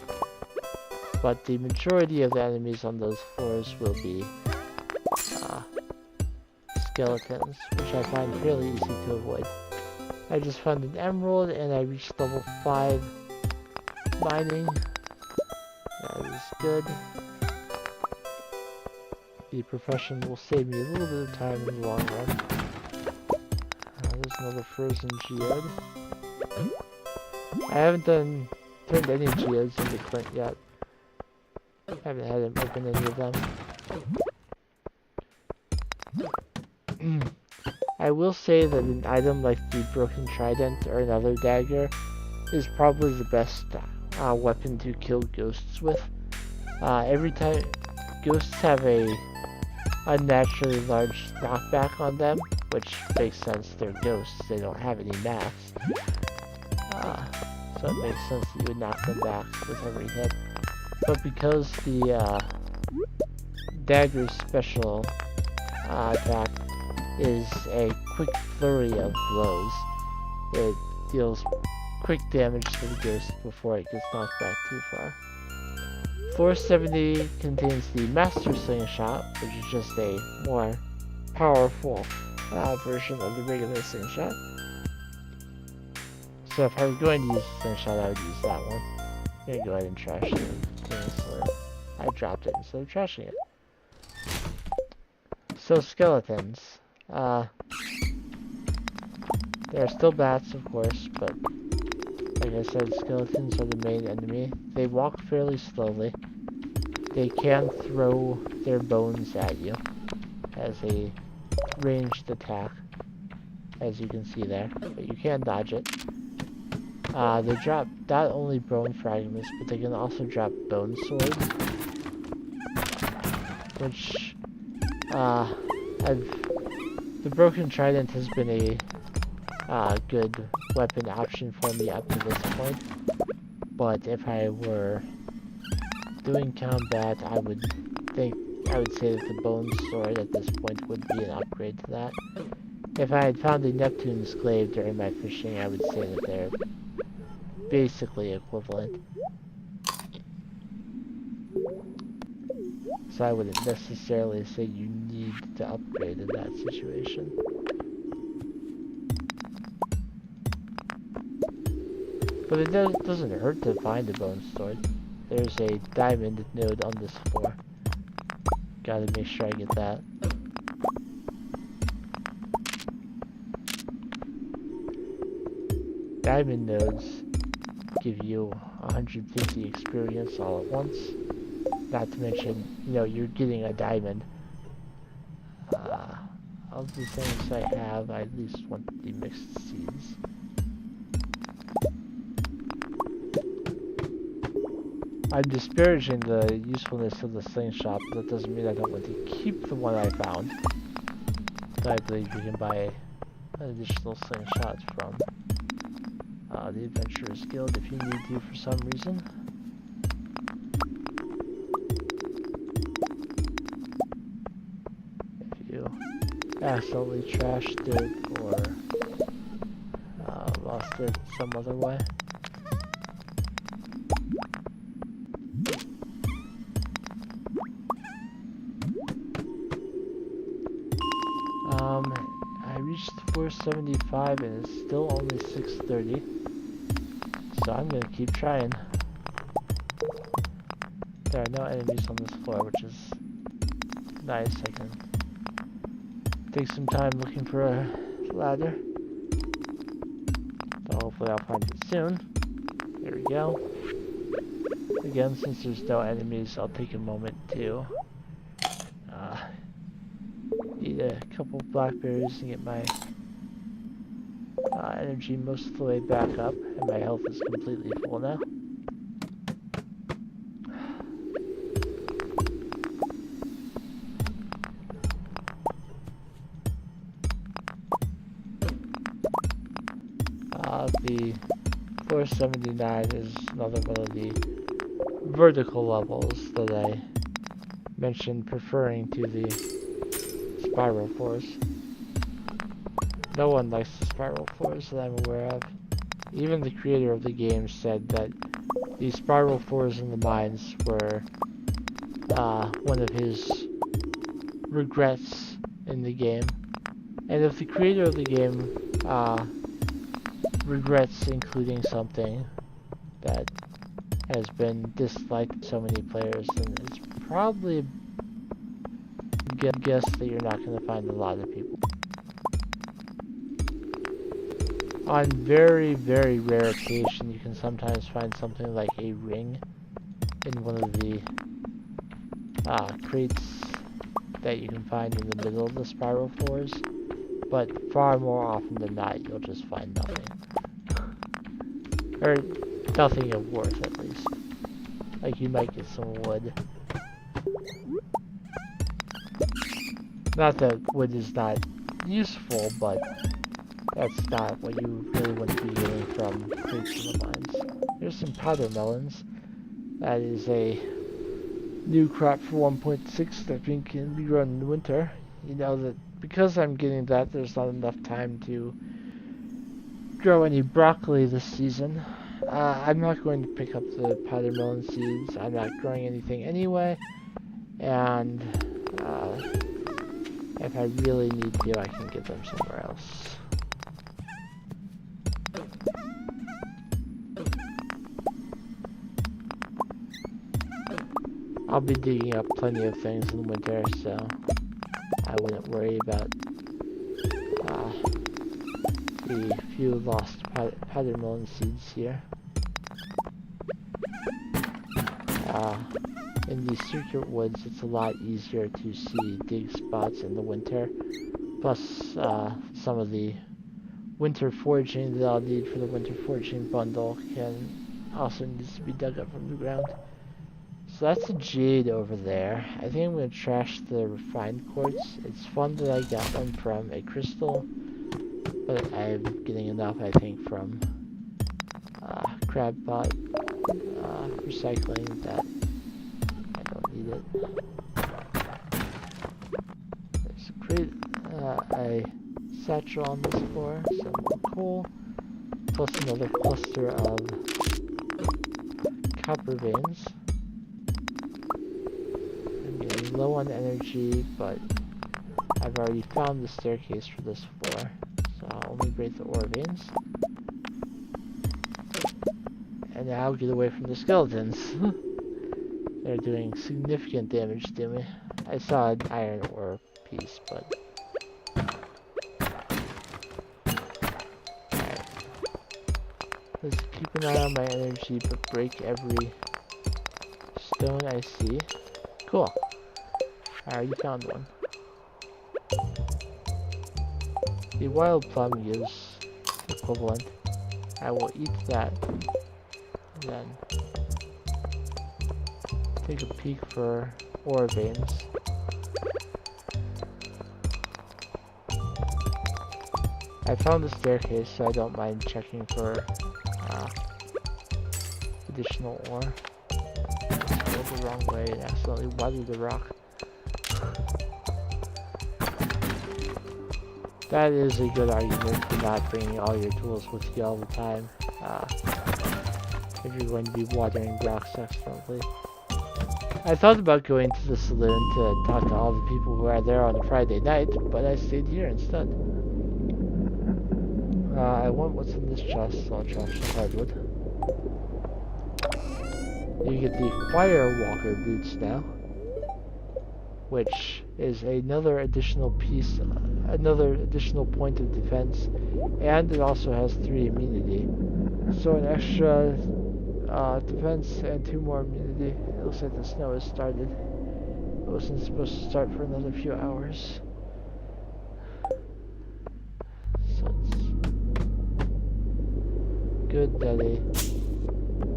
but the majority of the enemies on those floors will be skeletons, which I find fairly easy to avoid. I just found an emerald and I reached level 5 mining. That is good. The profession will save me a little bit of time in the long run. There's another frozen geode. I haven't turned any geodes into Clint yet. I haven't had him open any of them. I will say that an item like the broken trident or another dagger is probably the best weapon to kill ghosts with. Every time ghosts have a unnaturally large knockback on them, which makes sense, they're ghosts, they don't have any mass. So it makes sense that you would knock them back with every hit. But because the dagger's special attack is a quick flurry of blows, it deals quick damage to the ghost before it gets knocked back too far. Floor 70 contains the Master Slingshot, which is just a more powerful version of the regular Slingshot. So if I were going to use the Slingshot, I would use that one. I'm gonna go ahead and trash it. So I dropped it instead of trashing it. So skeletons. There are still bats, of course, but like I said, skeletons are the main enemy. They walk fairly slowly. They can throw their bones at you as a ranged attack, as you can see there, but you can dodge it. They drop not only bone fragments, but they can also drop bone swords, which the broken trident has been a good weapon option for me up to this point, but if I were doing combat, I would say that the bone sword at this point would be an upgrade to that. If I had found a Neptune's glaive during my fishing, I would say that they're basically equivalent. So I wouldn't necessarily say you need to upgrade in that situation. But it doesn't hurt to find a bone sword. There's a diamond node on this floor. Gotta make sure I get that. diamond nodes give you 150 experience all at once. Not to mention, you know, you're getting a diamond. Of the things I have, I at least want the mixed seeds. I'm disparaging the usefulness of the slingshot, but that doesn't mean I don't want to keep the one I found. I believe you can buy additional slingshots from the Adventurers Guild if you need to for some reason. If you accidentally trashed it or lost it some other way. I reached 475 and it's still only 6:30, so I'm gonna keep trying. There are no enemies on this floor, which is nice. I can take some time looking for a ladder. So hopefully I'll find it soon. There we go. Again, since there's no enemies, I'll take a moment to eat a couple blackberries and get my energy most of the way back up, and my health is completely full now. The 479 is another one of the vertical levels that I mentioned preferring to the spiral floors. No one likes the spiral floors that I'm aware of. Even the creator of the game said that the spiral floors in the mines were one of his regrets in the game. And if the creator of the game regrets including something that has been disliked by so many players, then it's probably a guess that you're not going to find a lot of people. On very, very rare occasion, you can sometimes find something like a ring in one of the crates that you can find in the middle of the spiral floors, but far more often than not, you'll just find nothing. Or nothing of worth, at least. Like, you might get some wood. Not that wood is not useful, but that's not what you really want to be getting from crates in the mines. Here's some powder melons. That is a new crop for 1.6 that can be grown in the winter. You know that because I'm getting that, there's not enough time to grow any broccoli this season. I'm not going to pick up the powder melon seeds. I'm not growing anything anyway. And if I really need to, I can get them somewhere else. I'll be digging up plenty of things in the winter, so I wouldn't worry about the few lost powder melon seeds here. In these secret woods, it's a lot easier to see dig spots in the winter. Plus, some of the winter foraging that I'll need for the winter foraging bundle also needs to be dug up from the ground. So that's a jade over there. I think I'm going to trash the refined quartz. It's fun that I got one from a crystal, but I'm getting enough, I think, from crab pot recycling that I don't need it. There's a satchel on this floor, some more coal, plus another cluster of copper veins. I'm getting low on energy, but I've already found the staircase for this floor, so I'll only break the ore veins. And now I'll get away from the skeletons. They're doing significant damage to me. I saw an iron ore piece, but... Alright. keep an eye on my energy, but break every stone I see. Cool. I already found one. The wild plum gives the equivalent. I will eat that. Then take a peek for ore veins. I found the staircase, so I don't mind checking for additional ore. Just go the wrong way and accidentally weathered the rock. That is a good argument for not bringing all your tools with you all the time. If you're going to be watering rocks accidentally. I thought about going to the saloon to talk to all the people who are there on a Friday night, but I stayed here instead. I want what's in this chest, so I'll chop some hardwood. You get the Firewalker boots now, which is another additional piece, another additional point of defense, and it also has 3 immunity. So an extra defense and 2 more immunity. It looks like the snow has started. It wasn't supposed to start for another few hours. So it's good that a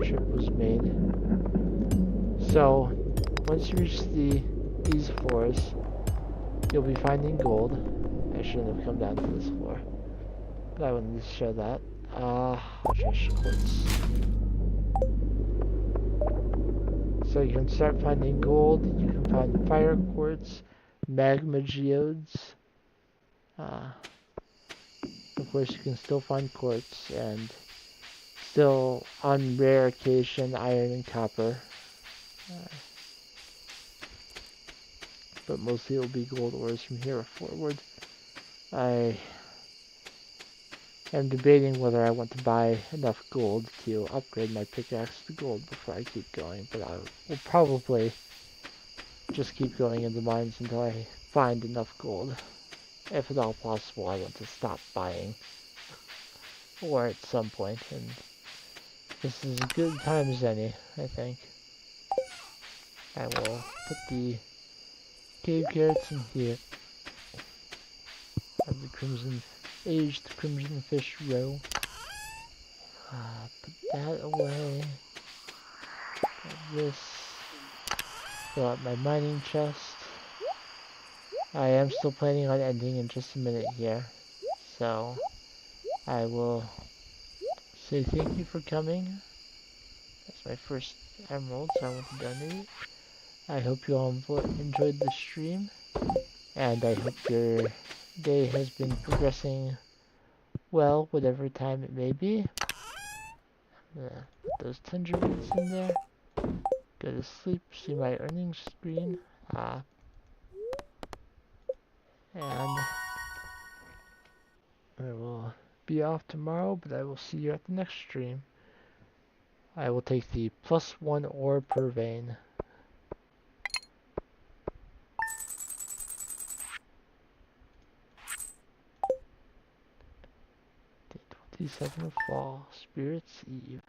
trip was made. So once you reach these floors, you'll be finding gold. I shouldn't have come down to this floor, but I wanted to show that. I'll trash quartz. So you can start finding gold. You can find fire quartz, magma geodes. Of course, you can still find quartz and still, on rare occasion, iron and copper. But mostly it will be gold ores from here forward. I am debating whether I want to buy enough gold to upgrade my pickaxe to gold before I keep going, but I will probably just keep going in the mines until I find enough gold. If at all possible, I want to stop buying ore at some point, and this is as good time as any, I think. I will put the cave carrots in here. Have the aged crimson fish roe. Put that away. Have this. Fill out my mining chest. I am still planning on ending in just a minute here, so I will say thank you for coming. That's my first emerald, so I want to donate it. I hope you all enjoyed the stream, and I hope your day has been progressing well, whatever time it may be. Put those tundra boots in there. Go to sleep, see my earnings screen. And I will be off tomorrow, but I will see you at the next stream. I will take the +1 ore per vein. Day 27 of fall, Spirit's Eve.